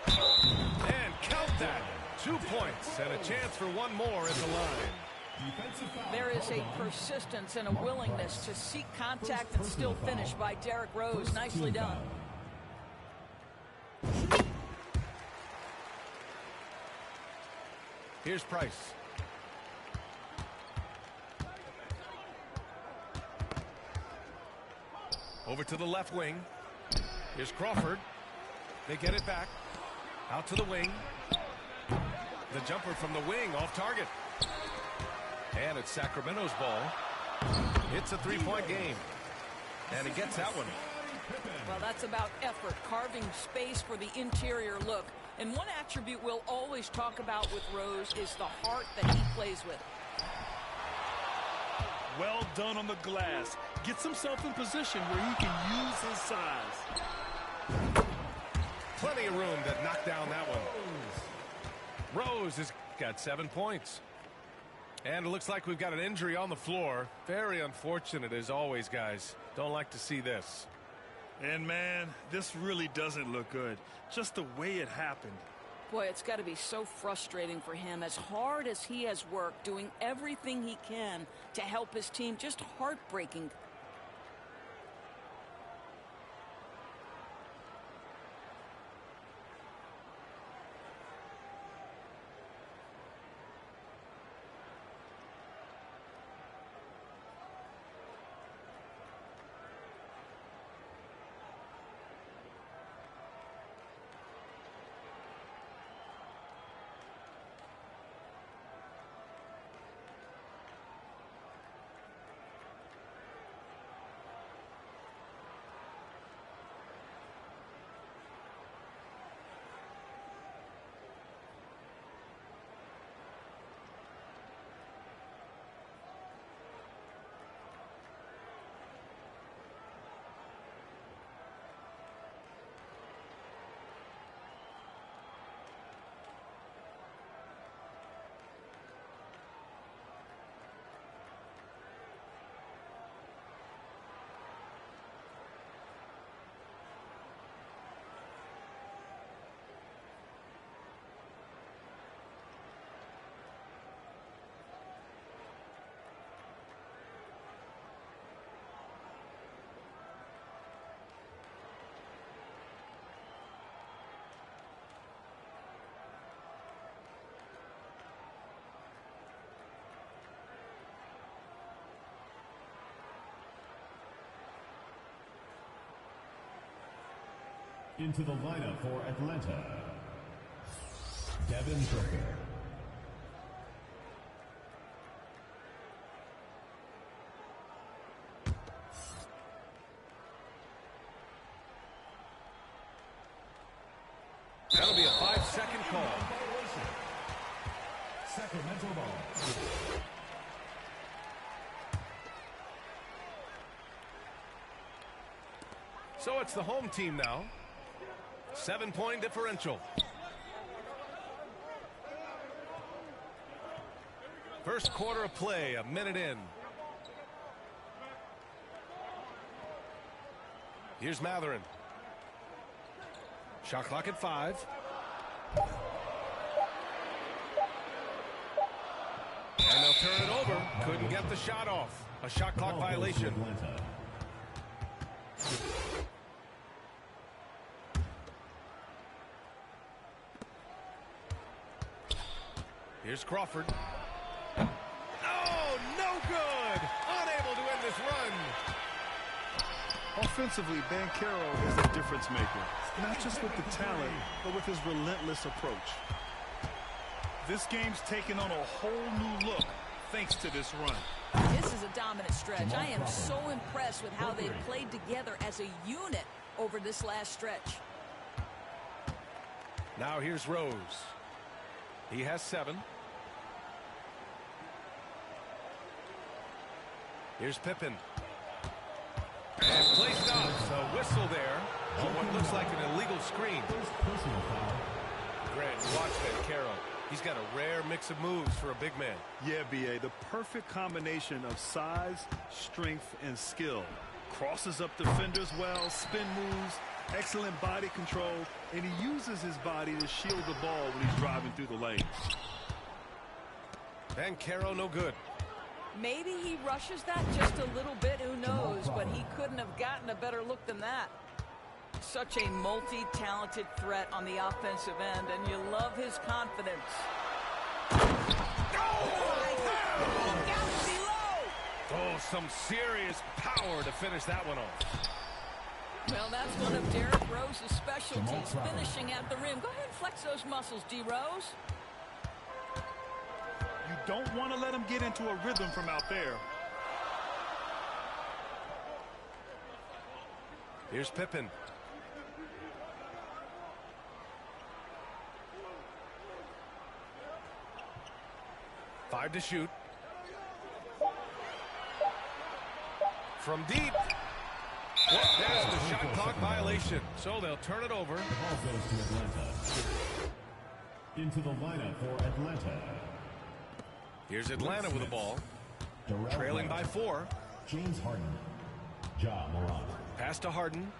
And count that. 2 points and a chance for one more at the line.
There is a persistence and a willingness to seek contact and still finish by Derrick Rose. Nicely done.
Here's Price. Over to the left wing. Here's Crawford. They get it back. Out to the wing. The jumper from the wing off target. And it's Sacramento's ball. It's a three-point game. And he gets that one.
Well, that's about effort, carving space for the interior look. And one attribute we'll always talk about with Rose is the heart that he plays with.
Well done on the glass. Gets himself in position where he can use his size.
Plenty of room to knock down that one. Rose has got 7 points. And it looks like we've got an injury on the floor. Very unfortunate as always, guys. Don't like to see this.
And man, this really doesn't look good. Just the way it happened.
Boy, it's got to be so frustrating for him. As hard as he has worked, doing everything he can to help his team, just heartbreaking.
Into the lineup for Atlanta, Devin Booker.
That'll be a 5-second call.
Sacramento ball.
So it's the home team now. 7-point differential. First quarter of play, a minute in. Here's Matherin. Shot clock at 5. And they'll turn it over. Couldn't get the shot off. A shot clock violation. Here's Crawford. Oh, no good! Unable to end this run.
Offensively, Banchero is a difference maker. Not just with the talent, but with his relentless approach. This game's taken on a whole new look thanks to this run.
This is a dominant stretch. I am so impressed with how they've played together as a unit over this last stretch.
Now here's Rose. He has 7. Here's Pippen. And placed up. So whistle there on what looks like an illegal screen. Grant, watch Banchero. He's got a rare mix of moves for a big man.
Yeah, B.A., the perfect combination of size, strength, and skill. Crosses up defenders well, spin moves, excellent body control, and he uses his body to shield the ball when he's driving through the lanes.
Banchero no good.
Maybe he rushes that just a little bit, who knows, but he couldn't have gotten a better look than that. Such a multi-talented threat on the offensive end, and you love his confidence.
Oh, some serious power to finish that one off.
Well, that's one of Derrick Rose's specialties, finishing at the rim. Go ahead and flex those muscles, D. Rose.
You don't want to let him get into a rhythm from out there.
Here's Pippen. Five to shoot. From deep. Well, there's the shot clock violation. So they'll turn it over.
The ball goes to Atlanta. Into the lineup for Atlanta.
Here's Atlanta with the ball. Trailing by 4.
James Harden. Ja Morant.
Pass to Harden.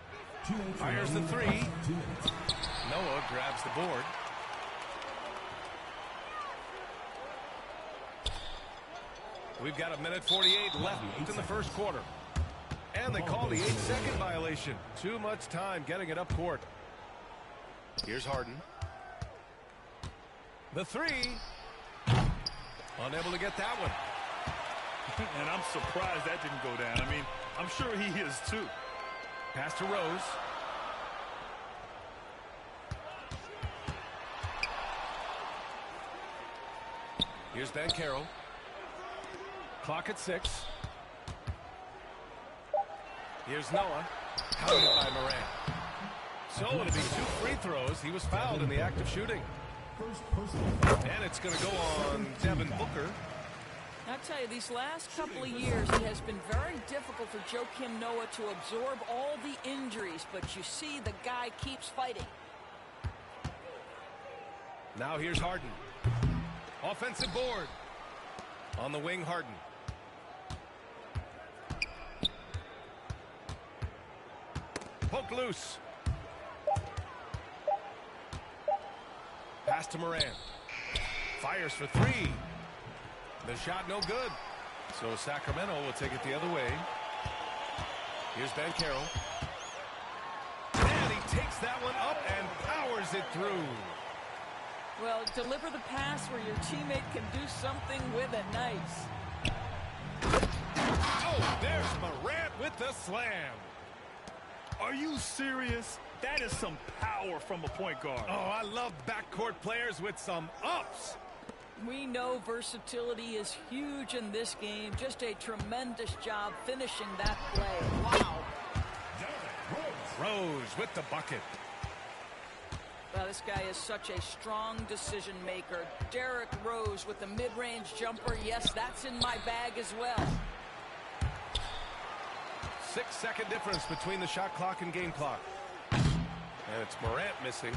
Fires the 3. Noah grabs the board. We've got 1:48 left in the first quarter. And they call the 8-second violation. Too much time getting it up court. Here's Harden. The 3. Unable to get that one.
And I'm surprised that didn't go down. I mean, I'm sure he is too.
Pass to Rose. Here's Banchero. Clock at 6. Here's Noah. Counted by Morant. So it'll be 2 free throws. He was fouled in the act of shooting. And it's going to go on Devin Booker.
I tell you, these last couple of years, it has been very difficult for Joakim Noah to absorb all the injuries, but you see the guy keeps fighting.
Now here's Harden. Offensive board. On the wing, Harden. Poke loose. Pass to Morant. Fires for 3. The shot no good. So Sacramento will take it the other way. Here's Banchero. And he takes that one up and powers it through.
Well, deliver the pass where your teammate can do something with it. Nice.
Oh, there's Morant with the slam.
Are you serious? That is some power from a point guard.
Oh, I love backcourt players with some ups.
We know versatility is huge in this game. Just a tremendous job finishing that play. Wow.
Rose with the bucket.
Well, this guy is such a strong decision maker. Derrick Rose with the mid-range jumper. Yes, that's in my bag as well.
6-second difference between the shot clock and game clock. And it's Morant missing.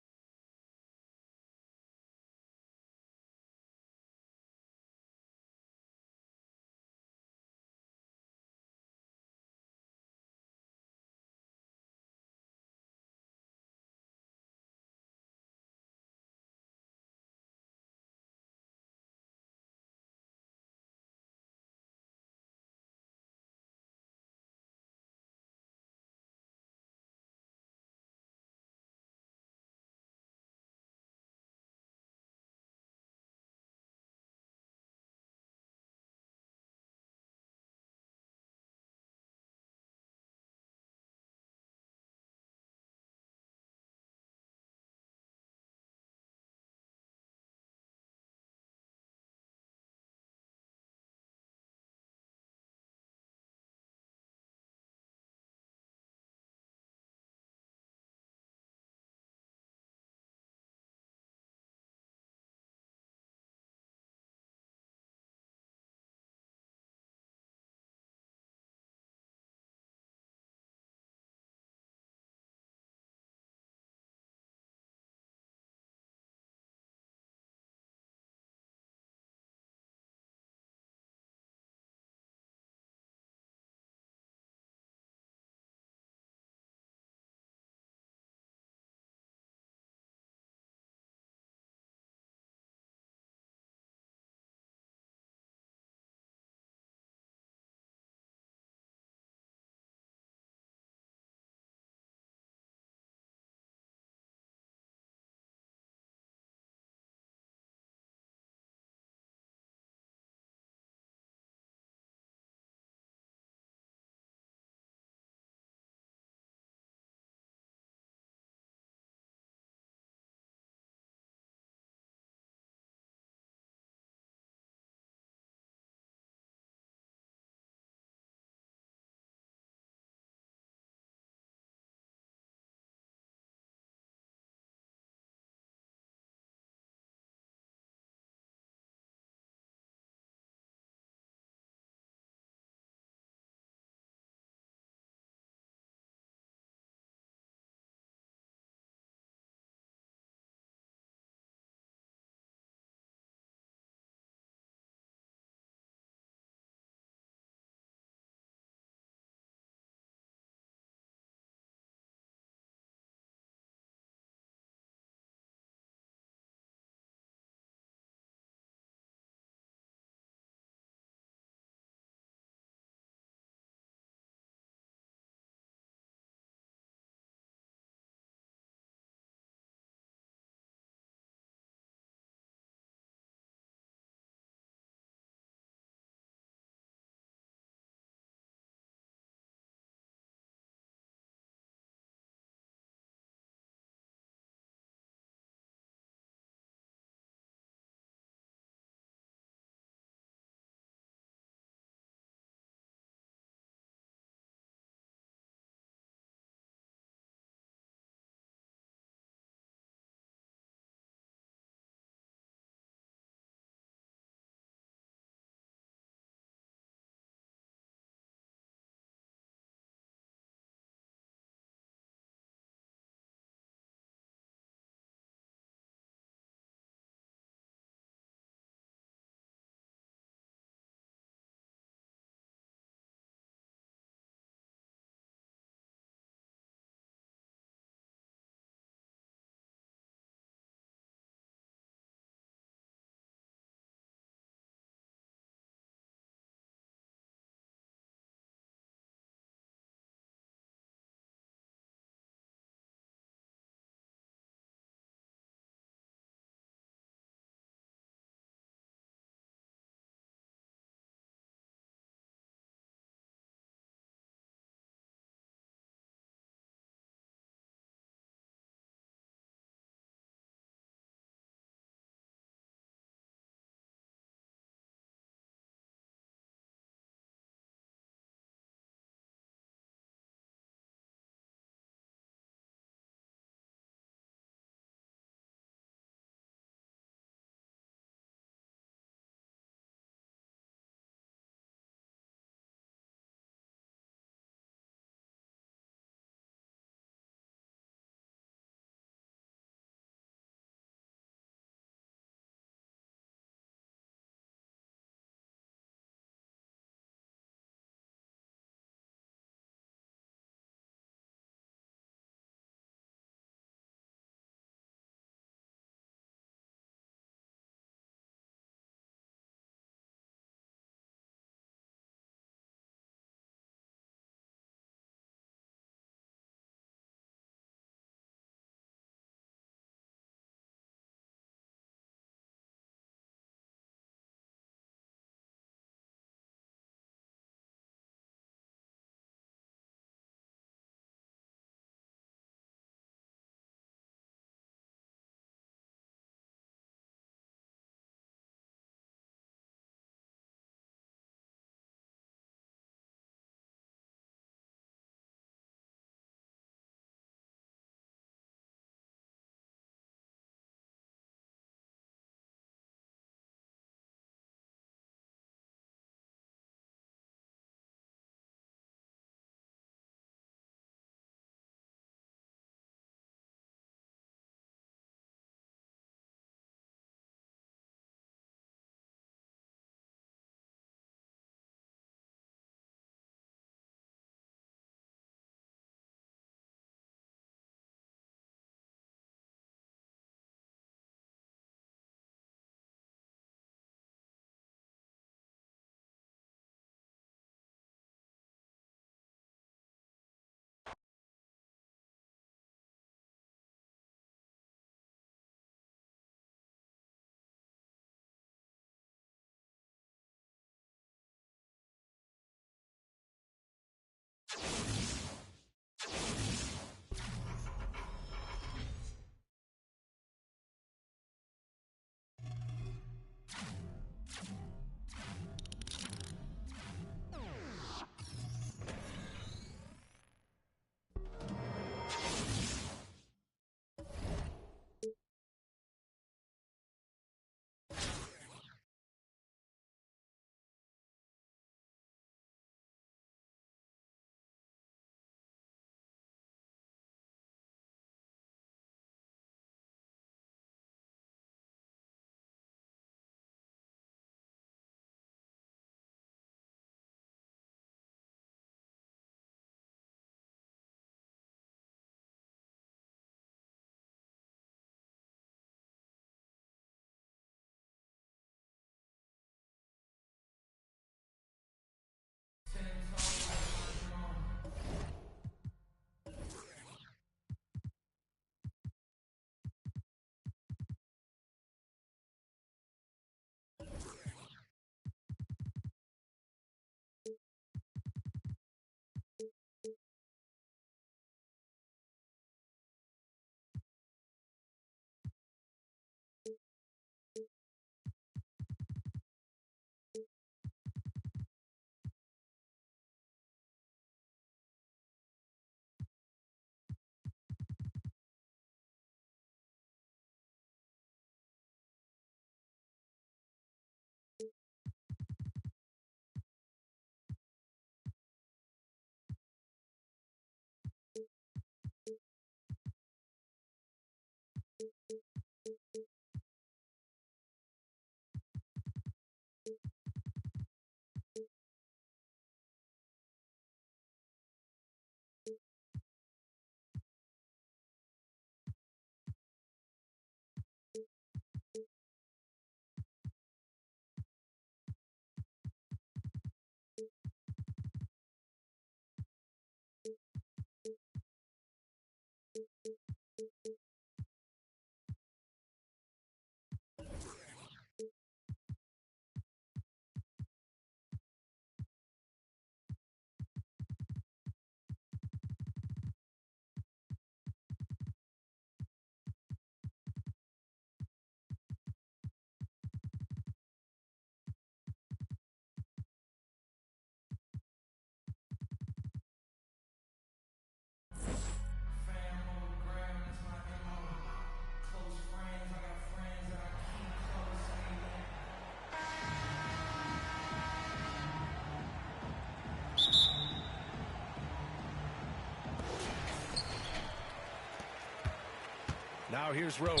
Now here's Rose.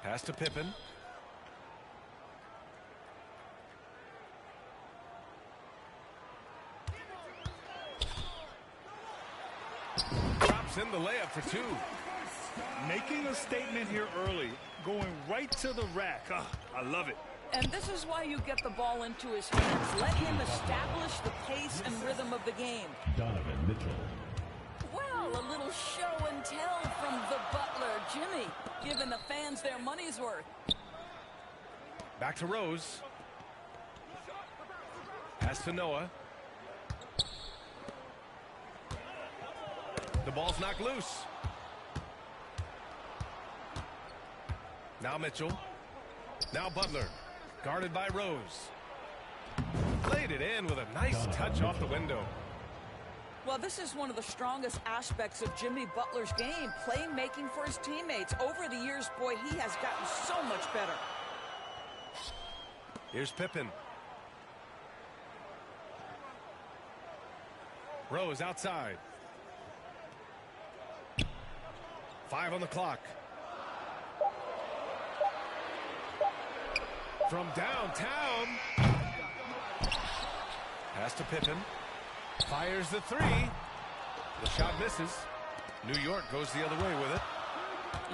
Pass to Pippen. Drops in the layup for two.
Making a statement here early, going right to the rack. I love it.
And this is why you get the ball into his hands. Let him establish the pace and rhythm of the game.
Donovan Mitchell.
Well, a little show and tell from the butler, Jimmy, giving the fans their money's worth.
Back to Rose. Pass to Noah. The ball's knocked loose. Now Mitchell. Now Butler. Guarded by Rose. Played it in with a nice touch off the window.
Well, this is one of the strongest aspects of Jimmy Butler's game, playmaking for his teammates. Over the years, boy, he has gotten so much better.
Here's Pippen. Rose outside. 5 on the clock. From downtown. Pass to Pippen. Fires the three. The shot misses. New York goes the other way with it.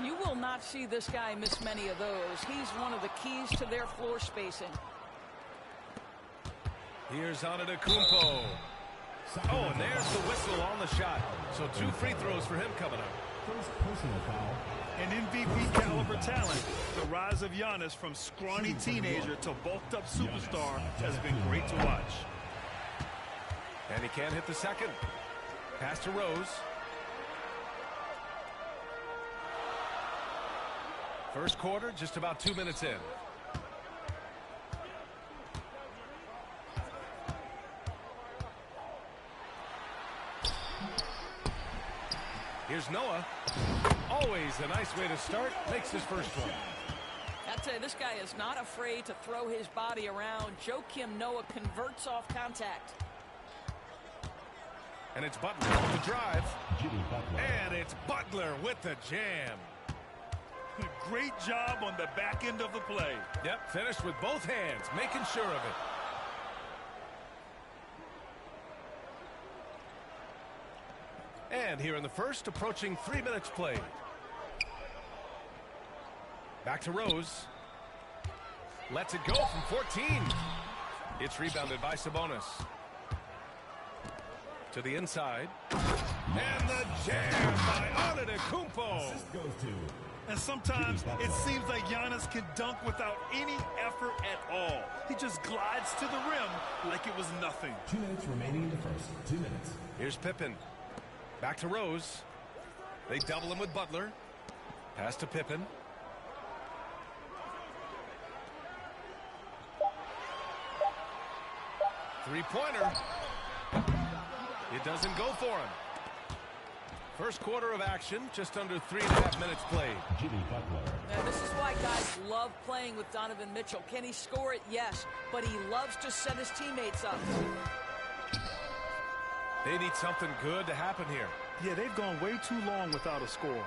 You will not see this guy miss many of those. He's one of the keys to their floor spacing.
Here's Antetokounmpo. Oh, and there's the whistle on the shot. So 2 free throws for him coming up.
First personal foul.
An MVP caliber talent. The rise of Giannis from scrawny teenager to bulked up superstar has been great to watch.
And he can't hit the second. Pass to Rose. First quarter, just about 2 minutes in. Here's Noah. Always a nice way to start. Makes his first one.
I'd say this guy is not afraid to throw his body around. Joakim Noah converts off contact.
And it's Butler with the drive. And it's Butler with the jam.
Great job on the back end of the play.
Yep, finished with both hands, making sure of it. And here in the first, approaching 3 minutes played. Back to Rose. Lets it go from 14. It's rebounded by Sabonis. To the inside. And the jam by Antetokounmpo.
And sometimes it seems like Giannis can dunk without any effort at all. He just glides to the rim like it was nothing.
2 minutes remaining in the first. 2 minutes.
Here's Pippen. Back to Rose. They double him with Butler. Pass to Pippen. Three-pointer. It doesn't go for him. First quarter of action, just under 3.5 minutes played.
Now, this is why guys love playing with Donovan Mitchell. Can he score it? Yes, but he loves to set his teammates up.
They need something good to happen here.
Yeah, they've gone way too long without a score.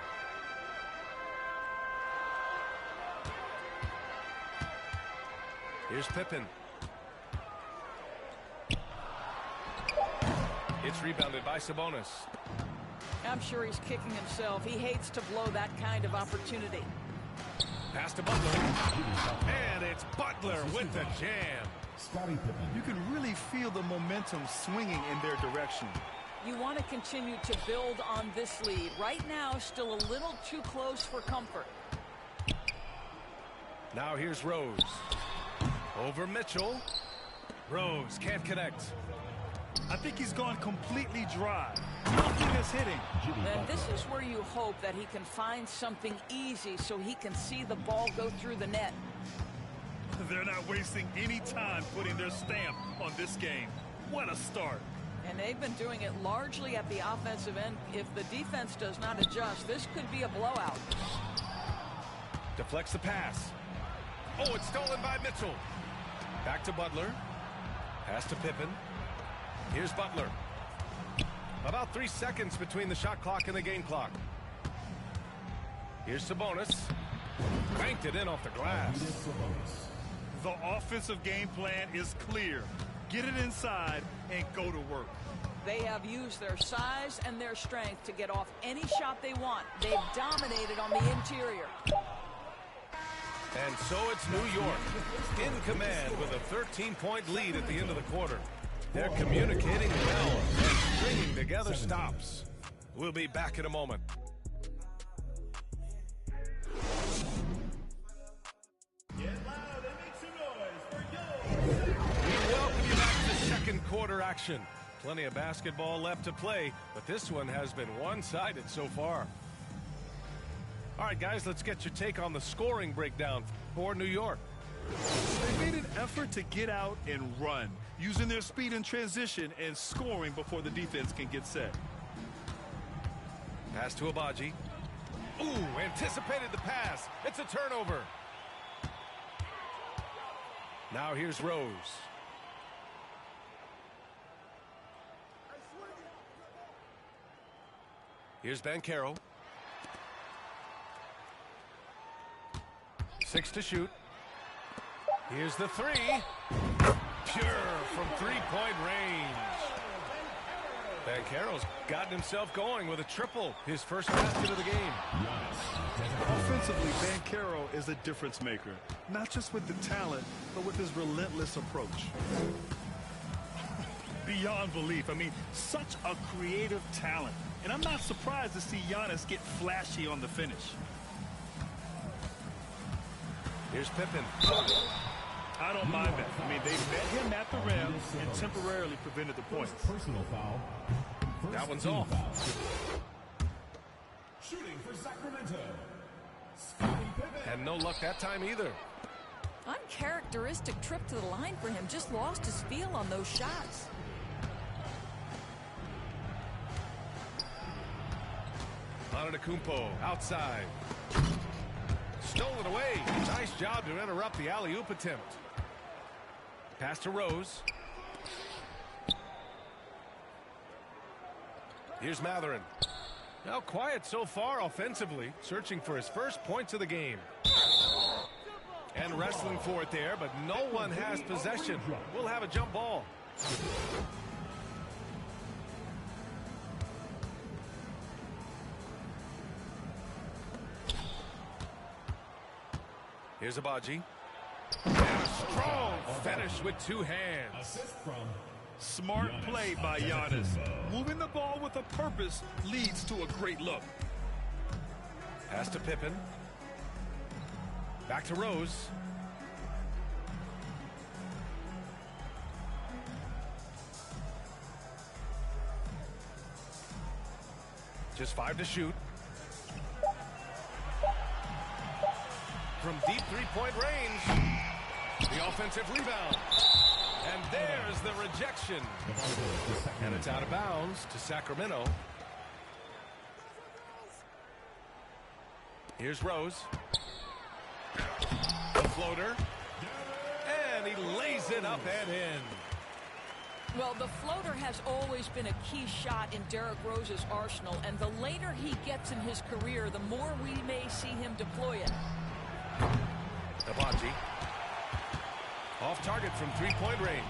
Here's Pippen. It's rebounded by Sabonis.
I'm sure he's kicking himself. He hates to blow that kind of opportunity.
Pass to Butler. And it's Butler with the jam.
You can really feel the momentum swinging in their direction.
You want to continue to build on this lead. Right now, still a little too close for comfort.
Now here's Rose. Over Mitchell. Rose can't connect.
I think he's gone completely dry. Nothing is hitting.
And this is where you hope that he can find something easy so he can see the ball go through the net.
They're not wasting any time putting their stamp on this game. What a start.
And they've been doing it largely at the offensive end. If the defense does not adjust, this could be a blowout.
Deflects the pass. Oh, it's stolen by Mitchell. Back to Butler. Pass to Pippen. Here's Butler. About 3 seconds between the shot clock and the game clock. Here's Sabonis. Banked it in off the glass.
The offensive game plan is clear. Get it inside and go to work.
They have used their size and their strength to get off any shot they want. They've dominated on the interior.
And so it's New York in command with a 13-point lead at the end of the quarter. They're communicating well and stringing together stops. We'll be back in a moment. We welcome you back to second quarter action. Plenty of basketball left to play, but this one has been one-sided so far. All right, guys, let's get your take on the scoring breakdown for New York.
They made an effort to get out and run, using their speed in transition and scoring before the defense can get set.
Pass to Abaji. Ooh, anticipated the pass. It's a turnover. Now here's Rose. Here's Banchero. 6 to shoot. Here's the three. Pure from three-point range. Banchero's gotten himself going with a triple. His first basket of the game.
Offensively, Banchero is a difference maker. Not just with the talent, but with his relentless approach. Beyond belief. I mean, such a creative talent. And I'm not surprised to see Giannis get flashy on the finish.
Here's Pippen.
I don't mind that. I mean, they met him at the rim and temporarily prevented the points.
Personal foul.
That one's off.
Shooting for Sacramento. Scottie Pippen.
And no luck that time either.
Uncharacteristic trip to the line for him. Just lost his feel on those shots.
Antetokounmpo outside. Stolen away. Nice job to interrupt the alley-oop attempt. Pass to Rose. Here's Matherin. Now quiet so far offensively, searching for his first points of the game. And wrestling for it there, but no one has possession. We'll have a jump ball. Here's Abaji. And a strong finish with two hands.
Smart play by Giannis. Moving the ball with a purpose leads to a great look.
Pass to Pippen. Back to Rose. Just 5 to shoot. From deep three-point range. The offensive rebound. And there's the rejection. And it's out of bounds to Sacramento. Here's Rose. The floater. And he lays it up and in.
Well, the floater has always been a key shot in Derrick Rose's arsenal, and the later he gets in his career, the more we may see him deploy it.
Abaji. Off target from three-point range.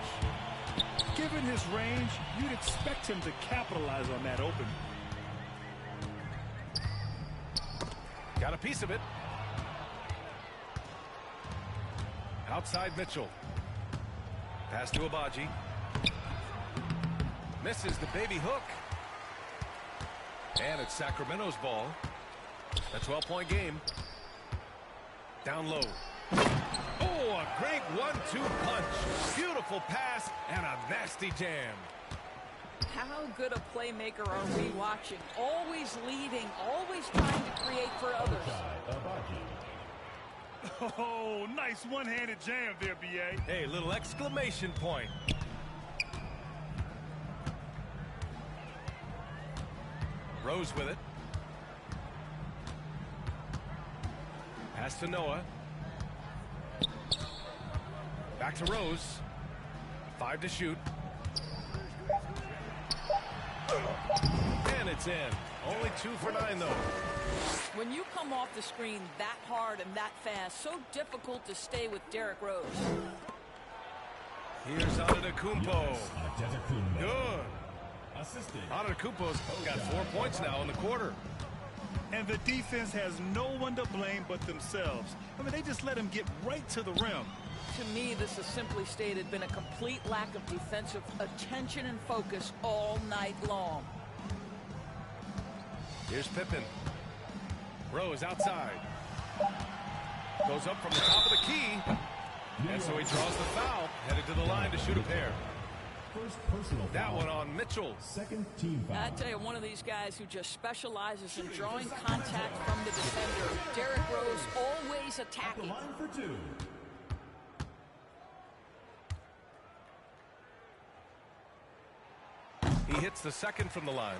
Given his range, you'd expect him to capitalize on that opening.
Got a piece of it. Outside Mitchell. Pass to Abaji. Misses the baby hook. And it's Sacramento's ball. A 12-point game. Down low. Oh, a great 1-2 punch. Beautiful pass and a nasty jam.
How good a playmaker are we watching? Always leading, always trying to create for others.
Oh, nice one-handed jam there, B.A.
Hey, little exclamation point. Rose with it. Pass to Noah. Back to Rose. 5 to shoot. it's in. Only 2 for 9, though.
When you come off the screen that hard and that fast, so difficult to stay with Derrick Rose.
Here's Antetokounmpo. Good. Antetokounmpo's got 4 points now in the quarter.
And the defense has no one to blame but themselves. I mean, they just let him get right to the rim.
To me, this has simply stated been a complete lack of defensive attention and focus all night long.
Here's Pippen. Rose outside. Goes up from the top of the key. And so he draws the foul. Headed to the line to shoot a pair. That one on Mitchell.
Second team foul.
I tell you, one of these guys who just specializes in drawing contact from the defender. Derrick Rose always attacking.
Line for 2.
He hits the second from the line.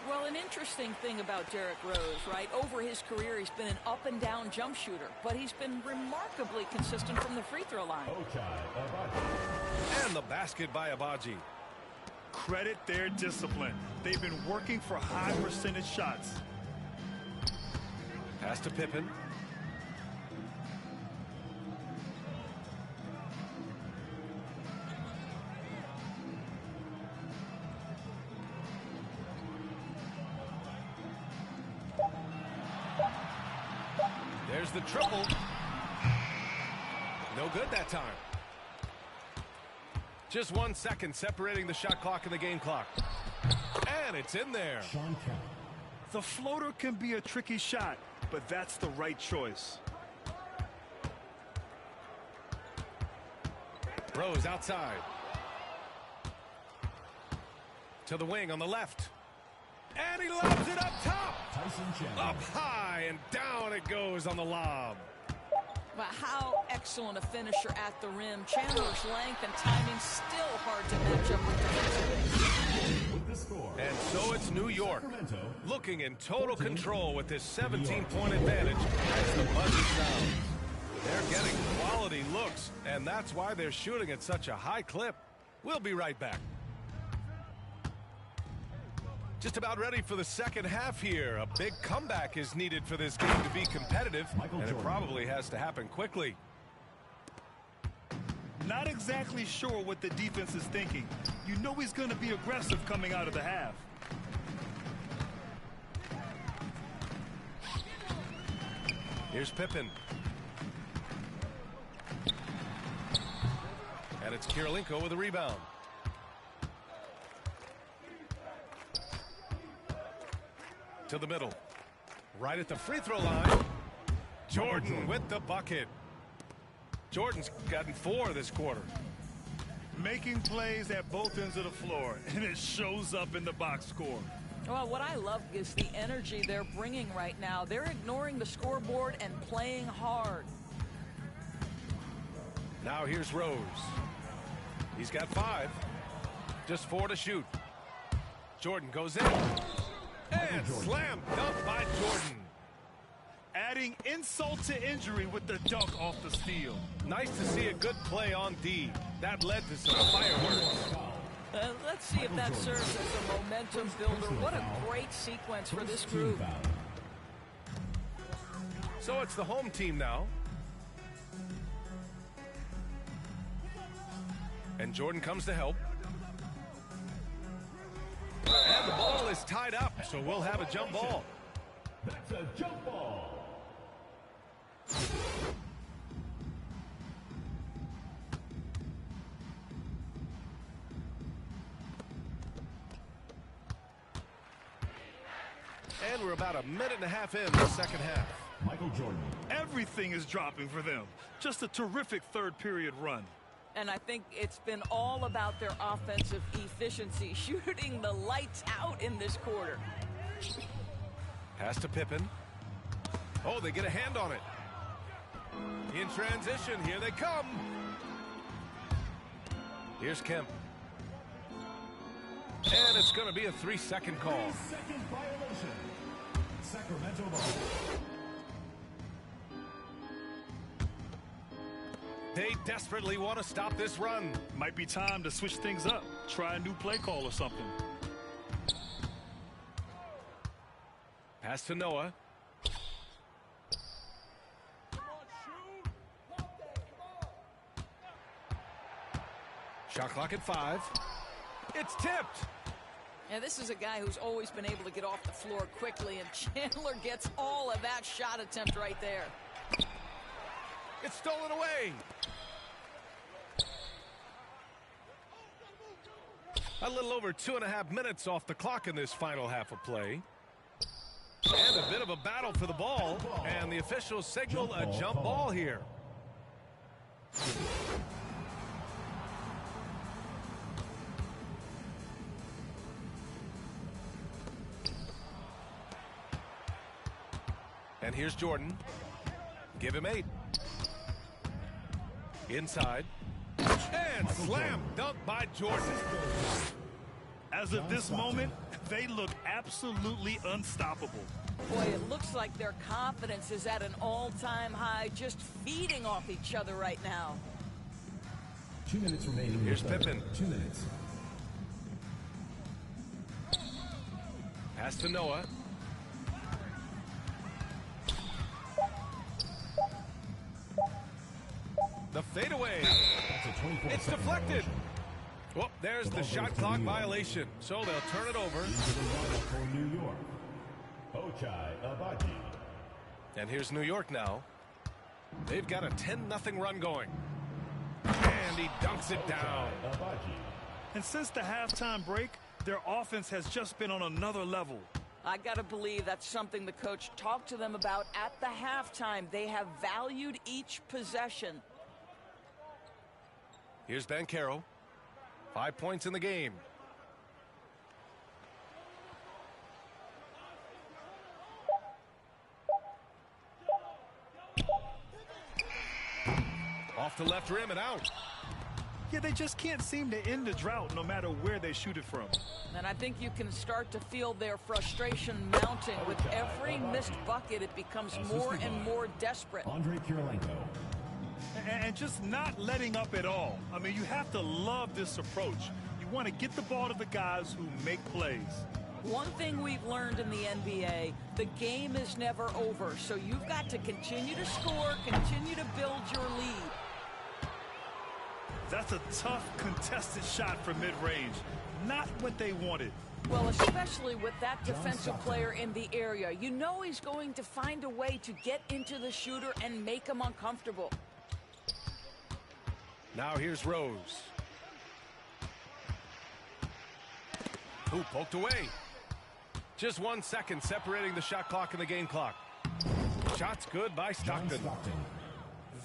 Well, an interesting thing about Derrick Rose, right? Over his career, he's been an up-and-down jump shooter, but he's been remarkably consistent from the free throw line.
And the basket by Abaji.
Credit their discipline. They've been working for high percentage shots.
Pass to Pippen. There's the triple. No good that time. Just 1 second separating the shot clock and the game clock. And it's in there.
The floater can be a tricky shot, but that's the right choice.
Rose outside. To the wing on the left. And he lobs it up top. Up high and down it goes on the lob.
But how excellent a finisher at the rim. Chandler's length and timing still hard to match up with defensively.
And so it's New York looking in total control with this 17-point advantage as the buzzer sounds. They're getting quality looks, and that's why they're shooting at such a high clip. We'll be right back. Just about ready for the second half here. A big comeback is needed for this game to be competitive, and it probably has to happen quickly.
Not exactly sure what the defense is thinking. You know he's going to be aggressive coming out of the half.
Here's Pippen. And it's Kirilenko with a rebound. To the middle. Right at the free throw line. Jordan with the bucket. Jordan's gotten 4 this quarter.
Making plays at both ends of the floor, and it shows up in the box score.
Well, what I love is the energy they're bringing right now. They're ignoring the scoreboard and playing hard.
Now here's Rose. He's got 5. Just 4 to shoot. Jordan goes in. And slam dunk by Jordan.
Adding insult to injury with the dunk off the steal.
Nice to see a good play on D. That led to some fireworks.
Let's see if that serves as a momentum builder. What a great sequence for this group.
So it's the home team now. And Jordan comes to help. And the ball is tied up, so we'll have a jump ball.
That's a jump ball.
And we're about a minute and a half in the second half.
Michael Jordan.
Everything is dropping for them. Just a terrific third period run.
And I think it's been all about their offensive efficiency, shooting the lights out in this quarter.
Pass to Pippen. Oh, they get a hand on it. In transition, here they come. Here's Kemp. And it's going to be a 3-second call.
3-second violation. Sacramento ball.
They desperately want to stop this run.
Might be time to switch things up. Try a new play call or something.
Pass to Noah. Shot clock at 5. It's tipped.
Yeah, this is a guy who's always been able to get off the floor quickly, and Chandler gets all of that shot attempt right there.
It's stolen away. A little over 2.5 minutes off the clock in this final half of play. And a bit of a battle for the ball, and the officials signal a jump ball here. And here's Jordan. Give him 8. Inside. And slam dunk by Jordan.
As of this moment, they look absolutely unstoppable.
Boy, it looks like their confidence is at an all-time high, just feeding off each other right now.
2 minutes remaining.
Here's Pippen.
2 minutes.
Pass to Noah. The fadeaway. It's deflected. Well, there's the shot clock violation. So they'll turn it over.
For New York, Ochai Agbaji.
And here's New York now. They've got a 10-0 run going. And he dunks it down.
And since the halftime break, their offense has just been on another level.
I got to believe that's something the coach talked to them about at the halftime. They have valued each possession.
Here's Banchero. 5 points in the game. Off the left rim and out.
Yeah, they just can't seem to end the drought no matter where they shoot it from.
And I think you can start to feel their frustration mounting. With every missed bucket, it becomes more and more desperate.
Andre Kirilenko.
And just not letting up at all. I mean, you have to love this approach. You want to get the ball to the guys who make plays.
One thing we've learned in the NBA, the game is never over. So you've got to continue to score, continue to build your lead.
That's a tough, contested shot from mid-range. Not what they wanted.
Well, especially with that defensive player in the area. You know he's going to find a way to get into the shooter and make him uncomfortable.
Now here's Rose. Who poked away. Just 1 second separating the shot clock and the game clock. Shot's good by Stockton.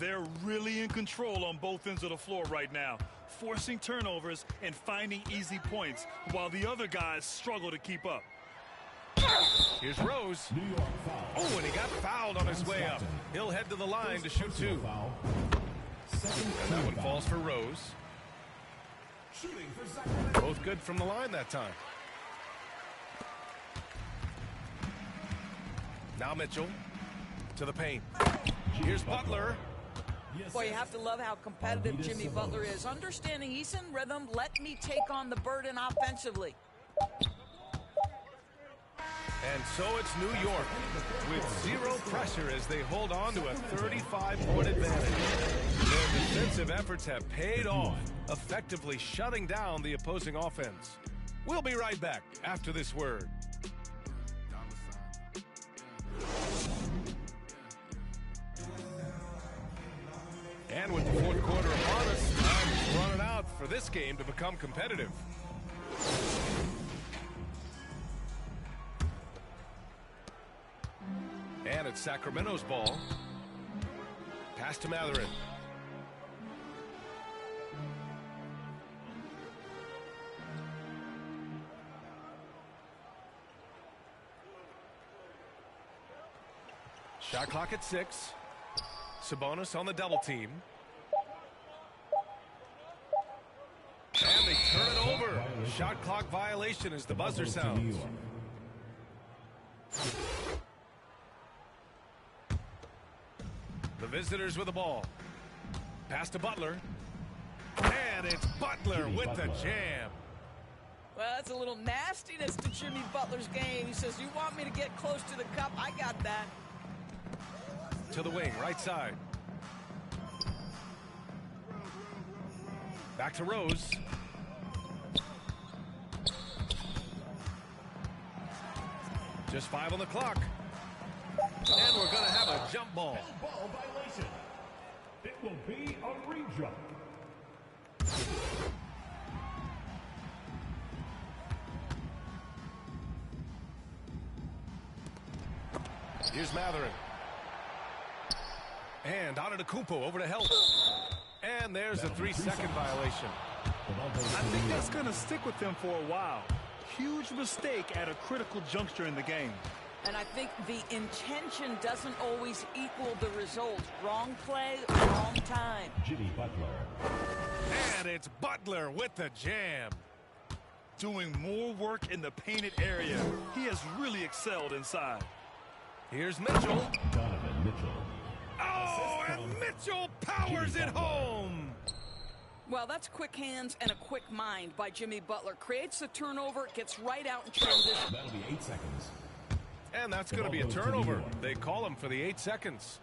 They're really in control on both ends of the floor right now, forcing turnovers and finding easy points while the other guys struggle to keep up.
Here's Rose. Oh, and he got fouled on his way up. He'll head to the line to shoot 2. And that one falls for Rose. Both good from the line that time. Now Mitchell to the paint. Here's Butler.
Boy, you have to love how competitive Jimmy Butler is. Understanding he's in rhythm, let me take on the burden offensively.
And so it's New York with 0 pressure as they hold on to a 35-point advantage. Their defensive efforts have paid off, effectively shutting down the opposing offense. We'll be right back after this word. And with the fourth quarter upon us, time is running out for this game to become competitive. And it's Sacramento's ball. Pass to Mathurin. Shot clock at 6. Sabonis on the double team. And they turn it over. Shot clock violation as the buzzer sounds. The visitors with the ball. Pass to Butler. And it's Butler with the jam.
Well, that's a little nastiness to Jimmy Butler's game. He says, you want me to get close to the cup? I got that.
To the wing, right side. Back to Rose. Just 5 on the clock. And we're going to have a jump ball.
Ball violation. It will be a re-jump.
Here's Matherin. And Antetokounmpo over to help. And there's a 3-second violation.
I think that's going to stick with them for a while. Huge mistake at a critical juncture in the game.
And I think the intention doesn't always equal the result. Wrong play, wrong time.
Jimmy Butler.
And it's Butler with the jam.
Doing more work in the painted area. He has really excelled inside.
Here's Mitchell.
Donovan Mitchell.
Oh, and Mitchell powers it home.
Well, that's quick hands and a quick mind by Jimmy Butler. Creates the turnover, gets right out in transition.
That'll be 8 seconds.
And that's going to be a turnover. They call him for the 8 seconds.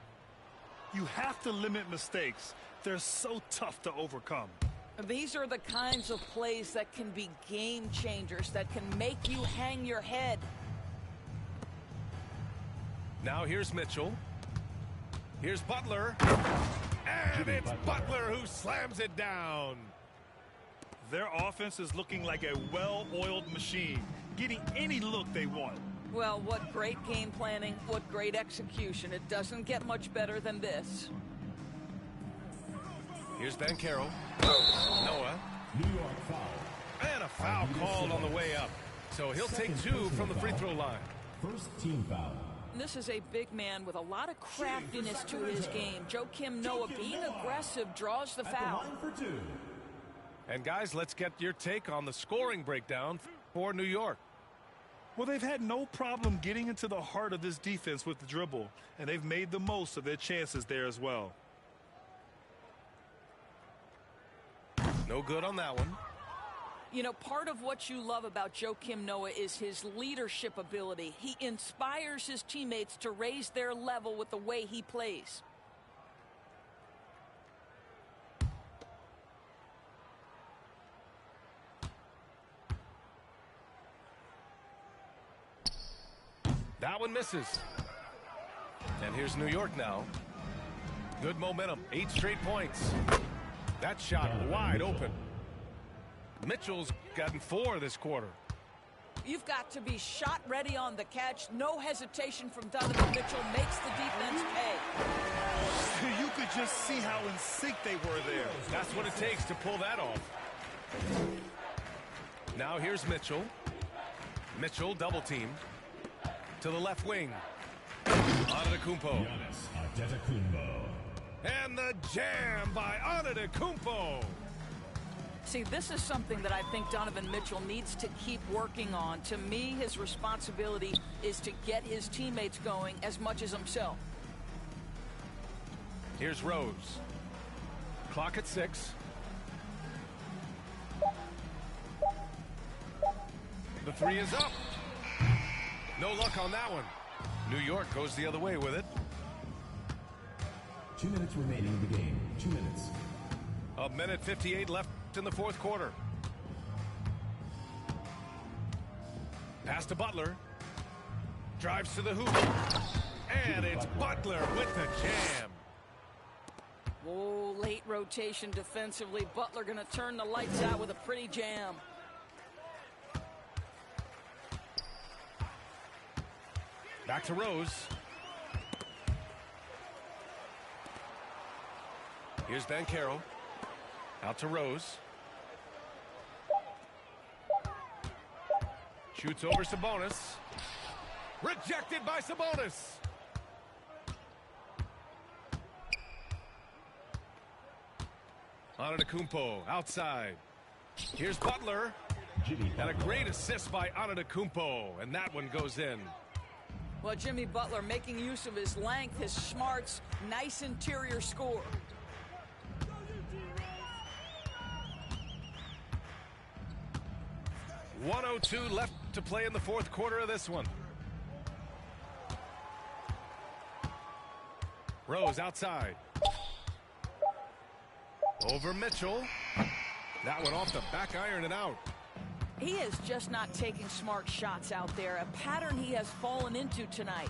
You have to limit mistakes. They're so tough to overcome.
These are the kinds of plays that can be game changers, that can make you hang your head.
Now here's Mitchell. Here's Butler. And it's Butler who slams it down.
Their offense is looking like a well-oiled machine, getting any look they want.
Well, what great game planning, what great execution. It doesn't get much better than this.
Here's Banchero. Noah.
New York foul.
And a foul called on the way up. So he'll take 2 from the free throw line.
First team foul.
This is a big man with a lot of craftiness to his game. Joakim Noah, being aggressive, draws the foul.
And guys, let's get your take on the scoring breakdown for New York.
Well, they've had no problem getting into the heart of this defense with the dribble, and they've made the most of their chances there as well.
No good on that one.
You know, part of what you love about Joakim Noah is his leadership ability. He inspires his teammates to raise their level with the way he plays.
That one misses. And here's New York now. Good momentum. 8 straight points. That shot wide open. Mitchell's gotten 4 this quarter.
You've got to be shot ready on the catch. No hesitation from Donovan Mitchell. Makes the defense pay.
You could just see how in sync they were there.
That's what it takes to pull that off. Now here's Mitchell. Mitchell double team. To the left wing. Antetokounmpo. And the jam by Antetokounmpo.
See, this is something that I think Donovan Mitchell needs to keep working on. To me, his responsibility is to get his teammates going as much as himself.
Here's Rose. Clock at 6. The 3 is up. No luck on that one. New York goes the other way with it.
2 minutes remaining in the game. 2 minutes.
1:58 left in the fourth quarter. Pass to Butler. Drives to the hoop. And it's Butler with the jam.
Oh, late rotation defensively. Butler going to turn the lights out with a pretty jam.
Back to Rose. Here's Banchero. Out to Rose. Shoots over Sabonis. Rejected by Sabonis. Antetokounmpo outside. Here's Butler. And a great assist by Antetokounmpo. And that one goes in.
Well, Jimmy Butler making use of his length, his smarts, nice interior score.
1:02 left to play in the fourth quarter of this one. Rose outside. Over Mitchell. That one off the back iron and out.
He is just not taking smart shots out there, a pattern he has fallen into tonight.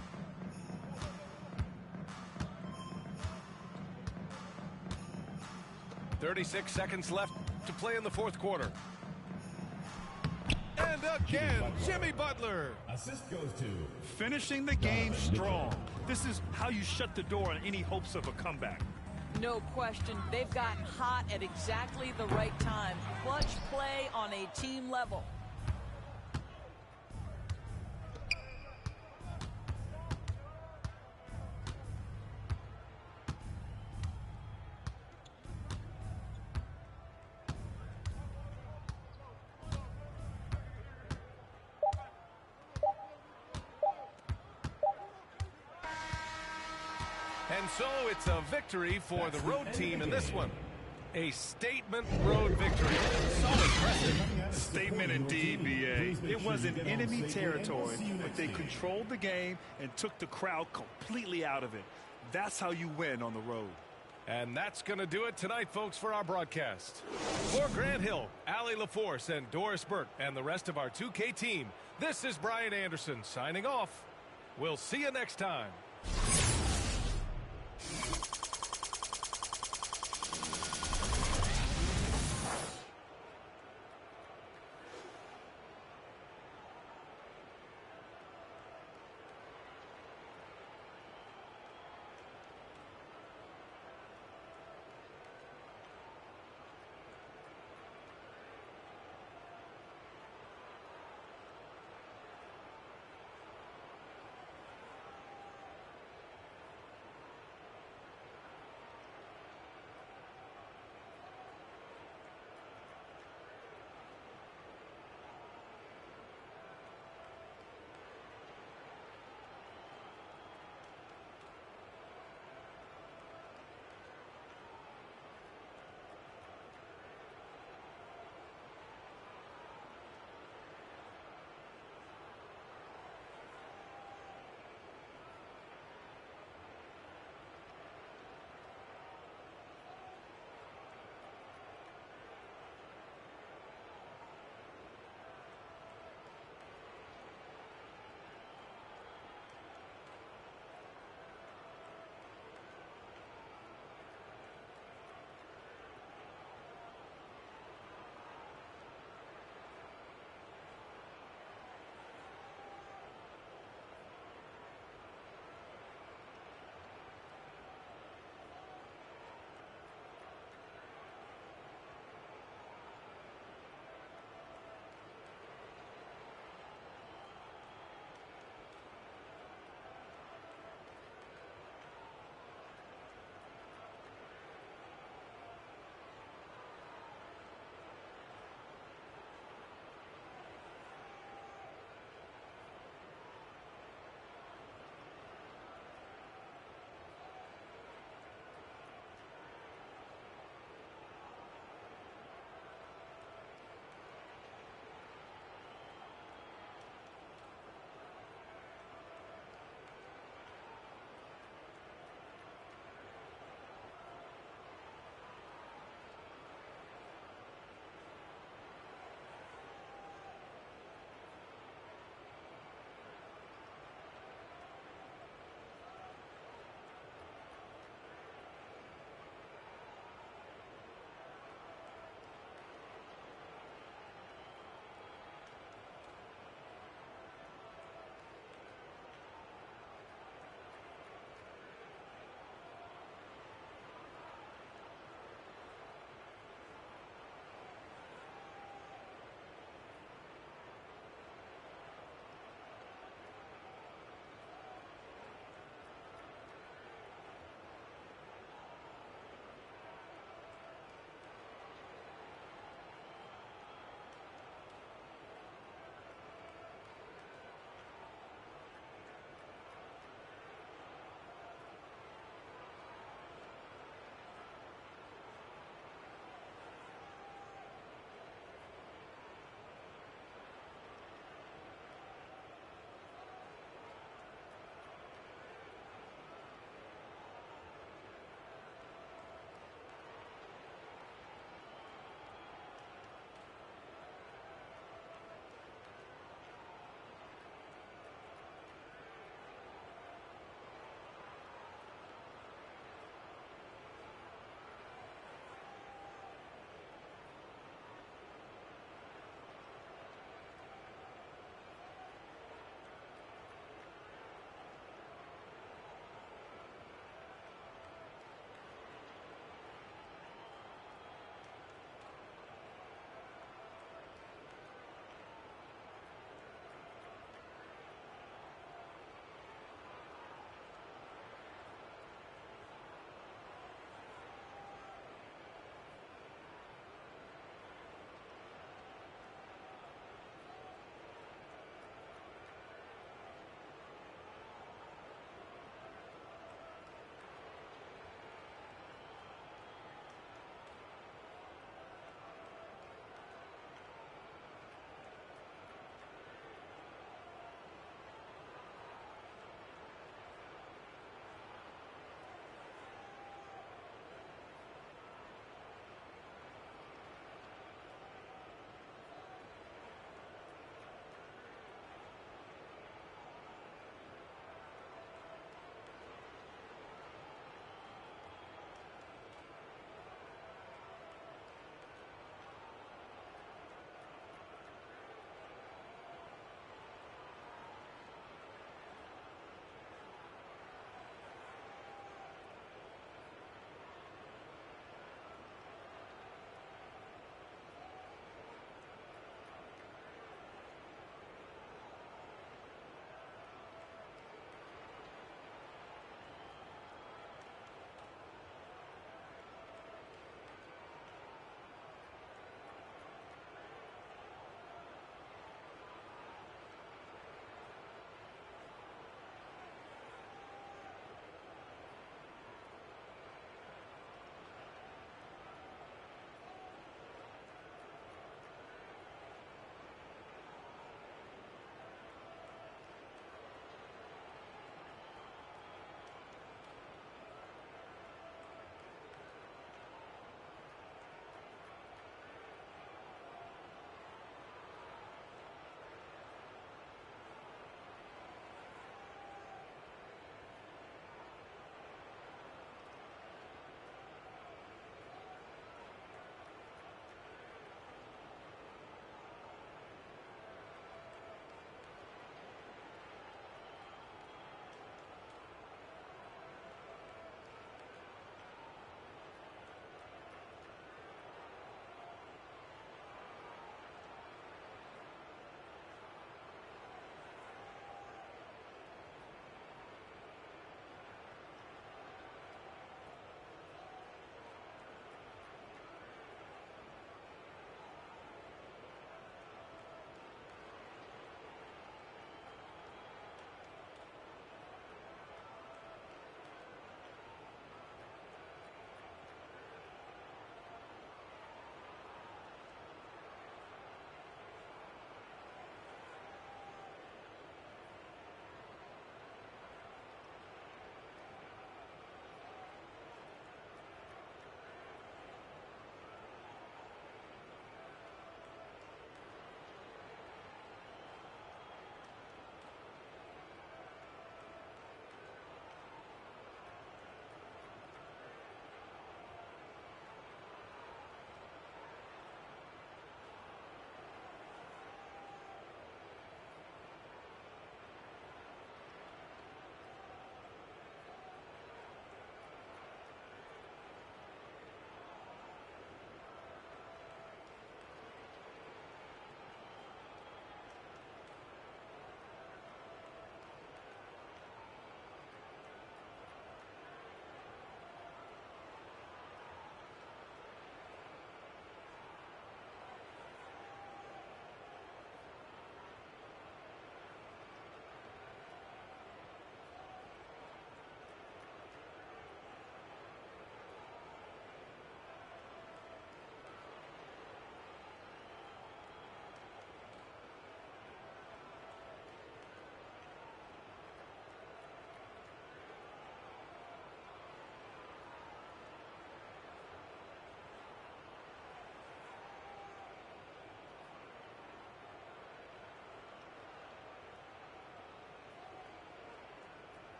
.36 seconds left to play in the fourth quarter. And again, Jimmy Butler.
Assist goes to
finishing the game strong. This is how you shut the door on any hopes of a comeback.
No question, they've gotten hot at exactly the right time. Clutch play on a team level.
And so it's a victory for the road team in this one. A statement road victory. So impressive.
Statement indeed, B.A. It was in enemy territory, but they controlled the game and took the crowd completely out of it. That's how you win on the road.
And that's going to do it tonight, folks, for our broadcast. For Grant Hill, Allie LaForce, and Doris Burke, and the rest of our 2K team, this is Brian Anderson signing off. We'll see you next time.